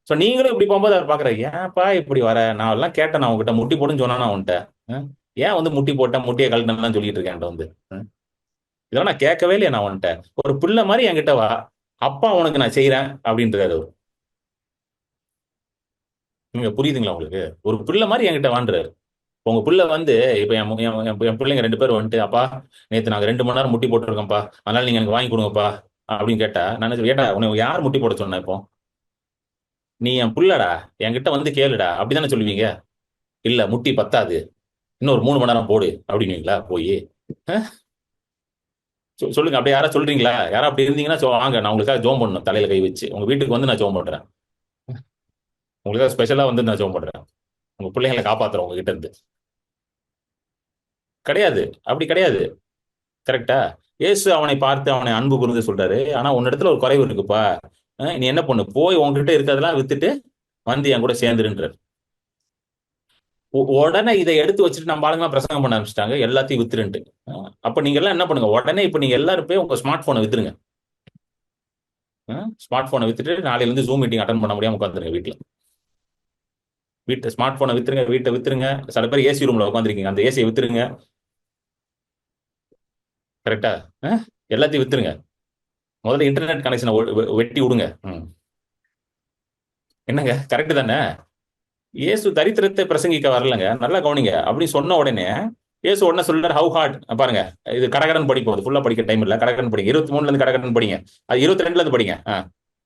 சோ நீங்களும் இப்படி போகும்போது அவர் பாக்குற, ஏன்ப்பா இப்படி வர, நான் எல்லாம் கேட்டேன், நான் உங்ககிட்ட முட்டி போட்டுன்னு சொன்னா அவன்கிட்ட, ஏன் வந்து முட்டி போட்டேன், முட்டியை கழட்டலாம் சொல்லிட்டு இருக்கேன் வந்து, இதெல்லாம் நான் கேட்கவே இல்லையா நான் அவன்கிட்ட, ஒரு பிள்ளை மாதிரி என்கிட்ட வா, அப்பா உனக்கு நான் செய்யறேன் அப்படின்றாரு அவர். நீங்க புரியுதுங்களா உங்களுக்கு? ஒரு பிள்ளை மாதிரி என்கிட்ட வாண்டுறாரு. உங்க பிள்ளை வந்து இப்ப என் பிள்ளைங்க 2 பேர் வந்துட்டு, அப்பா நேத்து நாங்க 2 மணி நேரம் முட்டி போட்டுருக்கோம்ப்பா, அதனால நீங்க எனக்கு வாங்கி கொடுங்கப்பா அப்படின்னு கேட்டா, நான் கேட்டா உனக்கு யார் முட்டி போட சொன்ன, இப்போ நீ என் புள்ளடா, என்கிட்ட வந்து கேளுடா அப்படிதானே சொல்லுவீங்க? இல்ல முட்டி பத்தாது, இன்னொரு 3 மணி நேரம் போடு அப்படின்னுவீங்களா போய்? சொல்லுங்க, அப்படியே யாரா சொல்றீங்களா? யாரா அப்படி இருந்தீங்கன்னா வாங்க, நான் உங்களுக்காக ஜோம் பண்ணணும், தலையில கை வச்சு உங்க வீட்டுக்கு வந்து நான் ஜோம் பண்றேன், உங்களுக்காக ஸ்பெஷலா வந்து நான் ஜோம் பண்றேன், உங்க பிள்ளைங்களை காப்பாத்துறேன் உங்ககிட்ட இருந்து. கிடையாது, அப்படி கிடையாது. கரெக்டா? இயேசு அவனை பார்த்து அவனை அன்பு கூர்ந்து சொல்றாரு, ஆனா உன்னிடத்துல ஒரு குறைவு இருக்குப்பா, நீ என்ன பண்ணு, போய் உங்ககிட்ட இருக்கிறதெல்லாம் வித்துட்டு வந்து என் கூட சேர்ந்துருன்றார். உடனே இதை எடுத்து வச்சுட்டு நம்ம ஆளுங்களாம் பிரசங்கம் பண்ண ஆரம்பிச்சிட்டாங்க, எல்லாத்தையும் வித்துருன்ட்டு. அப்ப நீங்க எல்லாம் என்ன பண்ணுங்க, உடனே இப்ப நீங்க எல்லாரும் போய் உங்க ஸ்மார்ட் போனை வித்துருங்க. ஸ்மார்ட் போனை வித்துட்டு நாளையில இருந்து ஜூம் மீட்டிங் அட்டன் பண்ண முடியாம உட்காந்துருங்க வீட்டை ஸ்மார்ட் போனை வித்துருங்க, வீட்டை வித்துருங்க. சில பேர் ஏசி ரூம்ல உட்காந்துருக்கீங்க, அந்த ஏசியை வித்துருங்க. கரெக்டா? எல்லாத்தையும் வித்துருங்க. முதல்ல இன்டர்நெட் கனெக்ஷனை வெட்டி விடுங்க. என்னங்க, கரெக்ட் தானே? இயேசு தரித்திரத்தை பிரசங்கிக்க வரலங்க, நல்லா கவனிங்க. அப்படி சொன்ன உடனே இயேசு உடனே சொல்றாரு, ஹவு ஹார்ட். பாருங்க, இது கடகடன் படிப்போம், ஃபுல்லா படிக்க டைம் இல்ல, கடகடன் படிங்க. 23 இருந்து கடகடன் படிங்க, அது 22 இருந்து படிங்க.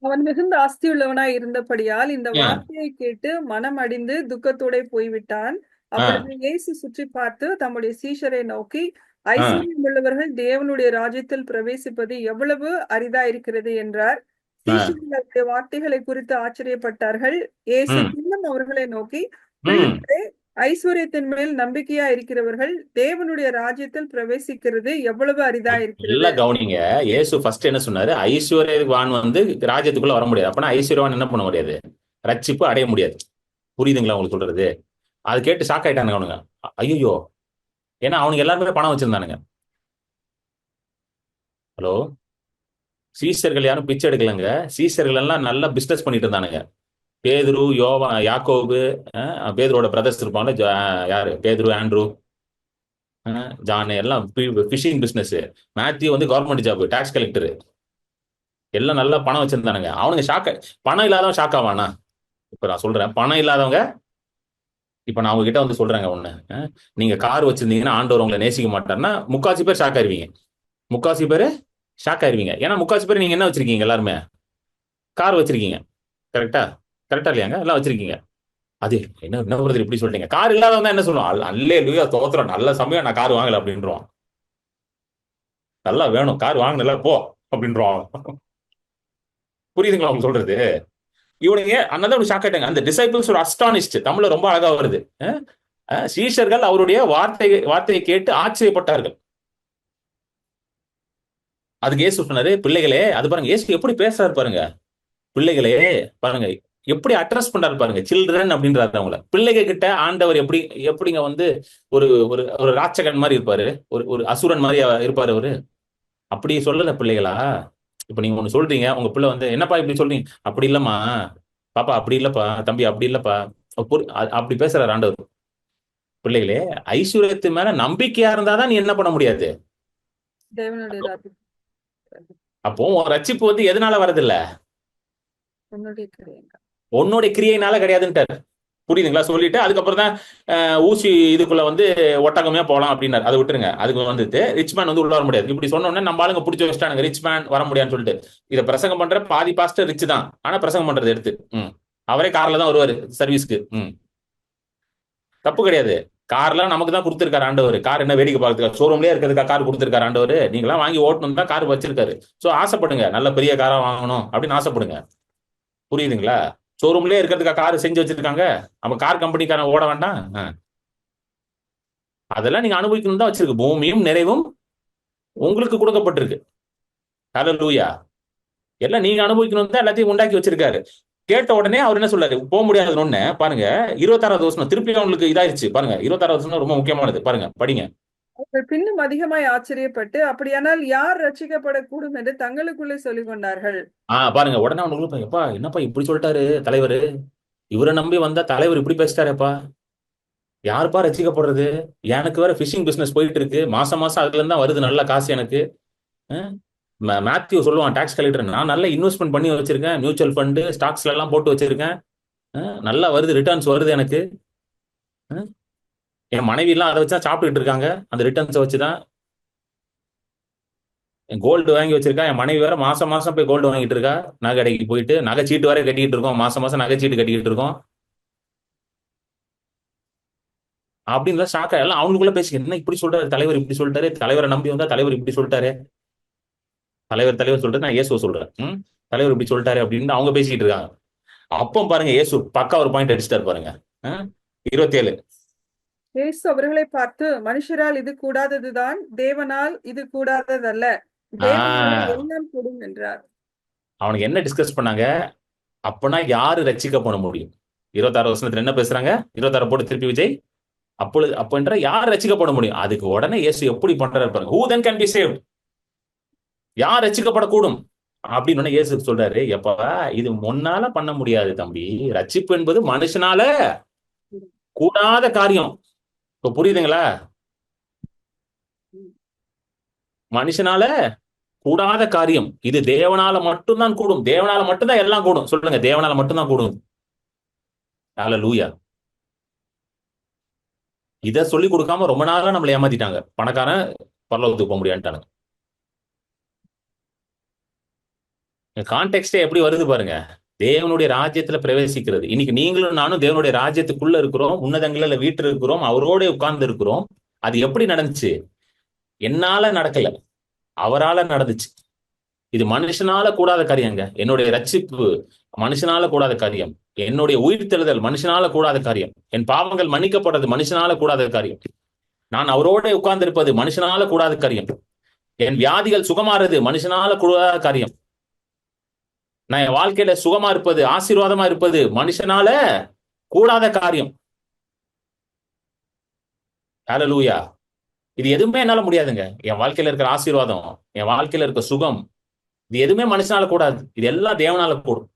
அவன் மிகுந்த ஆஸ்தியுள்ளவனாய் இருந்தபடியால் இந்த வார்த்தையை கேட்டு மனம் அடிந்து துக்கத்தோட போய்விட்டான். அப்பொழுது இயேசு சுற்றி பார்த்து தம்முடைய சீஷரை நோக்கி, ஐஸ்வர்யம் உள்ளவர்கள் தேவனுடைய ராஜ்யத்தில் பிரவேசிப்பது எவ்வளவு அரிதா இருக்கிறது என்றார். சீஷர்களுடைய வார்த்தைகளை குறித்து ஆச்சரியப்பட்டார்கள். இயேசு இன்னும் அவர்களை நோக்கி, பிள்ளைகளே, ஐஸ்வர்யத்தின் மேல் நம்பிக்கையா இருக்கிறவர்கள் தேவனுடைய ராஜ்யத்தில் பிரவேசிக்கிறது எவ்வளவு அரிதா இருக்கிறது. நல்லா கவனிங்க, இயேசு ஃபர்ஸ்ட் என்ன சொன்னாரு, ஐஸ்வர்யவான் வந்து ராஜ்யத்துக்குள்ள வர முடியாது. அப்பனா ஐஸ்வர்யவான் என்ன பண்ண முடியாது, ரட்சிப்பு அடைய முடியாது. புரியுதுங்களா உங்களுக்கு சொல்றது? அது கேட்டு ஷாக் ஆயிட்டானுங்க அவனுங்க. ஐயோ, ஏன்னா அவனுக்கு எல்லாருமே பணம் வச்சிருந்தானுங்க. ஹலோ, சீசர்கள் யாரும் பிச்சை எடுக்கலங்க, சீசர்கள் எல்லாம் நல்லா பிசினஸ் பண்ணிட்டு இருந்தானுங்க. பேதுரு, யோவா, யாக்கோபு, பேதுரோட பிரதர்ஸ் இருப்பாங்க, யாரு, பேதுரு, ஆண்ட்ரூ, ஜான் எல்லாம் ஃபிஷிங் பிசினஸ், மேத்யூ வந்து கவர்மெண்ட் ஜாப் டாக்ஸ் கலெக்டர், எல்லாம் நல்லா பணம் வச்சிருந்தானுங்க. அவனுங்க ஷாக், பணம் இல்லாதவன் ஷாக் ஆவானா? இப்ப நான் சொல்றேன், பணம் இல்லாதவங்க, இப்ப நான் உங்ககிட்ட வந்து சொல்றேங்க ஒண்ணு, நீங்க கார் வச்சிருந்தீங்கன்னா ஆண்டவர் உங்களை நேசிக்க மாட்டாருன்னா முக்காசி பேர் ஷாக் ஆயிருவீங்க. முக்காசி பேர் ஷாக் ஆயிருவீங்க. ஏன்னா முக்காசி பேர் நீங்க என்ன வச்சிருக்கீங்க? எல்லாருமே கார் வச்சிருக்கீங்க. கரெக்டா? கரெக்டா இல்லையாங்க? எல்லாம் வச்சிருக்கீங்க. அது என்ன என்ன பிரதர் இப்படி சொல்லிட்டீங்க? கார் இல்லாதவன் என்ன சொல்லுவான்? அல்லேலூயா தோத்திரம், நல்ல சமயம் நான் கார் வாங்கல அப்படின்றான். நல்லா வேணும் கார் வாங்கினல போ அப்படின்றான். புரியுதுங்களா அவங்க சொல்றது? இவனுங்க அண்ணன் ஷாக் ஆயிட்டாங்க. அந்த டிசைபிள்ஸ் ஒரு அஸ்டானிஸ்ட், தமிழ்ல ரொம்ப அழகா வருது. சீஷர்கள் அவருடைய வார்த்தையை கேட்டு ஆச்சரியப்பட்டார்கள். அதுக்கு இயேசு சொன்னாரு, பிள்ளைகளே, அது பாருங்க இயேசு எப்படி பேசுறாரு பாருங்க. பிள்ளைகளே பாருங்க எப்படி அட்ரஸ் பண்றாரு பாருங்க. சில்ட்ரன் அப்படின்றாரு அவங்கள. பிள்ளைகள் கிட்ட ஆண்டவர் எப்படிங்க வந்து ஒரு ஒரு ஒரு ராட்சகன் மாதிரி இருப்பாரு, ஒரு ஒரு அசுரன் மாதிரி இருப்பாரு அவரு. அப்படி சொல்லல பிள்ளைகளா. இப்ப நீங்க ஒண்ணு சொல்றீங்க, உங்க பிள்ளை வந்து என்னப்பா இப்படி சொல்றீங்க? அப்படி இல்லம்மா பாப்பா, அப்படி இல்லப்பா தம்பி, அப்படி இல்லப்பா, அப்படி பேசுறாரு ஆண்டவர். பிள்ளைகளே, ஐஸ்வர்யத்து மேல நம்பிக்கையா இருந்தாதான் நீ என்ன பண்ண முடியாது. தேவனுடைய ராஜ்யம் அப்போ உன் ரட்சிப்பு வந்து எதனால வரதில்ல? உன்னுடைய கிரியைங்க. உன்னுடைய கிரியையினால கிடையாதுன்ட்டாரு. புரியுதுங்களா? சொல்லிட்டு அதுக்கப்புறம் தான் ஊசி இதுக்குள்ள வந்து ஒட்டகமே போலாம் அப்படின்னாரு. அதை விட்டுருங்க. அதுக்கு வந்துட்டு ரிச் மேன் வந்து உள்ள வர முடியாது. இப்படி சொன்ன உடனே நம்ம ஆளுங்க பிடிச்சி வச்சுட்டானுங்க, ரிச் மேன் வர முடியாதுன்னு சொல்லிட்டு. இதை பிரசங்கம் பண்ற பாதி பாஸ்டர் ரிச் தான், ஆனா பிரசங்கம் பண்றது எடுத்து அவரே கார்ல தான் வருவாரு சர்வீஸ்க்கு. தப்பு கிடையாது. கார்லாம் நமக்கு தான் கொடுத்துருக்காரு ஆண்டவர். கார் என்ன வேடிக்கை பார்த்துருக்காரு? ஷோரூம்லயே இருக்கிறதுக்கா கார் கொடுத்துருக்காரு ஆண்டவர்? நீங்களாம் வாங்கி ஓட்டணும் தான் கார் வச்சிருக்காரு. ஸோ ஆசைப்படுங்க, நல்ல பெரிய காரா வாங்கணும் அப்படின்னு ஆசைப்படுங்க. புரியுதுங்களா? ஷோரூம்லயே இருக்கிறதுக்கா கார் செஞ்சு வச்சிருக்காங்க. நம்ம கார் கம்பெனிக்காரன் ஓட வேண்டாம். அதெல்லாம் நீங்க அனுபவிக்கணும் தான் வச்சிருக்கு. பூமியும் நிறைவும் உங்களுக்கு கொடுக்கப்பட்டிருக்கு. ஹல்லேலூயா. எல்லாம் நீங்க அனுபவிக்கணும் தான் எல்லாத்தையும் உண்டாக்கி வச்சிருக்காரு. கேட்ட உடனே அவர் என்ன சொல்றாரு? போக முடியாதுன்னு ஒண்ணு பாருங்க. 26வது வசனம் திருப்பி அவங்களுக்கு இதாயிருச்சு பாருங்க. 26வது வசனம் ரொம்ப முக்கியமானது பாருங்க, படிங்க. அவர்கள் பின்னும் அதிகமாய் ஆச்சரியப்பட்டு, அப்படியானால் யார் ரட்சிக்கப்படக்கூடும் என்று தங்களுக்குள்ளே சொல்லிக் கொண்டார்கள். பாருங்க, உடனே அவனுக்கு எப்பா என்னப்பா இப்படி சொல்லிட்டாரு தலைவர், இவரை நம்பி வந்தா தலைவர் இப்படி பேசிட்டாரப்பா, யாருப்பா ரசிக்கப்படுறது? எனக்கு வேற ஃபிஷிங் பிசினஸ் போயிட்டு இருக்கு, மாசம் மாசம் அதுல இருந்தா வருது நல்ல காசு எனக்கு. மேத்யூ சொல்லுவான் டாக்ஸ் கலெக்டர், நான் நல்ல இன்வெஸ்ட்மெண்ட் பண்ணி வச்சிருக்கேன், மியூச்சுவல் ஃபண்டு ஸ்டாக்ஸ்ல எல்லாம் போட்டு வச்சிருக்கேன், நல்லா வருது, ரிட்டர்ன்ஸ் வருது எனக்கு. என் மனைவி எல்லாம் அதை வச்சுதான் சாப்பிட்டுட்டு இருக்காங்க, அந்த ரிட்டர்ன்ஸை வச்சுதான். கோல்டு வாங்கி வச்சிருக்கா, என் மனைவி வேற மாசம் மாசம் போய் கோல்டு வாங்கிட்டு இருக்கா, நகை கடைக்கு போயிட்டு நகைச்சீட்டு வேற கட்டிக்கிட்டு இருக்கோம், மாசம் மாசம் நகைச்சீட்டு கட்டிக்கிட்டு இருக்கோம் அப்படின்னு ஷாக்கா எல்லாம் அவங்களுக்குள்ள பேசி, என்ன இப்படி சொல்றாரு தலைவர், இப்படி சொல்லிட்டாரு, தலைவரை நம்பி வந்தா தலைவர் இப்படி சொல்லிட்டாரு, தலைவர் சொல்லிட்டு நான் இயேசுவை சொல்றேன், தலைவர் இப்படி சொல்லிட்டாரு அப்படின்னு அவங்க பேசிக்கிட்டு இருக்காங்க. அப்போ பாருங்க இயேசு பக்கா ஒரு பாயிண்ட் அடிச்சிட்டாரு பாருங்க. 27 இயேசு அவர்களை பார்த்து, மனுஷரால் இது கூடாததுதான், தேவனால் இது கூடாததல்ல, தேவனால் எல்லாம் கூடும் என்றார். அவனுக்கு என்ன டிஸ்கஸ் பண்ணாங்க? அப்பனா யாரு ரட்சிக்கப்பட முடியும்? 26 வசனத்துல என்ன பேசுறாங்க? 26 போட்டு திருப்பி விஜய், அப்ப யார் ரட்சிக்கப்பட முடியும்? அதுக்கு உடனே இயேசு எப்படி பண்றாரு பாருங்க. Who then can be saved? யார் ரட்சிக்கப்படக்கூடும் அப்படின்னு இயேசு சொல்றாரு, எப்பா இது முன்னால பண்ண முடியாது தம்பி. ரட்சிப்பு என்பது மனுஷனால கூடாத காரியம். இப்ப புரியுதுங்களா? மனுஷனால கூடாத காரியம், இது தேவனால மட்டும்தான் கூடும். தேவனால மட்டும்தான் எல்லாம் கூடும். சொல்லுங்க, தேவனால மட்டும்தான் கூடும். ஹல்லேலூயா. இத சொல்லி கொடுக்காம ரொம்ப நாளா நம்மளை ஏமாத்திட்டாங்க. பணக்காரன் பரலோகத்துக்கு போக முடியான்ட்டாங்க. கான்டெக்ஸ்டே எப்படி வருது பாருங்க. தேவனுடைய ராஜ்யத்துல பிரவேசிக்கிறது. இன்னைக்கு நீங்களும் நானும் தேவனுடைய ராஜ்யத்துக்குள்ள இருக்கிறோம், உன்னதங்கள்ல வீட்டு இருக்கிறோம், அவரோட உட்கார்ந்து இருக்கிறோம். அது எப்படி நடந்துச்சு? என்னால நடக்கல, அவரால நடந்துச்சு. இது மனுஷனால கூடாத காரியங்க. என்னுடைய ரட்சிப்பு மனுஷனால கூடாத காரியம். என்னுடைய உயிர்த்தெழுதல் மனுஷனால கூடாத காரியம். என் பாவங்கள் மன்னிக்கப்படுறது மனுஷனால கூடாத காரியம். நான் அவரோட உட்கார்ந்து இருப்பது மனுஷனால கூடாத காரியம். என் வியாதிகள் சுகமாறது மனுஷனால கூடாத காரியம். நான் என் வாழ்க்கையில சுகமா இருப்பது, ஆசீர்வாதமா இருப்பது மனுஷனால கூடாத காரியம். ஹல்லேலூயா. இது எதுவுமே என்னால முடியாதுங்க. என் வாழ்க்கையில இருக்கிற ஆசீர்வாதம், என் வாழ்க்கையில இருக்க சுகம், இது எதுவுமே மனுஷனால கூடாது. இது எல்லாம் தேவனால கூடும்.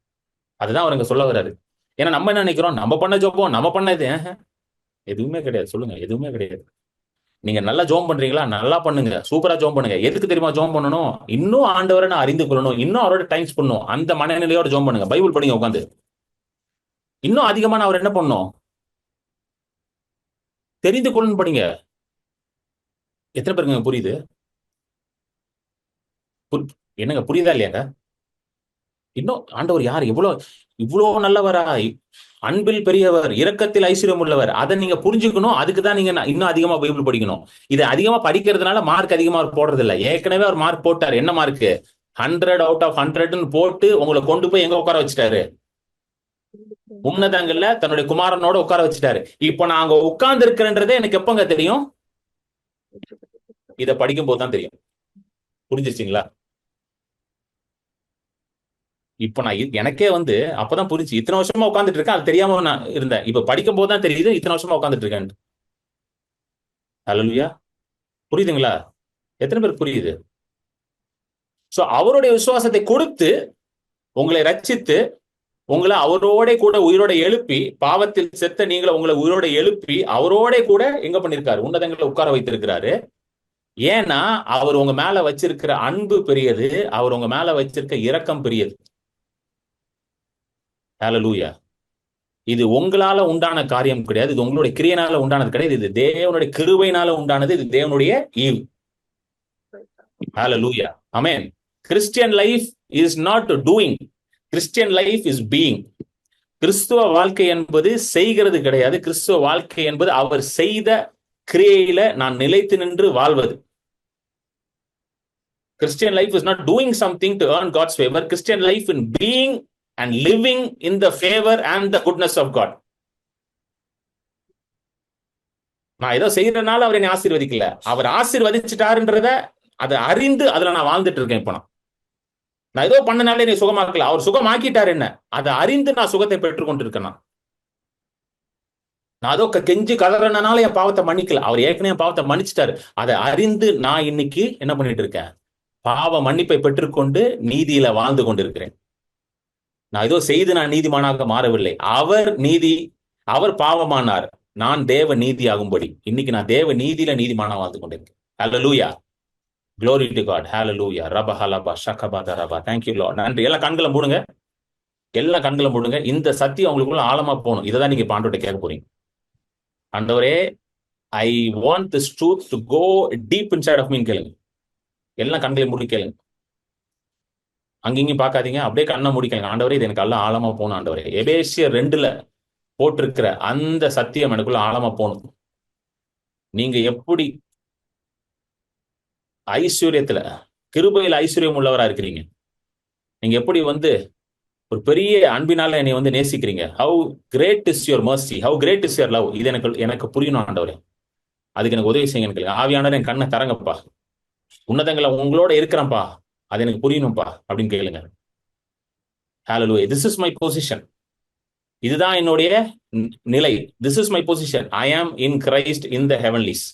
அதுதான் அவர் இங்க சொல்ல வர்றாரு. ஏன்னா நம்ம என்ன நினைக்கிறோம்? நம்ம பண்ண ஜோபம், நம்ம பண்ணது எதுவுமே கிடையாது. சொல்லுங்க, எதுவுமே கிடையாது. நீங்க நல்லா ஜோம் பண்றீங்களா? நல்லா பண்ணுங்க, சூப்பரா ஜோம் பண்ணுங்க. எதுக்கு தெரியுமா ஜோம் பண்ணணும்? இன்னும் ஆண்டவரை நான் அறிந்து கொள்ளணும், இன்னும் அவரோட டைம் பண்ணணும். அந்த மனநிலையோட ஜோம் பண்ணுங்க. பைபிள் படிங்க உட்காந்து. இன்னும் அதிகமா நான் அவர் என்ன பண்ணும்? தெரிந்து கொள்ளணும் படிங்க. எத்தனை பேருங்க புரியுது? என்னங்க புரியுதா இல்லையாங்க? இன்னும் ஆண்டவர் யார்? இவ்வளவு நல்லவரா? அன்பில் பெரியவர், இரக்கத்தில் ஐஸ்வர்யம் உள்ளவர். அதை நீங்க புரிஞ்சுக்கணும். அதுக்கு தான் நீங்க இன்னும் அதிகமா பைபிள் படிக்கணும். இதை அதிகமா படிக்கிறதுனால மார்க் அதிகமா அவர் போடுறது இல்லை. ஏற்கனவே அவர் மார்க் போட்டார். என்ன மார்க்? 100 out of 100 போட்டு உங்களை கொண்டு போய் எங்க உட்கார வச்சுட்டாரு? உன்னதங்கள்ல தன்னுடைய குமாரனோட உட்கார வச்சுட்டாரு. இப்ப நான் அங்க உட்கார்ந்து இருக்கிறேன்றதே எனக்கு எப்பங்க தெரியும்? இதை படிக்கும் போதுதான் தெரியும். புரிஞ்சிருச்சுங்களா? இப்ப நான் எனக்கே அப்பதான் புரிஞ்சு. இத்தனை வருஷமா உட்காந்துட்டு இருக்கேன், அது தெரியாம நான் இருந்தேன். இப்ப படிக்கும் போதுதான் தெரியுது இத்தனை வருஷமா உட்காந்துட்டு இருக்கேன். ஹல்லேலூயா. புரியுதுங்களா? எத்தனை பேர் புரியுது? சோ அவருடைய விசுவாசத்தை கொடுத்து உங்களை ரட்சித்து உங்களை அவரோட கூட உயிரோட எழுப்பி, பாவத்தில் செத்த நீங்களை உங்களை உயிரோட எழுப்பி அவரோட கூட எங்க பண்ணிருக்காரு? உன்னதங்களை உட்கார வைத்திருக்கிறாரு. ஏன்னா அவர் உங்க மேல வச்சிருக்கிற அன்பு பெரியது, அவர் உங்க மேல வச்சிருக்க இரக்கம் பெரியது. ஹல்லேலூயா. இது உங்களால உண்டான காரியம் கிடையாது, இது உங்களுடைய கிரியையினால உண்டானது கிடையாது, இது தேவனுடைய கிருபையினால உண்டானது, இது தேவனுடைய ஈவு. Hallelujah. Amen. Christian life is not doing, Christian life is being. கிறிஸ்துவ வாழ்க்கை என்பது செய்கிறது கிடையாது. கிறிஸ்துவ வாழ்க்கை என்பது அவர் செய்த கிரியையில நான் நிலைத்து நின்று வாழ்வது. Christian life is not doing something to earn God's favor. Christian life in being and living in the favor and the goodness of God. நான் ஏதோ செய்யறதுனால அவர் என்னை ஆசீர்வதிக்கல, அவர் ஆசீர்வதிச்சுட்டாருன்றத அதை அறிந்து அதுல நான் வாழ்ந்துட்டு இருக்கேன். இப்ப நான் ஏதோ பண்ணனாலே என்னை சுகமாக்கல, அவர் சுகமாக்கிட்டார் என்ன, அதை அறிந்து நான் சுகத்தை பெற்றுக்கொண்டு இருக்கேன். நான் ஏதோ கெஞ்சி கதறனால என் பாவத்தை மன்னிக்கல, அவர் ஏற்கனவே என் பாவத்தை மன்னிச்சிட்டாரு. அதை அறிந்து நான் இன்னைக்கு என்ன பண்ணிட்டு இருக்கேன்? பாவ மன்னிப்பை பெற்றுக்கொண்டு நீதியில வாழ்ந்து கொண்டிருக்கிறேன். நான் ஏதோ செய்து நான் நீதிமானாக மாறவில்லை. அவர் பாவமானார், நான் தேவ நீதி ஆகும்படி இன்னைக்கு நான் தேவ நீதியில நீதிமானா வாழ்ந்து கொண்டிருக்கேன். ஹல்லேலூயா. Glory to God. Hallelujah. Rabba halaba shakabada rabba. Thank you Lord. நன்றி. எல்லாம் கண்களை மூடுங்க, எல்லாம் கண்களை மூடுங்க. இந்த சத்தியம் உங்களுக்குள்ள ஆழமா போகணும். இதை தான் நீங்க ஆண்டவர்கிட்ட கேட்க போறீங்க. ஆண்டவரே, I want this truth to go deep inside of me கேளுங்க. எல்லாம் கண்களை மூடி கேளுங்க. அங்கேயும் பார்க்காதீங்க, அப்படியே கண்ணை முடிக்கலைங்க. ஆண்டவரே, இது எனக்கு எல்லாம் ஆழமா போகணும். ஆண்டவரே, எபேசியர் 2ல போட்டிருக்கிற அந்த சத்தியம் எனக்குள்ள ஆழமா போகணும். நீங்க எப்படி ஐஸ்வர்யத்துல கிருபையில் ஐஸ்வர்யம் உள்ளவரா இருக்கிறீங்க, நீங்க எப்படி ஒரு பெரிய அன்பினால என்னை நேசிக்கிறீங்க. How great is your mercy, how great is your love. இது எனக்கு புரியணும் ஆண்டவரே. அதுக்கு எனக்கு உதவி செய்யுங்க. எனக்கு ஆவியானவர் என் கண்ணை தரங்கப்பா, உன்னதங்களை உங்களோட இருக்கிறேன்ப்பா, அது எனக்கு புரியணும்ப்பா அப்படின்னு கேளுங்க. Hallelujah. This is my position, இதுதான் என்னுடைய நிலை. This is my position. I am in Christ இன் த ஹெவன்லிஸ்.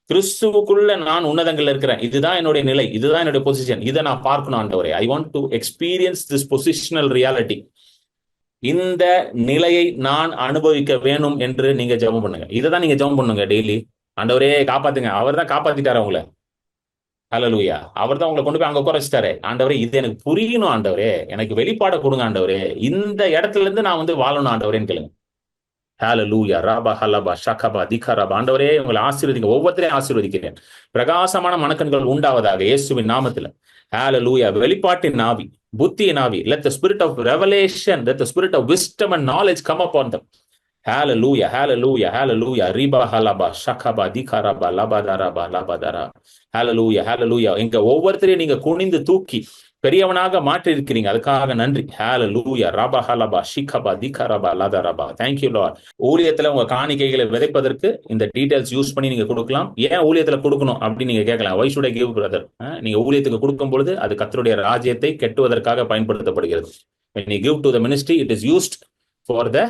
கிறிஸ்துவுக்குள்ள நான் உன்னதங்கள்ல இருக்கிறேன். இதுதான் என்னுடைய நிலை, இதுதான் என்னுடைய பொசிஷன். இதை நான் பார்க்கணும் ஆண்டவரே. I want to experience this positional reality. இந்த நிலையை நான் அனுபவிக்க வேணும் என்று நீங்க ஜெபம் பண்ணுங்க. இதை தான் நீங்க ஜெபம் பண்ணுங்க டெய்லி. ஆண்டவரே காப்பாத்துங்க. அவர் தான் காப்பாத்திட்டாரு உங்களை. ஹல்லேலூயா. அவர் தான் உங்களை கொண்டு போய் அங்க உட்கார வச்சுட்டாரு. ஆண்டவரே, இது எனக்கு புரியணும் ஆண்டவரே, எனக்கு வெளிப்பாட கொடுங்க ஆண்டவரே, இந்த இடத்துல இருந்து நான் வாழணும் ஆண்டவரேன்னு கேளுங்க. ஹல்லேலூயா. ரபா ஹலபா ஷகபா திகரபா. ஆண்டவரே, உங்களை ஆசீர்வதிங்க, ஒவ்வொருத்தரையும் ஆசீர்வதிக்கிறேன். பிரகாசமான மனக்கண்கள் உண்டாவதாக இயேசுவின் நாமத்தில். ஹல்லேலூயா. வெளிப்பாட்டின் ஆவி, புத்தியின் ஆவி, let the spirit of revelation, let the spirit of wisdom and knowledge come upon them. Hallelujah, hallelujah, hallelujah. Riba halaba shakaba dikaraba labadaraba labadara. Hallelujah, hallelujah. இங்க ஒவ்வொருத்தரையும் நீங்க குனிந்து தூக்கி பெரியவனாக மாற்றி இருக்கிறீங்க, அதுக்காக நன்றி. ஹல்லேலூயா. ரபா ஹலபா ஷிகபா திகரபா லதரபா. Thank you Lord. ஊழியத்துல உங்க காணிக்கைகளை விதைப்பதற்கு இந்த டீடைல்ஸ் யூஸ் பண்ணி நீங்க கொடுக்கலாம். ஏன் ஊழியத்துல கொடுக்கணும் அப்படின்னு நீங்க கேட்கலாம். Why should I give brother? நீங்க ஊழியத்துக்கு கொடுக்கும் பொழுது அது கர்த்தருடைய ராஜ்யத்தை கட்டுவதற்காக பயன்படுத்தப்படுகிறது. When you give to the ministry, it is used for the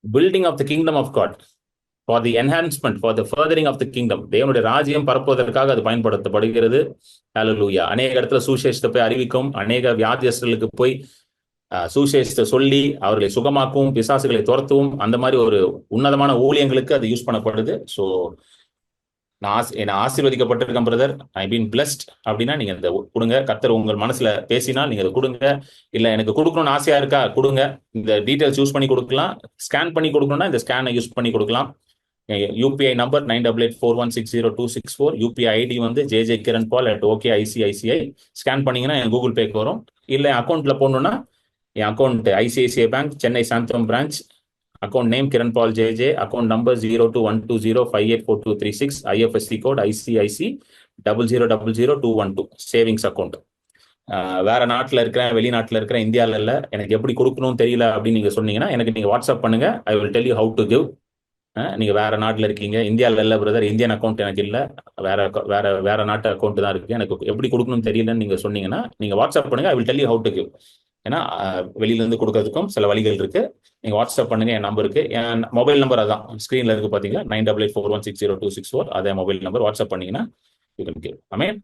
building of the kingdom of God, for the enhancement, for the furthering of the kingdom. தேவனுடைய ராஜ்யம் பரப்புவதற்காக அது பயன்படுத்தப்படுகிறது. ஹல்லேலூயா. அநேக இடத்துல சுவிசேஷத்தை போய் அறிவிக்கும், அநேக வியாதியஸ்தர்களுக்கு போய் சுவிசேஷத்தை சொல்லி அவர்களை சுகமாக்கவும் பிசாசுகளை துரத்தவும், அந்த மாதிரி ஒரு உன்னதமான ஊழியங்களுக்கு அது யூஸ் பண்ணப்படுது. ஸோ என்ன ஆசீர்வதிக்கப்பட்டிருக்கேன் பிரதர், ஐ பீன் பிளஸ்ட் அப்படின்னா நீங்க இந்த கொடுங்க. கர்த்தர் உங்கள் மனசுல பேசினால் நீங்க அதை கொடுங்க. இல்ல எனக்கு கொடுக்கணும்னு ஆசையா இருக்கா கொடுங்க. இந்த டீடைல்ஸ் யூஸ் பண்ணி கொடுக்கலாம். ஸ்கேன் பண்ணி கொடுக்கணும்னா இந்த ஸ்கேனை யூஸ் பண்ணி கொடுக்கலாம். UPI number 9884160264. யூபிஐ ஐடி வந்து jjkiranpal@okicici. ஸ்கேன் பண்ணீங்கன்னா என் கூகுள் பேக்கு வரும். இல்ல அக்கௌண்ட்ல போடணும்னா என் account ICICI bank Chennai Santhome branch, account name Kiran Paul JJ, account number 021205842236, IFSC code ICIC 0000212, savings account. வேற நாட்டில் இருக்கிறேன், வெளிநாட்டில் இருக்கிறேன், இந்தியாவில் இல்லை, எனக்கு எப்படி கொடுக்கணும்னு தெரியல அப்படின்னு நீங்க சொன்னீங்கன்னா எனக்கு நீங்க வாட்ஸ்அப் பண்ணுங்க. I will tell you how to give. நீங்க வேற நாட்டில் இருக்கீங்க, இந்தியாவில் இல்லை பிரதர், இந்தியன் அக்கௌண்ட் எனக்கு இல்லை, வேற வேற வேற நாட்டு அக்கௌண்ட் தான் இருக்கு, எனக்கு எப்படி கொடுக்கணும்னு தெரியலன்னு நீங்க சொன்னீங்கன்னா நீங்க வாட்ஸ்அப் பண்ணுங்க. I will tell you how to give. ஏன்னா வெளியில இருந்து கொடுக்கறதுக்கும் சில வழிகள் இருக்கு. நீங்க வாட்ஸ்அப் பண்ணுங்க என் நம்பருக்கு. என் மொபைல் நம்பர் அதான் ஸ்கிரீன்ல இருக்கு பாத்தீங்களா, 9884160264. அதே மொபைல் நம்பர். வாட்ஸ்அப் பண்ணீங்கன்னா யூ கேன் கிவ். ஆமென்.